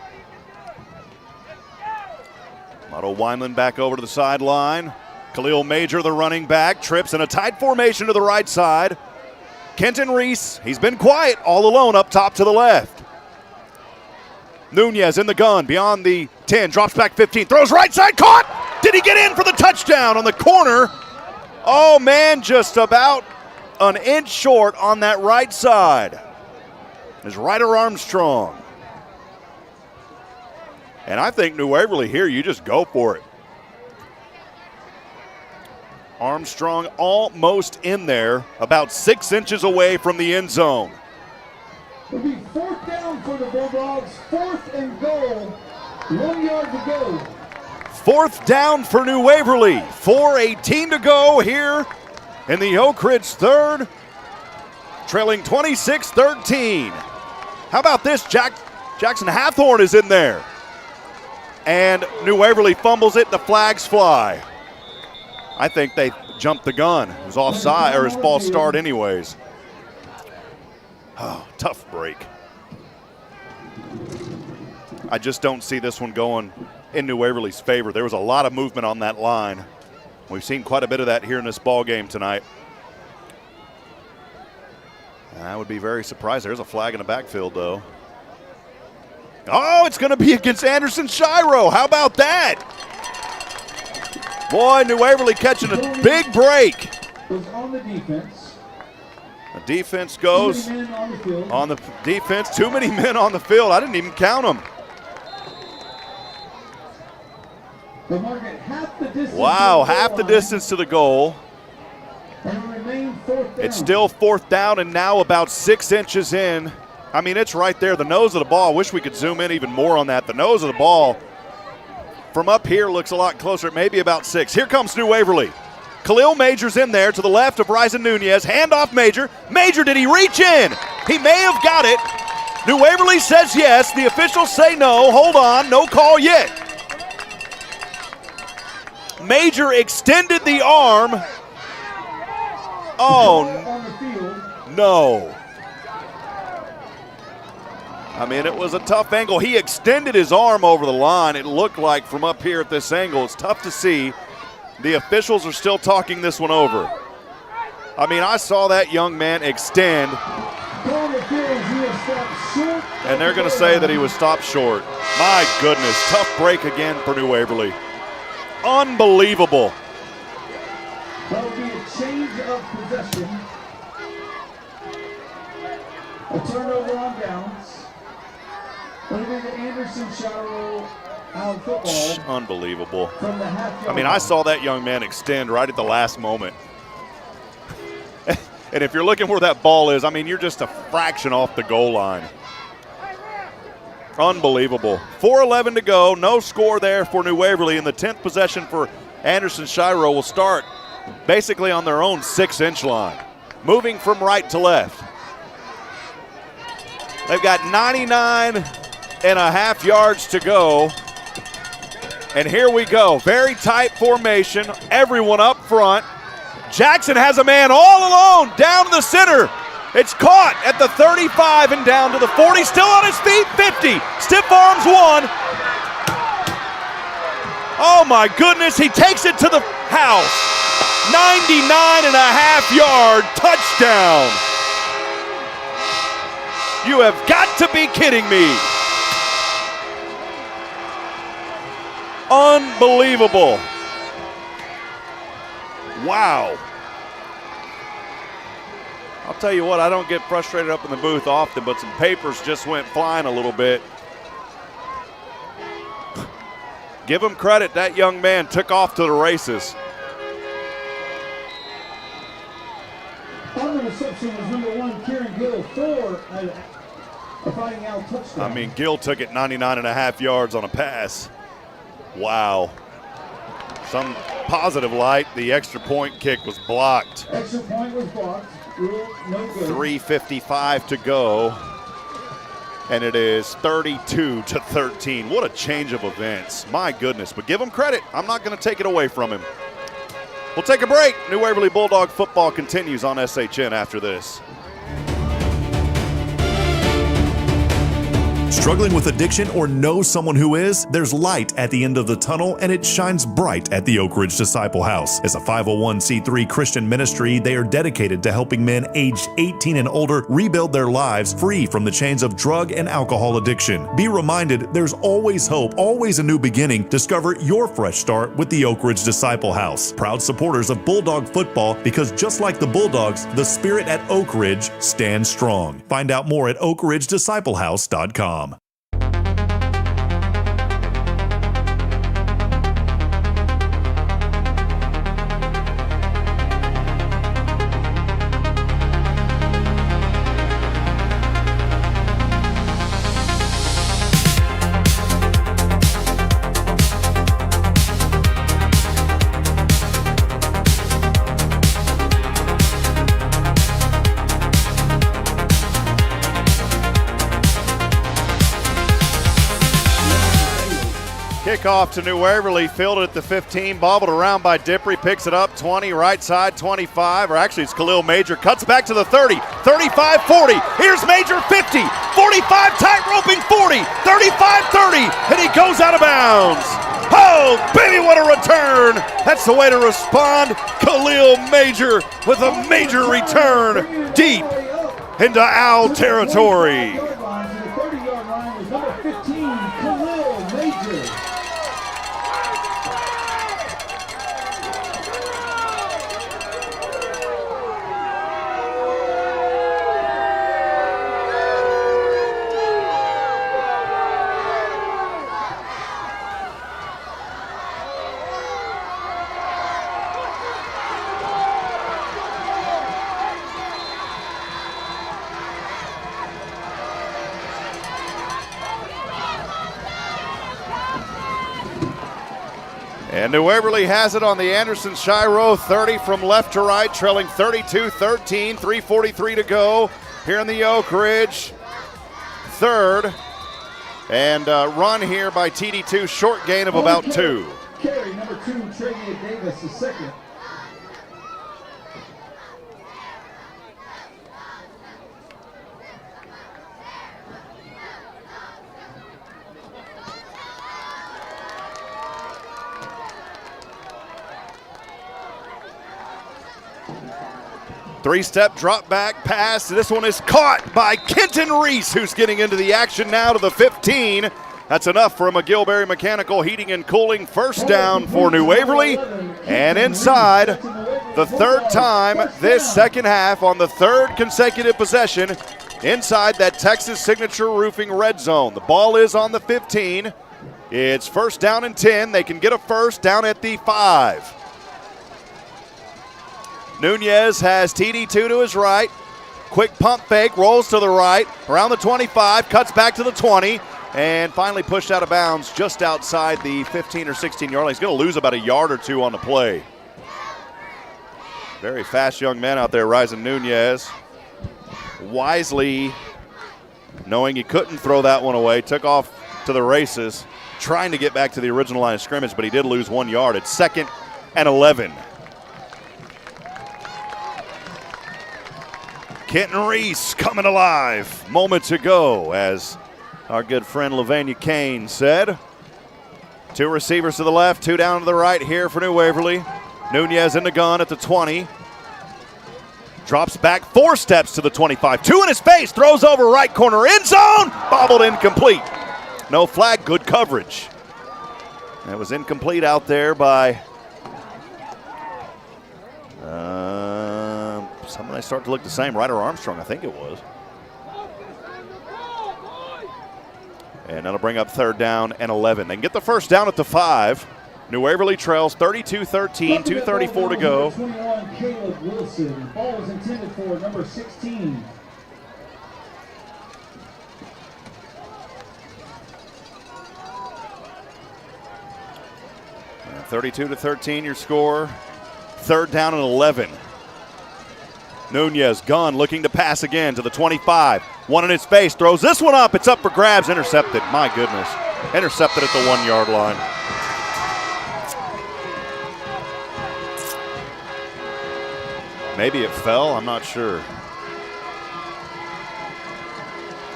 Otto Wineland back over to the sideline. Khalil Major, the running back, trips in a tight formation to the right side. Kenton Reese, he's been quiet all alone up top to the left. Nunez in the gun, beyond the 10, drops back 15, throws right side, caught! Did he get in for the touchdown on the corner? Oh man, just about an inch short on that right side. Is Ryder Armstrong. And I think New Waverly here, you just go for it. Armstrong almost in there, about 6 inches away from the end zone. It'll be 4th down for the Bulldogs, 4th and goal, 1 yard to go. 4th down for New Waverly, 4:18 to go here in the Oak Ridge 3rd, trailing 26-13. How about this? Jackson Hathorn is in there. And New Waverly fumbles it, the flags fly. I think they jumped the gun. It was offside, or his false start anyways. Oh, tough break. I just don't see this one going in New Waverly's favor. There was a lot of movement on that line. We've seen quite a bit of that here in this ball game tonight. I would be very surprised. There's a flag in the backfield, though. Oh, it's going to be against Anderson-Shiro. How about that? Boy, New Waverly catching a big break. Was on the defense. The defense goes on the defense. Too many men on the field. I didn't even count them. Wow, half the distance to the goal. It's still 4th down and now about 6 inches in. I mean, it's right there, the nose of the ball. I wish we could zoom in even more on that. The nose of the ball from up here looks a lot closer, maybe about 6. Here comes New Waverly. Khalil Major's in there to the left of Ryzen Nunez. Handoff Major. Major, did he reach in? He may have got it. New Waverly says yes. The officials say no. Hold on, no call yet. Major extended the arm. Oh, no. I mean, it was a tough angle. He extended his arm over the line. It looked like from up here at this angle. It's tough to see. The officials are still talking this one over. I mean, I saw that young man extend. And they're going to say that he was stopped short. My goodness, tough break again for New Waverly. Unbelievable. That will be a change of possession. A turnover on downs. It'll be the Anderson-Shiro Owl football. Unbelievable. From the half-yard I mean, I saw that young man extend right at the last moment. And if you're looking where that ball is, I mean, you're just a fraction off the goal line. Unbelievable. 4:11 to go. No score there for New Waverly. And the 10th possession for Anderson-Shiro will start basically on their own 6-inch line, moving from right to left. They've got 99.5 yards to go. And here we go. Very tight formation. Everyone up front. Jackson has a man all alone down to the center. It's caught at the 35 and down to the 40. Still on his feet, 50. Stiff arms one. Oh my goodness, he takes it to the house. 99.5 yard touchdown. You have got to be kidding me. Unbelievable. Wow. I'll tell you what, I don't get frustrated up in the booth often, but some papers just went flying a little bit. Give him credit, that young man took off to the races. On the reception was number 1, Kieran Gill, for a Fighting Owl touchdown. I mean, Gill took it 99.5 yards on a pass. Wow. Some positive light, the extra point kick was blocked. Extra point was blocked. Rule no good. 3:55 to go. And it is 32-13. What a change of events. My goodness. But give him credit. I'm not going to take it away from him. We'll take a break. New Waverly Bulldog football continues on SHN after this. Struggling with addiction or know someone who is? There's light at the end of the tunnel, and it shines bright at the Oak Ridge Disciple House. As a 501c3 Christian ministry, they are dedicated to helping men aged 18 and older rebuild their lives free from the chains of drug and alcohol addiction. Be reminded, there's always hope, always a new beginning. Discover your fresh start with the Oak Ridge Disciple House. Proud supporters of Bulldog football, because just like the Bulldogs, the spirit at Oak Ridge stands strong. Find out more at oakridgedisciplehouse.com. Kickoff to New Waverly, fielded at the 15, bobbled around by Dippre, picks it up, 20, right side, 25, or actually it's Khalil Major, cuts back to the 30, 35, 40, here's Major, 50, 45, tight roping, 40, 35, 30, and he goes out of bounds. Oh, baby, what a return. That's the way to respond. Khalil Major with a major return deep into Owl territory. The 30-yard line was number 15, Khalil Major. And New Waverly has it on the Anderson-Shiro 30 from left to right, trailing 32-13, 3:43 to go here in the Oak Ridge. Third, and run here by TD2, short gain of about 2. Carry number 2, Travia Davis, the second. Three-step drop back pass. This one is caught by Kenton Reese, who's getting into the action now to the 15. That's enough for a McGillberry Mechanical Heating and Cooling first down for New Waverly. And inside, the third time this second half on the third consecutive possession inside that Texas Signature Roofing red zone. The ball is on the 15. It's first down and 10. They can get a first down at the 5. Nunez has TD2 to his right. Quick pump fake, rolls to the right, around the 25, cuts back to the 20, and finally pushed out of bounds just outside the 15 or 16-yard line. He's going to lose about a yard or two on the play. Very fast young man out there, Ryzen Nunez. Wisely, knowing he couldn't throw that one away, took off to the races, trying to get back to the original line of scrimmage, but he did lose 1 yard. It's 2nd and 11. Kenton Reese coming alive moments ago, as our good friend LaVania Kane said. 2 receivers to the left, 2 down to the right here for New Waverly. Nunez in the gun at the 20. Drops back 4 steps to the 25. 2 in his face, throws over right corner, end zone, bobbled incomplete. No flag, good coverage. That was incomplete out there by somebody start to look the same. Ryder Armstrong, I think it was. And that'll bring up 3rd down and 11. They can get the first down at the 5. New Waverly trails 32-13, 2:34 to go. 21, Caleb Wilson. Ball is intended for number 16. And 32-13 your score. 3rd down and 11. Nunez, gun, looking to pass again to the 25. One in his face, throws this one up. It's up for grabs, intercepted. My goodness. Intercepted at the 1-yard line. Maybe it fell, I'm not sure.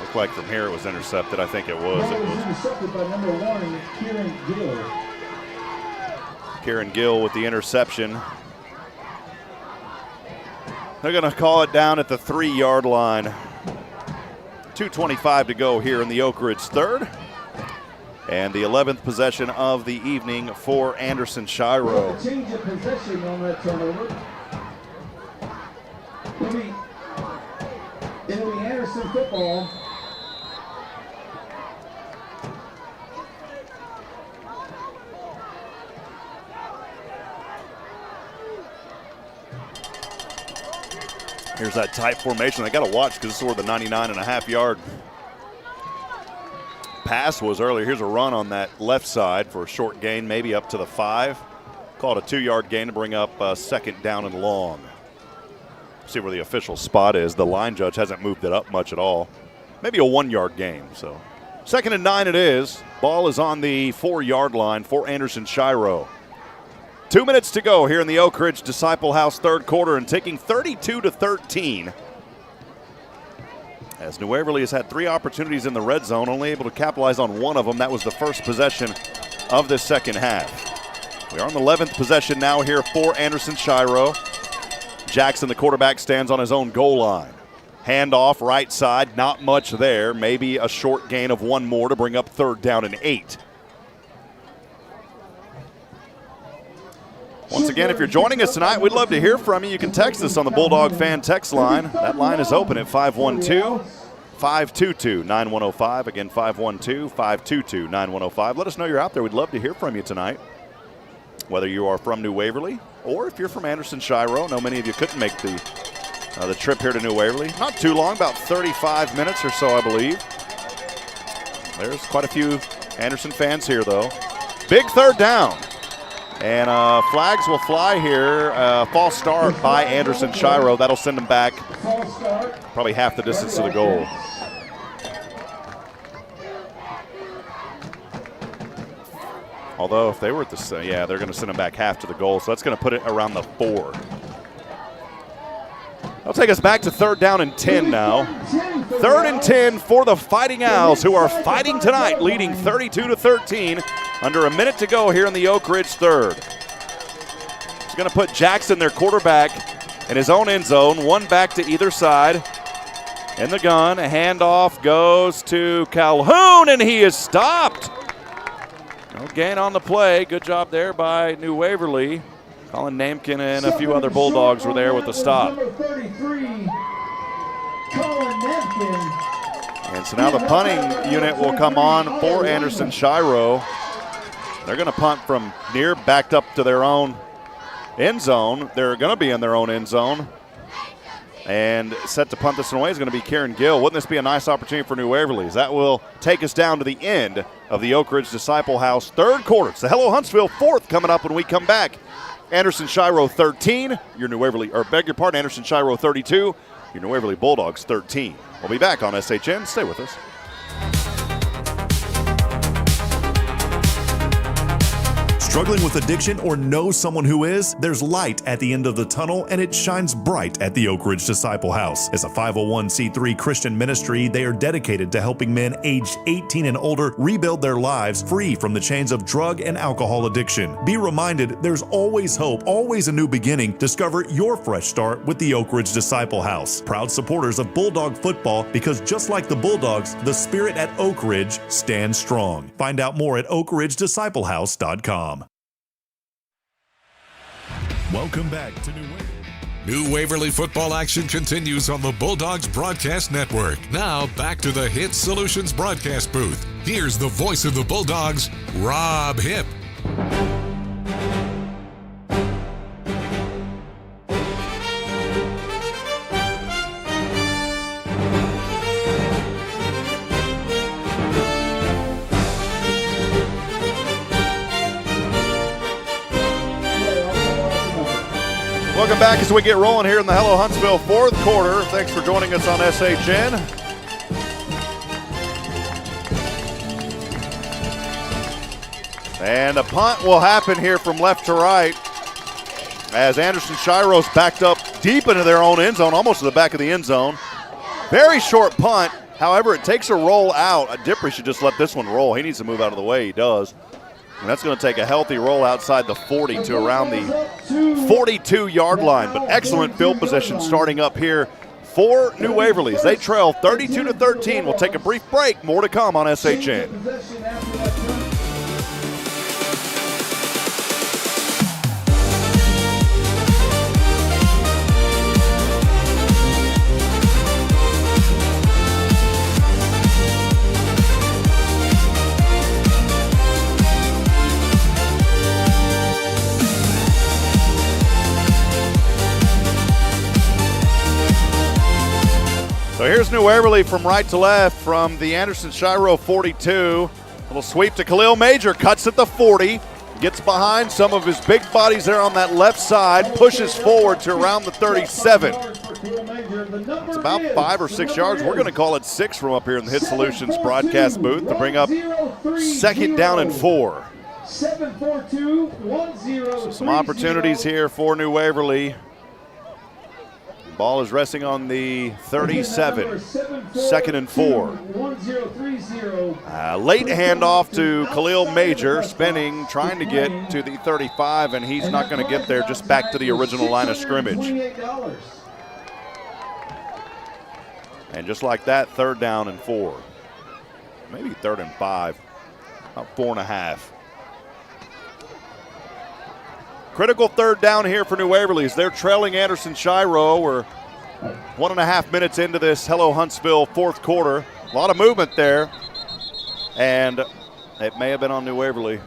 Looked like from here it was intercepted. I think it was. Ball was intercepted by number 1, Kieran Gill. Kieran Gill with the interception. They're going to call it down at the 3-yard line. 2:25 to go here in the Oak Ridge 3rd. And the 11th possession of the evening for Anderson-Shiro. Change of possession on that turnover. It'll be Anderson football. Here's that tight formation. They got to watch because this is where the 99.5-yard pass was earlier. Here's a run on that left side for a short gain, maybe up to the 5. Called a 2-yard gain to bring up 2nd down and long. See where the official spot is. The line judge hasn't moved it up much at all. Maybe a 1-yard gain. So 2nd and 9 it is. Ball is on the 4-yard line for Anderson-Shiro. 2 minutes to go here in the Oak Ridge Disciple House 3rd quarter, and taking 32-13. As New Waverly has had 3 opportunities in the red zone, only able to capitalize on 1 of them. That was the first possession of this 2nd half. We are on the 11th possession now here for Anderson-Shiro. Jackson, the quarterback, stands on his own goal line. Handoff right side, not much there. Maybe a short gain of 1 more to bring up 3rd down and 8. Once again, if you're joining us tonight, we'd love to hear from you. You can text us on the Bulldog fan text line. That line is open at 512-522-9105. Again, 512-522-9105. Let us know you're out there. We'd love to hear from you tonight, whether you are from New Waverly or if you're from Anderson-Shiro. I know many of you couldn't make the trip here to New Waverly. Not too long, about 35 minutes or so, I believe. There's quite a few Anderson fans here, though. Big 3rd down. And flags will fly here. False start by Anderson-Shiro. That'll send them back probably half the distance to the goal. Although if they were at the, yeah, they're going to send them back half to the goal. So that's going to put it around the 4. That'll take us back to 3rd down and 10 now. 3rd and 10 for the Fighting Owls, who are fighting tonight, leading 32-13. Under a minute to go here in the Oak Ridge 3rd. He's going to put Jackson, their quarterback, in his own end zone. 1 back to either side. In the gun, a handoff goes to Calhoun, and he is stopped. No gain on the play. Good job there by New Waverly. Colin Namkin and a few other Bulldogs were there with the stop. Number 33, Colin Namkin. And so now the punting unit will come on for Anderson-Shiro. They're going to punt from near, backed up to their own end zone. They're going to be in their own end zone. And set to punt this one away is going to be Kieran Gill. Wouldn't this be a nice opportunity for New Waverly? That will take us down to the end of the Oak Ridge Disciple House 3rd quarter. It's the Hello Huntsville 4th coming up when we come back. Anderson-Shiro 13, your New Waverly, or beg your pardon, Anderson-Shiro 32, your New Waverly Bulldogs 13. We'll be back on SHN. Stay with us. Struggling with addiction or know someone who is? There's light at the end of the tunnel, and it shines bright at the Oak Ridge Disciple House. As a 501c3 Christian ministry, they are dedicated to helping men aged 18 and older rebuild their lives free from the chains of drug and alcohol addiction. Be reminded, there's always hope, always a new beginning. Discover your fresh start with the Oak Ridge Disciple House. Proud supporters of Bulldog football, because just like the Bulldogs, the spirit at Oak Ridge stands strong. Find out more at oakridgedisciplehouse.com. Welcome back to New Waverly. New Waverly football action continues on the Bulldogs Broadcast Network. Now back to the Hit Solutions broadcast booth. Here's the voice of the Bulldogs, Rob Hipp. Welcome back as we get rolling here in the Hello Huntsville fourth quarter. Thanks for joining us on SHN. And a punt will happen here from left to right as Anderson-Shiro's backed up deep into their own end zone, almost to the back of the end zone. Very short punt. However, it takes a roll out. Dippre should just let this one roll. He needs to move out of the way. He does. And that's going to take a healthy roll outside the 40 to around the 42-yard line. But excellent field position starting up here for New Waverly. They trail 32-13. We'll take a brief break. More to come on SHN. So here's New Waverly from right to left from the Anderson-Shiro 42. Little sweep to Khalil Major, cuts at the 40, gets behind some of his big bodies there on that left side, pushes forward to around the 37. It's about 5 or 6 yards. We're going to call it 6 from up here in the Hit Solutions broadcast booth to bring up second down and 4. So some opportunities here for New Waverly. Ball is resting on the 37, second and 4. Late handoff to Khalil Major, spinning, trying to get to the 35, and he's not going to get there, just back to the original line of scrimmage. And just like that, third down and 4. Maybe third and 5, about 4.5. Critical third down here for New Waverly as they're trailing Anderson-Shiro. We're 1.5 minutes into this Hello Huntsville fourth quarter. A lot of movement there, and it may have been on New Waverly.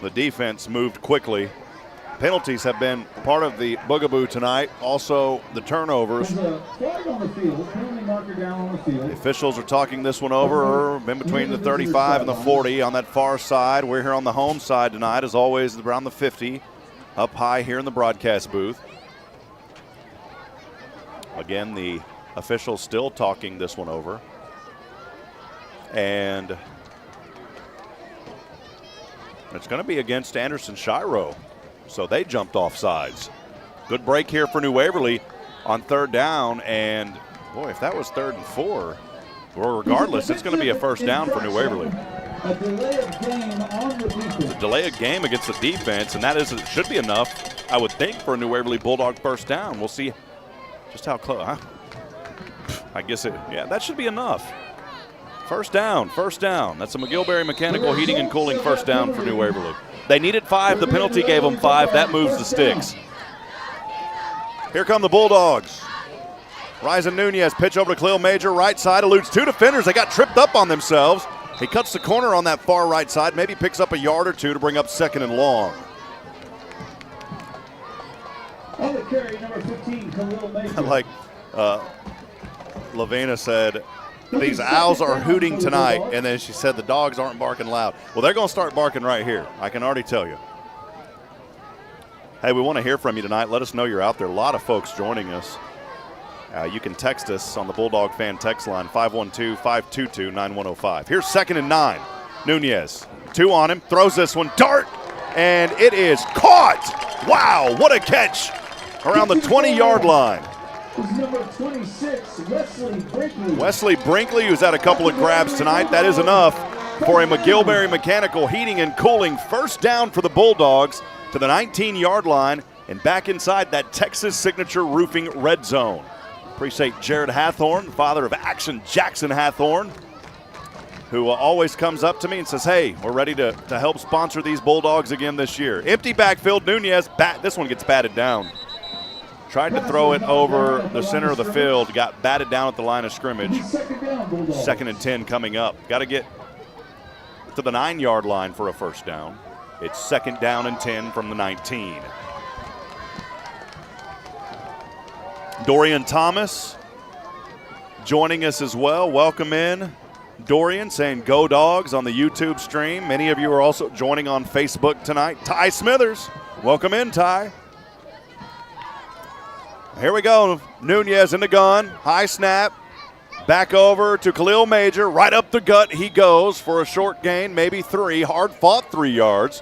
The defense moved quickly. Penalties have been part of the boogaboo tonight. Also, the turnovers. The officials are talking this one over, in between the 35 and the 40 on that far side. We're here on the home side tonight, as always, around the 50. Up high here in the broadcast booth. Again, the officials still talking this one over. And it's going to be against Anderson-Shiro. So they jumped off sides. Good break here for New Waverly on third down. And, boy, if that was 3rd and 4, well, regardless, it's going to be a first down for New Waverly. A delay of game on the defense. A delay of game against the defense, and that should be enough, I would think, for a New Waverly Bulldog first down. We'll see just how close. I guess that should be enough. First down. That's a McGillberry Mechanical Heating and Cooling first down for New Waverly. They needed 5. The penalty gave them 5. That moves the sticks. Here come the Bulldogs. Ryzen Nunez, pitch over to Khalil Major, right side, eludes 2 defenders. They got tripped up on themselves. He cuts the corner on that far right side, maybe picks up a yard or 2 to bring up second and long. On the carry, number 15, Khalil Major. Like Lavina said, these Owls are hooting tonight, and then she said the dogs aren't barking loud. Well, they're going to start barking right here. I can already tell you. Hey, we want to hear from you tonight. Let us know you're out there. A lot of folks joining us. You can text us on the Bulldog fan text line, 512-522-9105. Here's 2nd and 9. Nunez, 2 on him, throws this one. Dart and it is caught. Wow, what a catch around the 20-yard line. It's number 26, Wesley Brinkley. Wesley Brinkley, who's had a couple of grabs tonight. That is enough for a McGillberry Mechanical Heating and Cooling first down for the Bulldogs to the 19-yard line and back inside that Texas Signature Roofing red zone. Appreciate Jared Hathorn, father of Action Jackson Hathorn, who always comes up to me and says, hey, we're ready to help sponsor these Bulldogs again this year. Empty backfield, Nunez, this one gets batted down. Tried to throw it over the center of the field, got batted down at the line of scrimmage. 2nd and 10 coming up. Got to get to the 9-yard line for a first down. It's 2nd down and 10 from the 19. Dorian Thomas joining us as well. Welcome in, Dorian, saying go Dogs on the YouTube stream. Many of you are also joining on Facebook tonight. Ty Smithers, welcome in, Ty. Here we go. Nunez in the gun. High snap. Back over to Khalil Major. Right up the gut he goes for a short gain, maybe 3. Hard fought 3 yards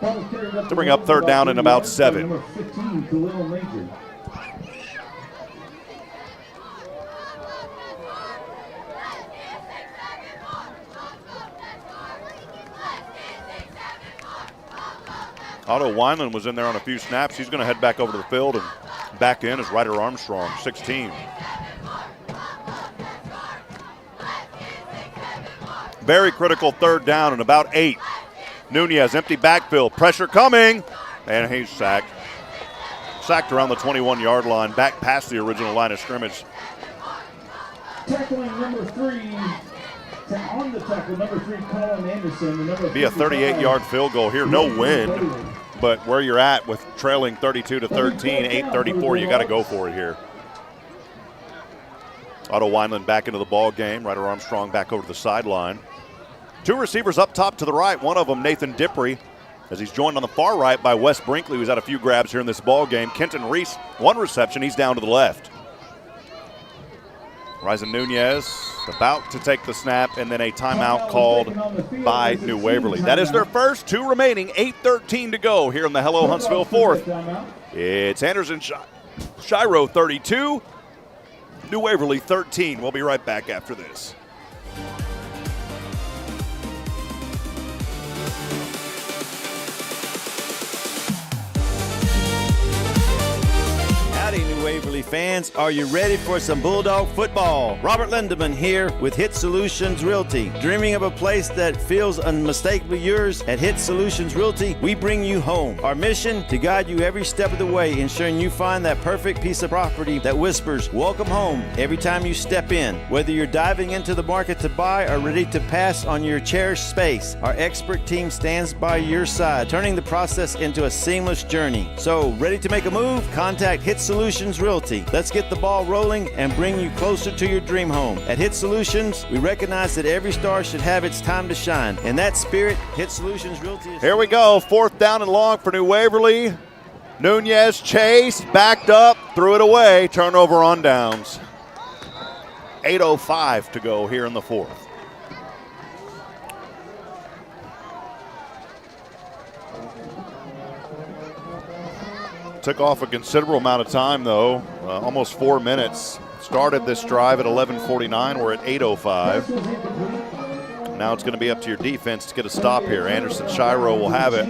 to bring up 3rd down and about 7. Number 15, Khalil Major. Otto Wineland was in there on a few snaps. He's going to head back over to the field, and back in is Ryder Armstrong, 16. Very critical 3rd down and about 8. Nunez, empty backfield, pressure coming, and he's sacked. Sacked around the 21-yard line, back past the original line of scrimmage. Tackling number 3. On the tackle, number 3, Colin Anderson. Be a 38-yard field goal here. No wind, but where you're at with trailing 32-13, 8:34, you got to go for it here. Otto Wineland back into the ball game. Ryder Armstrong back over to the sideline. 2 receivers up top to the right. One of them, Nathan Dippery, as he's joined on the far right by Wes Brinkley, who's had a few grabs here in this ball game. Kenton Reese, 1 reception. He's down to the left. Ryzen Nunez about to take the snap, and then a timeout called by New Waverly. That is their first. 2 remaining, 8:13 to go here in the Hello Huntsville 4th. It's Anderson-Shiro 32, New Waverly 13. We'll be right back after this. Howdy, New Waverly fans. Are you ready for some Bulldog football? Robert Lindeman here with Hit Solutions Realty. Dreaming of a place that feels unmistakably yours? At Hit Solutions Realty, we bring you home. Our mission, to guide you every step of the way, ensuring you find that perfect piece of property that whispers, welcome home, every time you step in. Whether you're diving into the market to buy or ready to pass on your cherished space, our expert team stands by your side, turning the process into a seamless journey. So, ready to make a move? Contact Hit Solutions Realty. Let's get the ball rolling and bring you closer to your dream home. At Hit Solutions, we recognize that every star should have its time to shine. In that spirit, Hit Solutions Realty is... Here we go, 4th down and long for New Waverly. Nunez chased, backed up, threw it away. Turnover on downs. 8:05 to go here in the 4th. Took off a considerable amount of time, though, almost 4 minutes. Started this drive at 11:49. We're at 8:05. Now it's going to be up to your defense to get a stop here. Anderson-Shiro will have it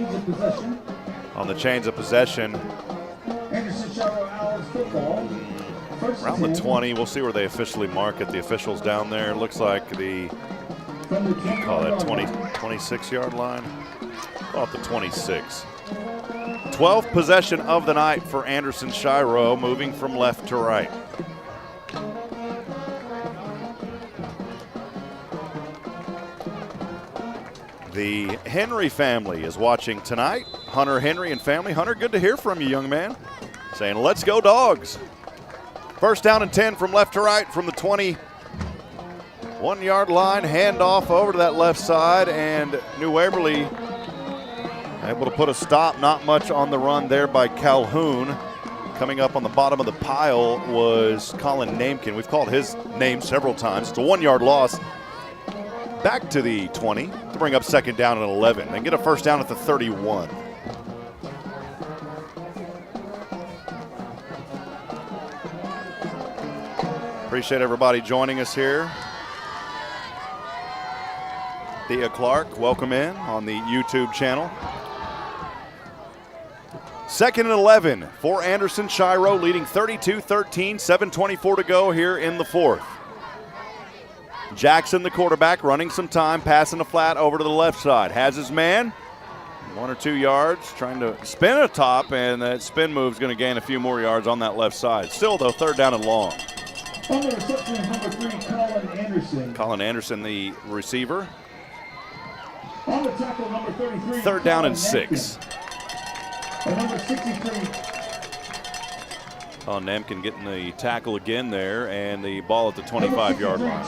on the chains of possession. Anderson-Shiro Owls football. Around the 20. We'll see where they officially mark it. The officials down there. It looks like the, call that 26-yard line. Off the 26. 12th possession of the night for Anderson-Shiro, moving from left to right. The Henry family is watching tonight. Hunter Henry and family. Hunter, good to hear from you, young man. Saying, let's go Dogs. First down and 10 from left to right from the 21-yard line. Handoff over to that left side, and New Waverly able to put a stop. Not much on the run there by Calhoun. Coming up on the bottom of the pile was Colin Namkin. We've called his name several times. It's a 1-yard loss. Back to the 20 to bring up 2nd down and 11. Then get a first down at the 31. Appreciate everybody joining us here. Thea Clark, welcome in on the YouTube channel. 2nd and 11 for Anderson-Shiro, leading 32-13, 7:24 to go here in the 4th. Jackson, the quarterback, running some time, passing the flat over to the left side. Has his man, 1 or 2 yards, trying to spin a top, and that spin move's going to gain a few more yards on that left side. Still, though, 3rd down and long. On the reception, number 3, Colin Anderson. Colin Anderson, the receiver. On the tackle, number 33. 3rd down and 6. And number 63. Oh, Namkin getting the tackle again there, and the ball at the 25-yard line.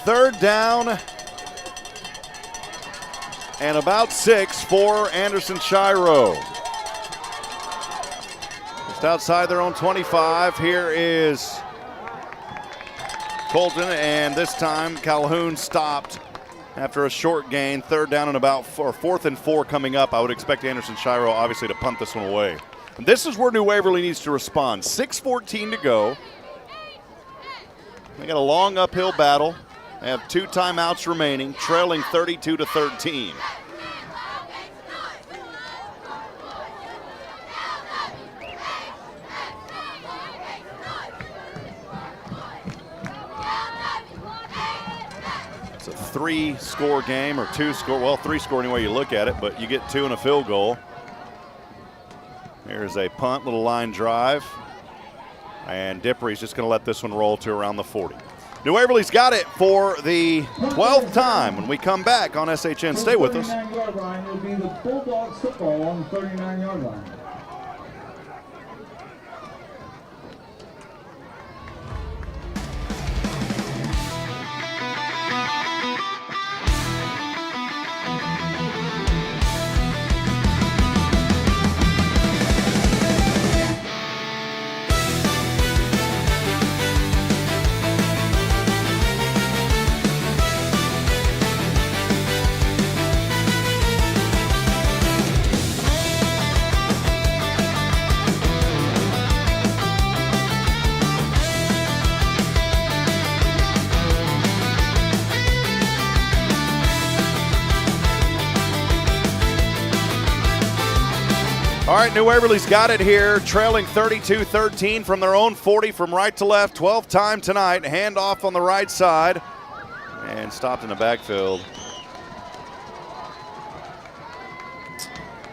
Third down and about 6 for Anderson-Shiro. Just outside their own 25. Here is Colton, and this time Calhoun stopped after a short gain. 3rd down and about 4th and 4 coming up. I would expect Anderson-Shiro obviously to punt this one away. And this is where New Waverly needs to respond. 6:14 to go. They got a long uphill battle. They have 2 timeouts remaining, trailing 32-13. It's a 3-score game, or 2-score, well, 3-score any way you look at it, but you get 2 and a field goal. Here's a punt, little line drive, and Dippery's just going to let this one roll to around the 40. New Waverly's got it for the 12th time. When we come back on SHN, stay with us. 39-yard line will be the Bulldogs football on the 39-yard line. All right, New Waverly's got it here, trailing 32-13 from their own 40 from right to left. 12th time tonight. Handoff on the right side and stopped in the backfield.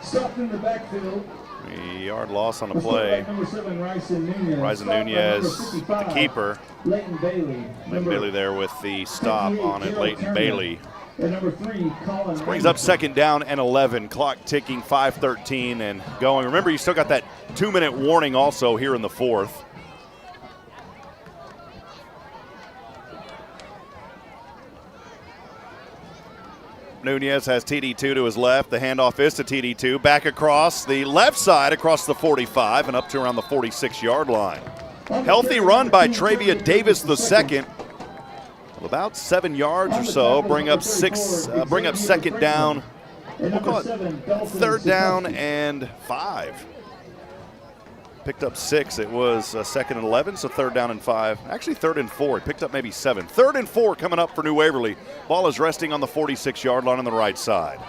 Stopped in the backfield. A yard loss on the play. Number 7, Ryzen Nunez. Ryzen Nunez, the keeper. Leighton Bailey. Leighton Bailey there with the stop on it. Leighton Bailey. And number 3, Colin. This brings up 2nd down and 11. Clock ticking, 5:13 and going. Remember, you still got that 2-minute warning also here in the 4th. Nunez has TD2 to his left. The handoff is to TD2. Back across the left side, across the 45 and up to around the 46-yard line. Healthy run by Travia Davis II. About 7 yards or so, bring up 2nd down. We'll call it 3rd down and 5. Picked up 6. It was 2nd and 11, so 3rd down and 5. Actually, 3rd and 4. He picked up maybe 7. 3rd and 4 coming up for New Waverly. Ball is resting on the 46-yard line on the right side.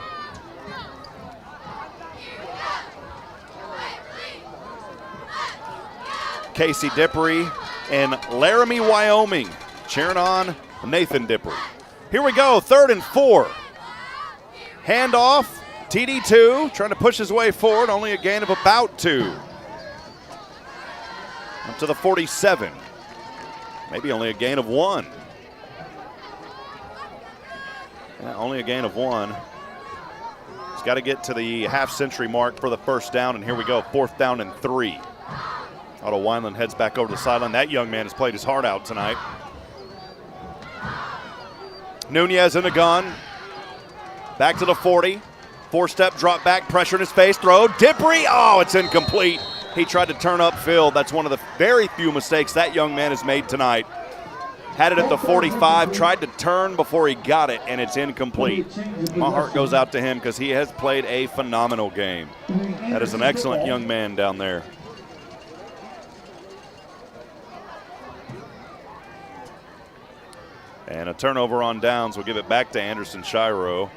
Casey Dippery in Laramie, Wyoming, cheering on Nathan Dippery. Here we go, 3rd and 4. Handoff, TD2, trying to push his way forward, only a gain of about 2. Up to the 47. Maybe only a gain of 1. Yeah, only a gain of 1. He's got to get to the half-century mark for the 1st down, and here we go, 4th down and 3. Otto Wineland heads back over to the sideline. That young man has played his heart out tonight. Nunez in the gun. Back to the 40. 4-step drop back, pressure in his face, throw. Dippery, oh, it's incomplete. He tried to turn upfield. That's one of the very few mistakes that young man has made tonight. Had it at the 45, tried to turn before he got it, and it's incomplete. My heart goes out to him because he has played a phenomenal game. That is an excellent young man down there. And a turnover on downs will give it back to Anderson-Shiro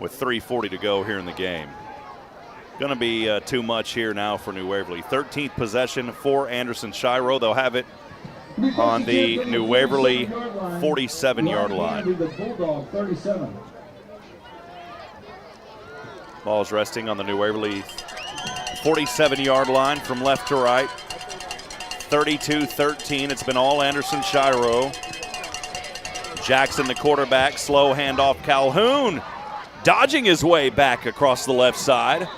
with 3:40 to go here in the game. Going to be too much here now for New Waverly. 13th possession for Anderson-Shiro. They'll have it on the New Waverly 47-yard line. Ball's resting on the New Waverly 47-yard line from left to right. 32-13. It's been all Anderson-Shiro. Jackson, the quarterback, slow handoff. Calhoun dodging his way back across the left side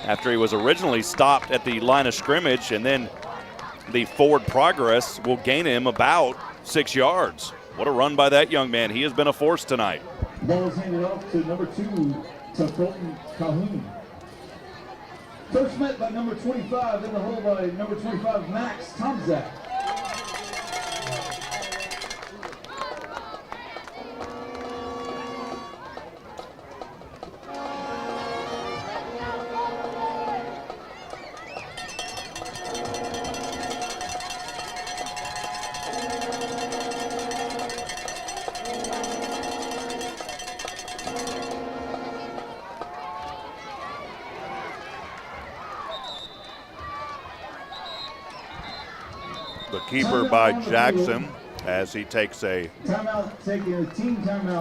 after he was originally stopped at the line of scrimmage, and then the forward progress will gain him about 6 yards. What a run by that young man. He has been a force tonight. Ball is handed off to number 2, to Fulton Calhoun. First met by number 25, in the hole by number 25, Max Tomzak. The keeper by Jackson as he takes a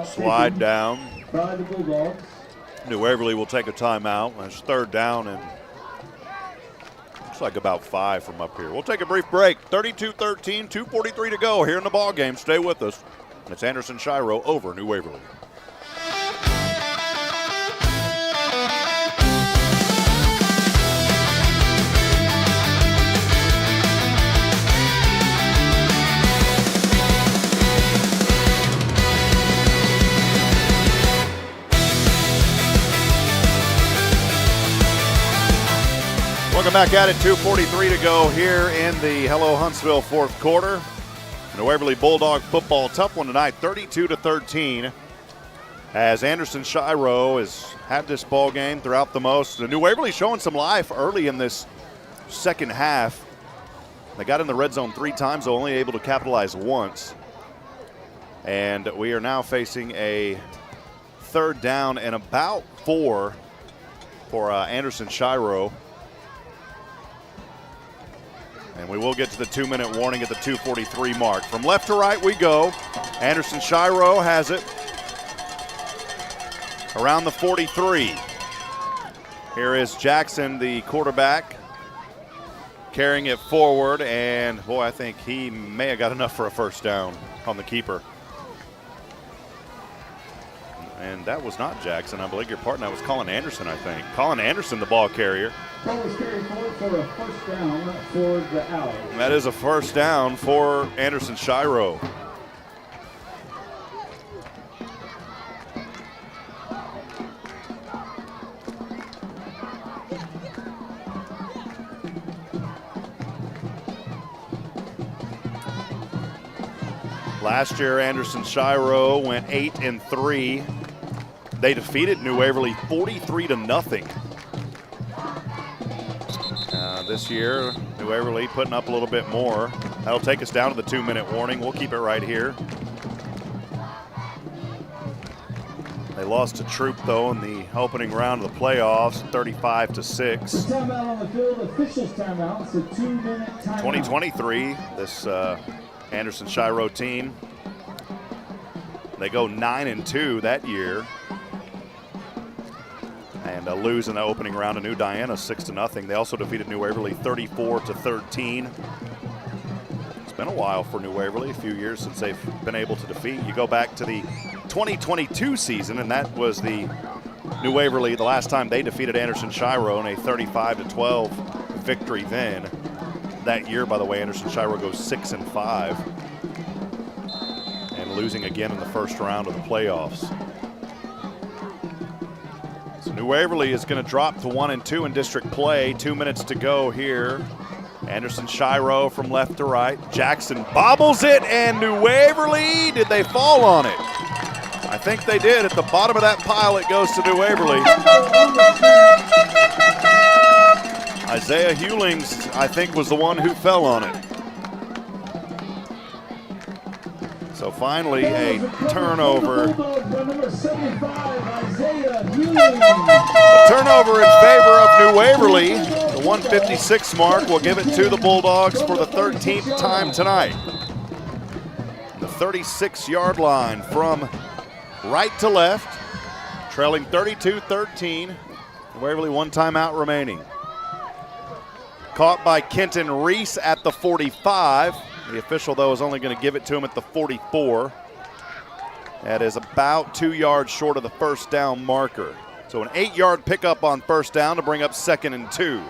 slide down. By the Bulldogs. New Waverly will take a timeout. It's 3rd down and looks like about 5 from up here. We'll take a brief break. 32-13, 2:43 to go here in the ball game. Stay with us. It's Anderson-Shiro over New Waverly. Welcome back at it. 2:43 to go here in the Hello Huntsville 4th quarter. New Waverly Bulldog football, tough one tonight, 32-13. As Anderson-Shiro has had this ball game throughout the most. The New Waverly showing some life early in this second half. They got in the red zone 3 times, though only able to capitalize once. And we are now facing a 3rd down and about 4 for Anderson-Shiro. And we will get to the 2-minute warning at the 2:43 mark. From left to right we go. Anderson-Shiro has it around the 43. Here is Jackson, the quarterback, carrying it forward. And, boy, I think he may have got enough for a first down on the keeper. And that was not Jackson. I believe your partner, that was Colin Anderson, I think. Colin Anderson, the ball carrier. Ball was carried forward for a first down for the Owls. That is a first down for Anderson-Shiro. Last year, Anderson-Shiro went 8-3. They defeated New Waverly 43-0. This year, New Waverly putting up a little bit more. That'll take us down to the 2-minute warning. We'll keep it right here. They lost to Troop, though, in the opening round of the playoffs, 35-6. Timeout on the field, officials timeout. It's a 2-minute timeout. 2023, this Anderson-Shiro team. They go 9-2 that year. And lose in the opening round of New Diana 6-0. They also defeated New Waverly 34-13. It's been a while for New Waverly, a few years since they've been able to defeat. You go back to the 2022 season, and that was the New Waverly, the last time they defeated Anderson-Shiro in a 35-12 victory then. That year, by the way, Anderson-Shiro goes 6-5 and losing again in the first round of the playoffs. So New Waverly is going to drop to 1-2 in district play. 2 minutes to go here. Anderson-Shiro from left to right. Jackson bobbles it, and New Waverly, did they fall on it? I think they did. At the bottom of that pile, it goes to New Waverly. Isaiah Hewlings, I think, was the one who fell on it. So finally, a turnover. A turnover in favor of New Waverly. The 156 mark will give it to the Bulldogs for the 13th time tonight. The 36-yard line from right to left, trailing 32-13. Waverly one timeout remaining. Caught by Kenton Reese at the 45. The official, though, is only going to give it to him at the 44. That is about 2 yards short of the first down marker. So an 8-yard pickup on first down to bring up 2nd and 2.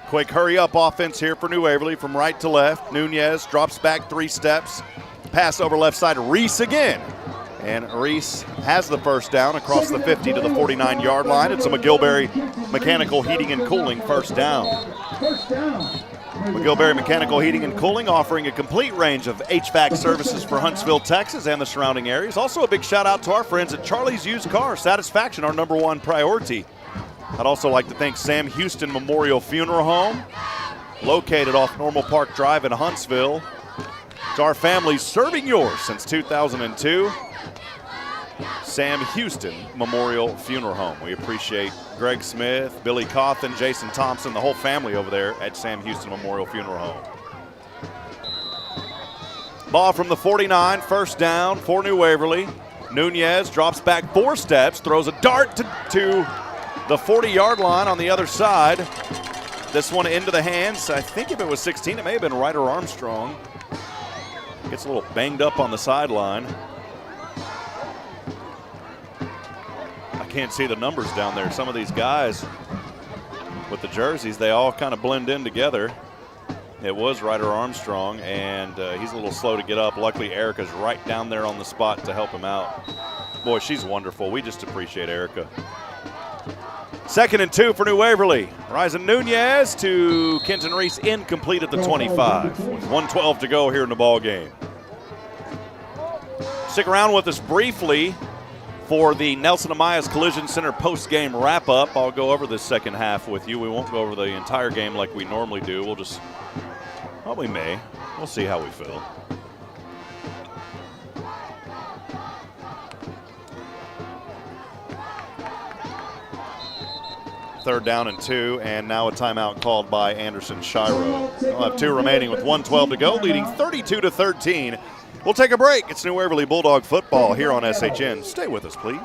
Quick hurry-up offense here for New Waverly from right to left. Nunez drops back 3 steps. Pass over left side, Reese again. And Reese has the first down across the 50 to the 49-yard line. It's a McGillberry Mechanical Heating and Cooling first down. McGillberry Mechanical Heating and Cooling offering a complete range of HVAC services for Huntsville, Texas and the surrounding areas. Also a big shout out to our friends at Charlie's Used Car. Satisfaction, our #1 priority. I'd also like to thank Sam Houston Memorial Funeral Home, located off Normal Park Drive in Huntsville. It's our family serving yours since 2002. Sam Houston Memorial Funeral Home. We appreciate Greg Smith, Billy Cawthon, Jason Thompson, the whole family over there at Sam Houston Memorial Funeral Home. Ball from the 49, first down for New Waverly. Nunez drops back 4 steps, throws a dart to the 40-yard line on the other side. This one into the hands, I think if it was 16, it may have been Ryder Armstrong. Gets a little banged up on the sideline. Can't see the numbers down there. Some of these guys with the jerseys, they all kind of blend in together. It was Ryder Armstrong, and he's a little slow to get up. Luckily, Erica's right down there on the spot to help him out. Boy, she's wonderful. We just appreciate Erica. 2nd and 2 for New Waverly. Rising Nunez to Kenton Reese, incomplete at the 25. With 1:12 to go here in the ball game. Stick around with us briefly for the Nelson Amayas Collision Center post-game wrap-up. I'll go over the second half with you. We won't go over the entire game like we normally do. We'll just, well, we may. We'll see how we feel. Third down and 2, and now a timeout called by Anderson-Shiro. We'll have 2 remaining with 1:12 to go, leading 32-13. We'll take a break. It's New Waverly Bulldog football here on SHN. Stay with us, please.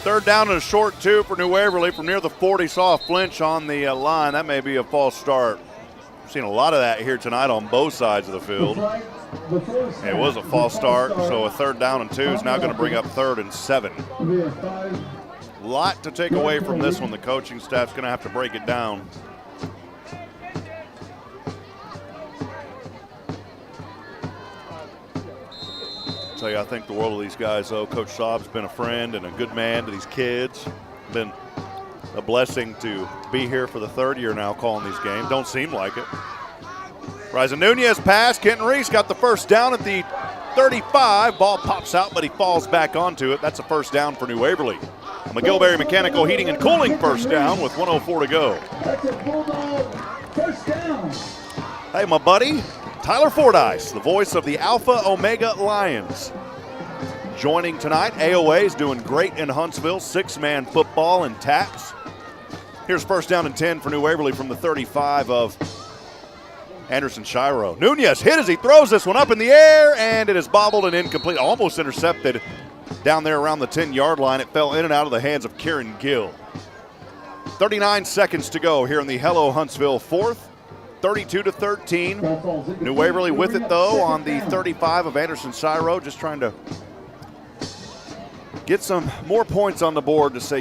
Third down and a short 2 for New Waverly from near the 40. Saw a flinch on the line. That may be a false start. We've seen a lot of that here tonight on both sides of the field. It was a false start, so a third down and 2 is now going to bring up 3rd and 7. A lot to take away from this one. The coaching staff's going to have to break it down. Tell you, I think the world of these guys, though. Coach Saab's been a friend and a good man to these kids. Been a blessing to be here for the 3rd year now calling these games. Don't seem like it. Rising Nunez pass. Kenton Reese got the first down at the 35. Ball pops out, but he falls back onto it. That's a first down for New Waverly. McGillberry Mechanical Heating and Cooling first down with 1:04 to go. That's a Bulldog first down. Hey, my buddy, Tyler Fordyce, the voice of the Alpha Omega Lions. Joining tonight, AOA is doing great in Huntsville, 6-man football and taps. Here's first down and 10 for New Waverly from the 35 of Anderson-Shiro. Nunez hit as he throws this one up in the air, and it is bobbled and incomplete. Almost intercepted down there around the 10-yard line. It fell in and out of the hands of Kieran Gill. 39 seconds to go here in the Hello Huntsville fourth. 32-13. New Waverly with it, though, on the 35 of Anderson-Shiro, just trying to get some more points on the board to say,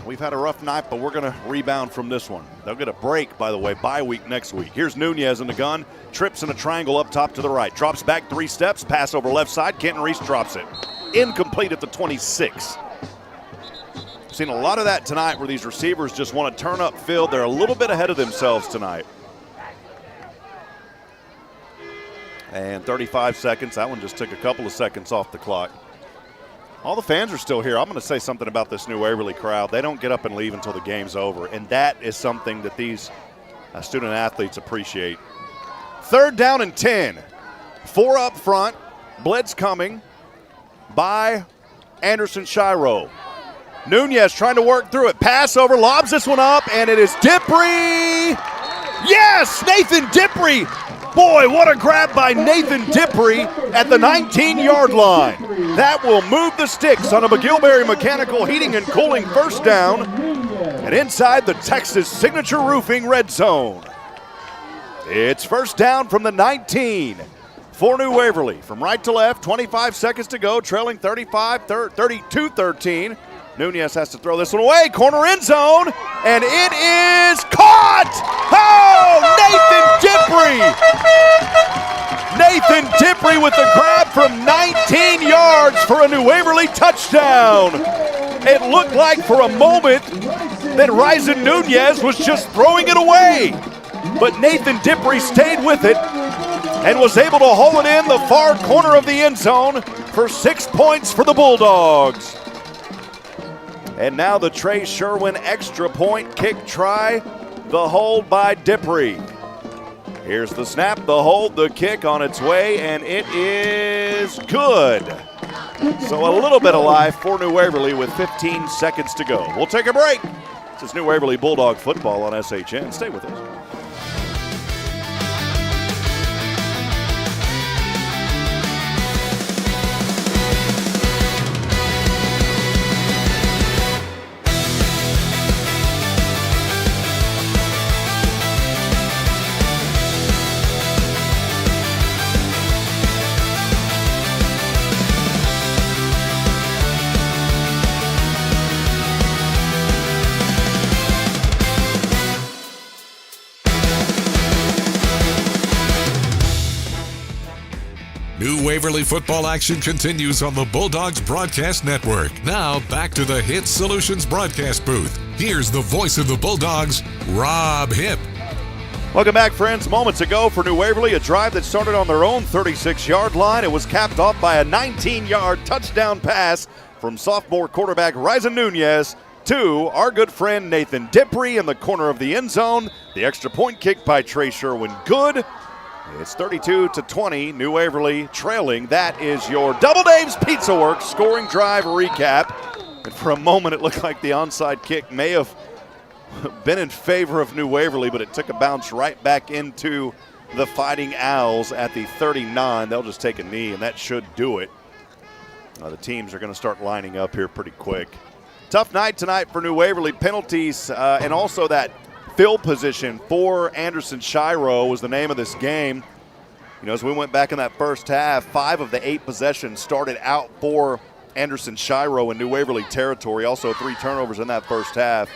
we've had a rough night, but we're going to rebound from this one. They'll get a break, by the way, bye week next week. Here's Nunez in the gun, trips in a triangle up top to the right, drops back 3 steps, pass over left side. Kenton Reese drops it. Incomplete at the 26. Seen a lot of that tonight where these receivers just want to turn up field. They're a little bit ahead of themselves tonight. And 35 seconds. That one just took a couple of seconds off the clock. All the fans are still here. I'm going to say something about this New Waverly crowd. They don't get up and leave until the game's over, and that is something that these student athletes appreciate. 3rd down and 10. 4 up front. Blitz coming by Anderson-Shiro. Nunez trying to work through it. Pass over, lobs this one up, and it is Dippre. Yes, Nathan Dippre. Boy, what a grab by Nathan Dippre at the 19-yard line. That will move the sticks on a McGillberry Mechanical Heating and Cooling first down and inside the Texas Signature Roofing red zone. It's first down from the 19 for New Waverly. From right to left, 25 seconds to go, trailing 32-13. Nunez has to throw this one away. Corner end zone, and it is caught! Oh, Nathan Dippre! Nathan Dippre with the grab from 19 yards for a New Waverly touchdown. It looked like for a moment that Ryzen Nunez was just throwing it away. But Nathan Dippre stayed with it and was able to haul it in the far corner of the end zone for 6 points for the Bulldogs. And now the Trey Sherwin extra point kick try, the hold by Dippre. Here's the snap, the hold, the kick on its way, and it is good. So a little bit of life for New Waverly with 15 seconds to go. We'll take a break. This is New Waverly Bulldog football on SHN. Stay with us. New Waverly football action continues on the Bulldogs Broadcast Network. Now back to the Hit Solutions broadcast booth. Here's the voice of the Bulldogs, Rob Hipp. Welcome back, friends. Moments ago for New Waverly, a drive that started on their own 36-yard line. It was capped off by a 19-yard touchdown pass from sophomore quarterback Ryzen Nunez to our good friend Nathan Dippre in the corner of the end zone. The extra point kick by Trey Sherwin, good. It's 32-20, New Waverly trailing. That is your Double Dave's Pizza Works scoring drive recap. And for a moment, it looked like the onside kick may have been in favor of New Waverly, but it took a bounce right back into the Fighting Owls at the 39. They'll just take a knee, and that should do it. The teams are going to start lining up here pretty quick. Tough night tonight for New Waverly. Penalties and also that field position for Anderson-Shiro was the name of this game. As we went back in that first half, 5 of the 8 possessions started out for Anderson-Shiro in New Waverly territory. Also 3 turnovers in that first half.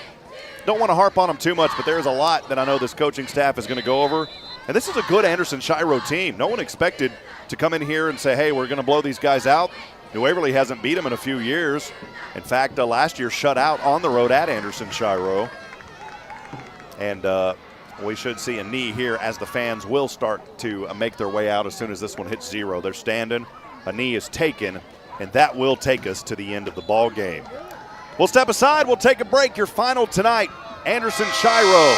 Don't want to harp on them too much, but there's a lot that I know this coaching staff is going to go over. And this is a good Anderson-Shiro team. No one expected to come in here and say, hey, we're going to blow these guys out. New Waverly hasn't beat them in a few years. In fact, last year shut out on the road at Anderson-Shiro. And we should see a knee here as the fans will start to make their way out as soon as this one hits 0. They're standing, a knee is taken, and that will take us to the end of the ball game. We'll step aside, we'll take a break. Your final tonight, Anderson-Shiro.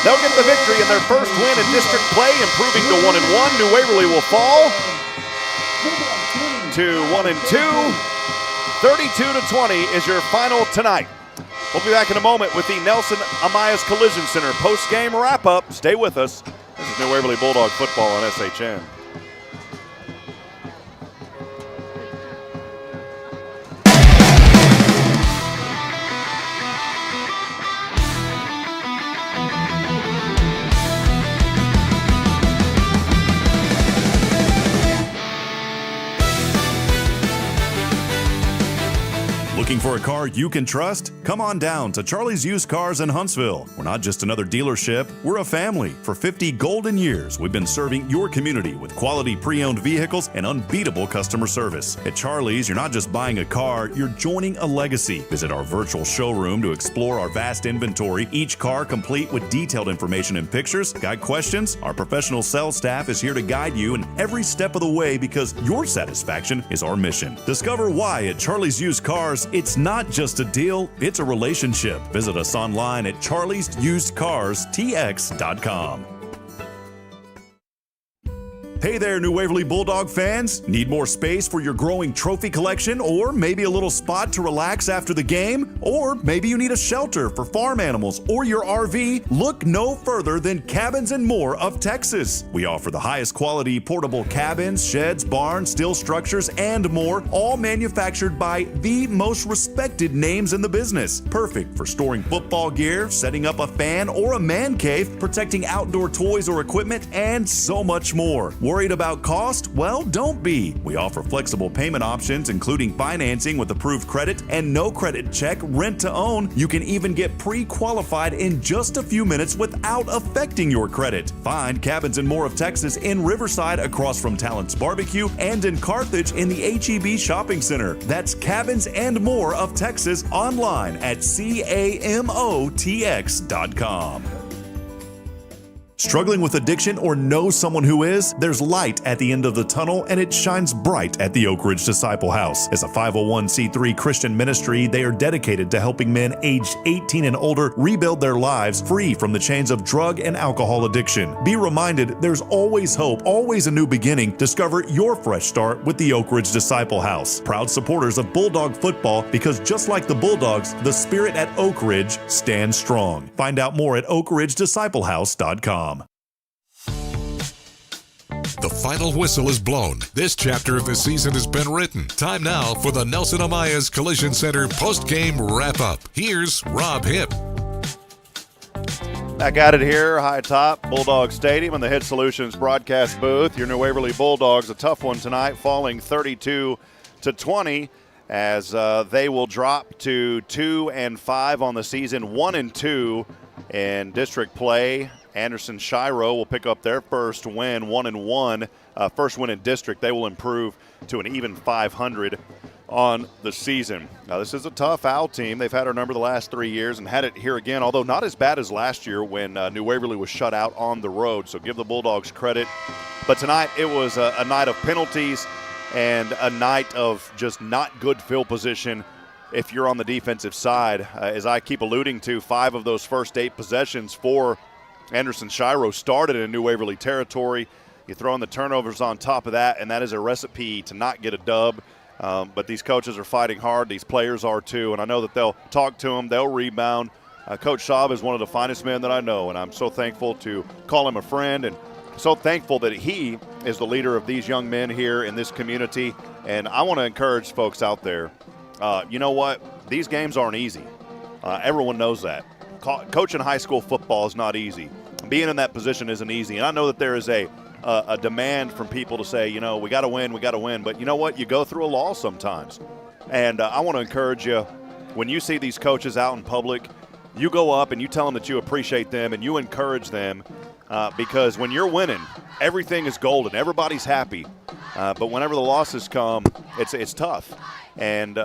They'll get the victory in their first win in district play, improving to 1-1. New Waverly will fall to 1-2. 32-20 is your final tonight We'll be back in a moment with the Nelson Amaya Collision Center post-game wrap-up. Stay with us. This is New Waverly Bulldog football on SHN. Looking for a car you can trust? Come on down to Charlie's Used Cars in Huntsville. We're not just another dealership, we're a family. For 50 golden years, we've been serving your community with quality pre-owned vehicles and unbeatable customer service. At Charlie's, you're not just buying a car, you're joining a legacy. Visit our virtual showroom to explore our vast inventory, each car complete with detailed information and pictures. Got questions? Our professional sales staff is here to guide you in every step of the way because your satisfaction is our mission. Discover why at Charlie's Used Cars, it's not just a deal, it's a relationship. Visit us online at charliesusedcarstx.com. Hey there, New Waverly Bulldog fans. Need more space for your growing trophy collection, or maybe a little spot to relax after the game? Or maybe you need a shelter for farm animals or your RV? Look no further than Cabins and More of Texas. We offer the highest quality portable cabins, sheds, barns, steel structures, and more, all manufactured by the most respected names in the business. Perfect for storing football gear, setting up a fan or a man cave, protecting outdoor toys or equipment, and so much more. Worried about cost? Well, don't be. We offer flexible payment options, including financing with approved credit and no credit check, rent to own. You can even get pre-qualified in just a few minutes without affecting your credit. Find Cabins and More of Texas in Riverside across from Talent's Barbecue and in Carthage in the HEB Shopping Center. That's Cabins and More of Texas online at CAMOTX.com. Struggling with addiction or know someone who is? There's light at the end of the tunnel, and it shines bright at the Oak Ridge Disciple House. As a 501c3 Christian ministry, they are dedicated to helping men aged 18 and older rebuild their lives free from the chains of drug and alcohol addiction. Be reminded, there's always hope, always a new beginning. Discover your fresh start with the Oak Ridge Disciple House. Proud supporters of Bulldog football, because just like the Bulldogs, the spirit at Oak Ridge stands strong. Find out more at oakridgedisciplehouse.com. The final whistle is blown. This chapter of the season has been written. Time now for the Nelson Amaya's Collision Center post-game wrap-up. Here's Rob Hipp. Back at it here, high top, Bulldog Stadium in the Hit Solutions broadcast booth. Your New Waverly Bulldogs, a tough one tonight, falling 32-20 as they will drop to 2-5 on the season, 1-2 in district play. Anderson-Shiro will pick up their first win, 1-1, first win in district. They will improve to an even 500 on the season. Now, this is a tough Owl team. They've had our number the last 3 years and had it here again, although not as bad as last year when New Waverly was shut out on the road. So give the Bulldogs credit. But tonight it was a night of penalties and a night of just not good field position if you're on the defensive side. As I keep alluding to, 5 of those first 8 possessions for Anderson-Shiro started in New Waverly territory. You throw in the turnovers on top of that, and that is a recipe to not get a dub. But these coaches are fighting hard. These players are too, and I know that they'll talk to them. They'll rebound. Coach Schaub is one of the finest men that I know, and I'm so thankful to call him a friend, and so thankful that he is the leader of these young men here in this community. And I want to encourage folks out there, you know what? These games aren't easy. Everyone knows that. Coaching high school football is not easy. Being in that position isn't easy. And I know that there is a demand from people to say, you know, we got to win. But you know what? You go through a loss sometimes. And I want to encourage you, when you see these coaches out in public, you go up and you tell them that you appreciate them and you encourage them, because when you're winning, everything is golden. Everybody's happy. But whenever the losses come, it's tough. And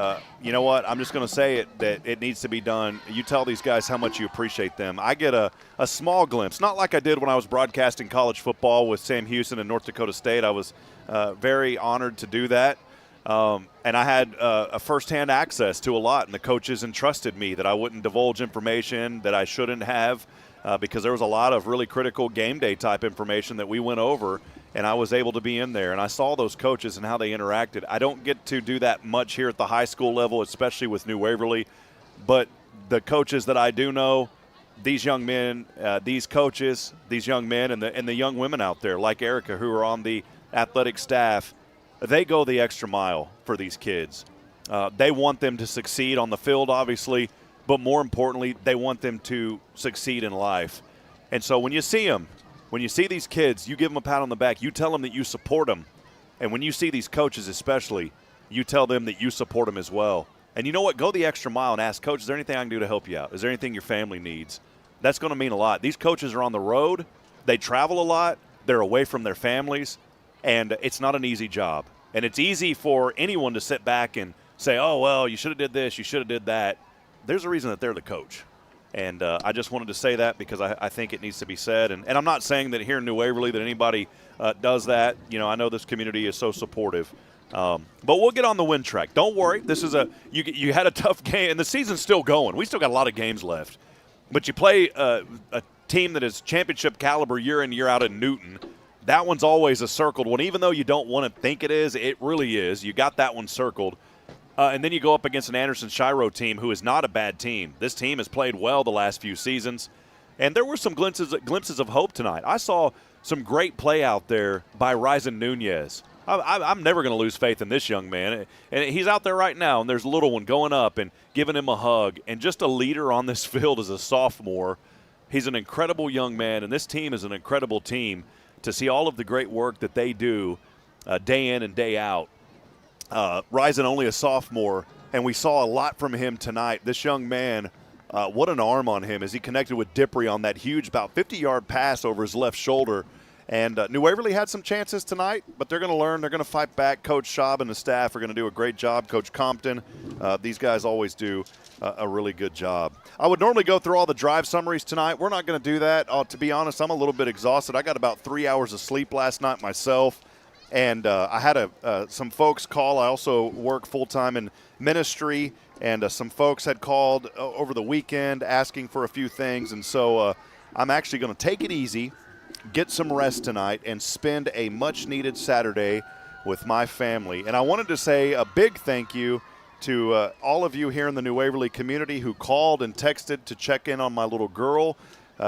you know what? I'm just going to say it, that it needs to be done. You tell these guys how much you appreciate them. I get a small glimpse, not like I did when I was broadcasting college football with Sam Houston and North Dakota State. I was very honored to do that. And I had a firsthand access to a lot, and the coaches entrusted me that I wouldn't divulge information that I shouldn't have, because there was a lot of really critical game day type information that we went over, and I was able to be in there. And I saw those coaches and how they interacted. I don't get to do that much here at the high school level, especially with New Waverly, but the coaches that I do know, these young men, these coaches, these young men, and the young women out there like Erica who are on the athletic staff, they go the extra mile for these kids. They want them to succeed on the field, obviously, but more importantly, they want them to succeed in life. And so when you see them, when you see these kids, you give them a pat on the back. You tell them that you support them. And when you see these coaches especially, you tell them that you support them as well. And you know what? Go the extra mile and ask, Coach, is there anything I can do to help you out? Is there anything your family needs? That's going to mean a lot. These coaches are on the road. They travel a lot. They're away from their families. And it's not an easy job. And it's easy for anyone to sit back and say, oh, well, you should have did this, you should have did that. There's a reason that they're the coach. And I just wanted to say that because I think it needs to be said. And I'm not saying that here in New Waverly that anybody does that. You know, I know this community is so supportive. But we'll get on the win track. Don't worry. This is you had a tough game, and the season's still going. We still got a lot of games left. But you play a team that is championship caliber year in, year out in Newton. That one's always a circled one. Even though you don't want to think it is, it really is. You got that one circled. And then you go up against an Anderson-Shiro team who is not a bad team. This team has played well the last few seasons. And there were some glimpses of hope tonight. I saw some great play out there by Ryzen Nunez. I'm never going to lose faith in this young man. And he's out there right now, and there's a little one going up and giving him a hug. And just a leader on this field as a sophomore. He's an incredible young man, and this team is an incredible team to see all of the great work that they do day in and day out. Ryzen only a sophomore, and we saw a lot from him tonight. This young man, what an arm on him as he connected with Dippery on that huge, about 50-yard pass over his left shoulder. And New Waverly had some chances tonight, but they're going to learn. They're going to fight back. Coach Schaub and the staff are going to do a great job. Coach Compton, these guys always do a really good job. I would normally go through all the drive summaries tonight. We're not going to do that. To be honest, I'm a little bit exhausted. I got about 3 hours of sleep last night myself. And I had some folks call. I also work full-time in ministry, and some folks had called over the weekend asking for a few things. And so I'm actually going to take it easy, get some rest tonight, and spend a much-needed Saturday with my family. And I wanted to say a big thank you to all of you here in the New Waverly community who called and texted to check in on my little girl.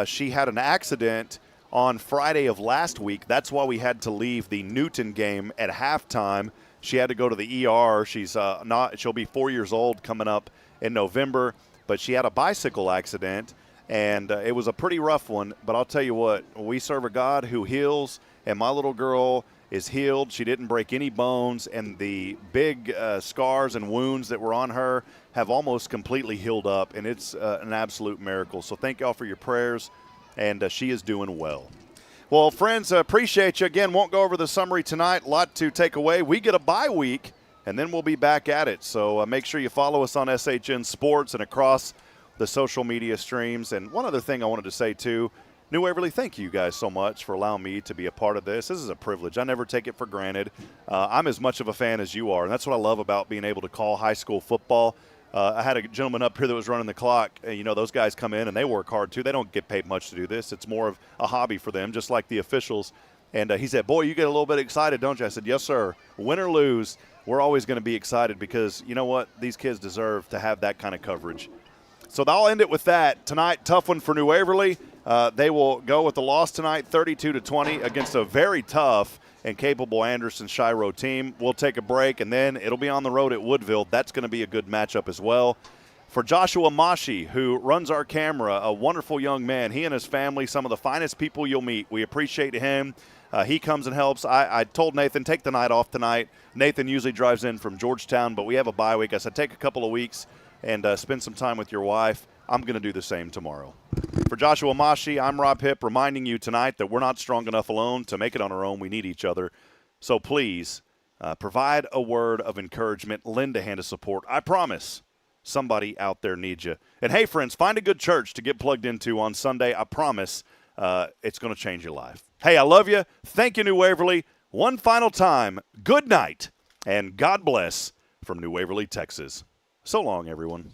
She had an accident on Friday of last week. That's why we had to leave the Newton game at halftime. She had to go to the ER. She'll be 4 years old coming up in November, but she had a bicycle accident, and it was a pretty rough one. But I'll tell you what, we serve a God who heals, and my little girl is healed. She didn't break any bones, and the big scars and wounds that were on her have almost completely healed up, and it's an absolute miracle. So thank y'all for your prayers. And she is doing well. Well, friends, appreciate you. Again, won't go over the summary tonight. A lot to take away. We get a bye week, and then we'll be back at it. So make sure you follow us on SHN Sports and across the social media streams. And one other thing I wanted to say, too, New Waverly, thank you guys so much for allowing me to be a part of this. This is a privilege. I never take it for granted. I'm as much of a fan as you are, and that's what I love about being able to call high school football. I had a gentleman up here that was running the clock. You know, those guys come in and they work hard too. They don't get paid much to do this. It's more of a hobby for them, just like the officials. And he said, boy, you get a little bit excited, don't you? I said, yes, sir. Win or lose, we're always going to be excited because, you know what, these kids deserve to have that kind of coverage. So I'll end it with that. Tonight, tough one for New Waverly. They will go with the loss tonight, 32-20, against a very tough and capable Anderson-Shiro team. We'll take a break, and then it'll be on the road at Woodville. That's going to be a good matchup as well. For Joshua Mashi, who runs our camera, a wonderful young man, he and his family, some of the finest people you'll meet. We appreciate him. He comes and helps. I told Nathan, take the night off tonight. Nathan usually drives in from Georgetown, but we have a bye week. I said, take a couple of weeks and spend some time with your wife. I'm going to do the same tomorrow. For Joshua Mashi, I'm Rob Hipp, reminding you tonight that we're not strong enough alone to make it on our own. We need each other. So please provide a word of encouragement, lend a hand of support. I promise somebody out there needs you. And hey, friends, find a good church to get plugged into on Sunday. I promise it's going to change your life. Hey, I love you. Thank you, New Waverly. One final time, good night, and God bless from New Waverly, Texas. So long, everyone.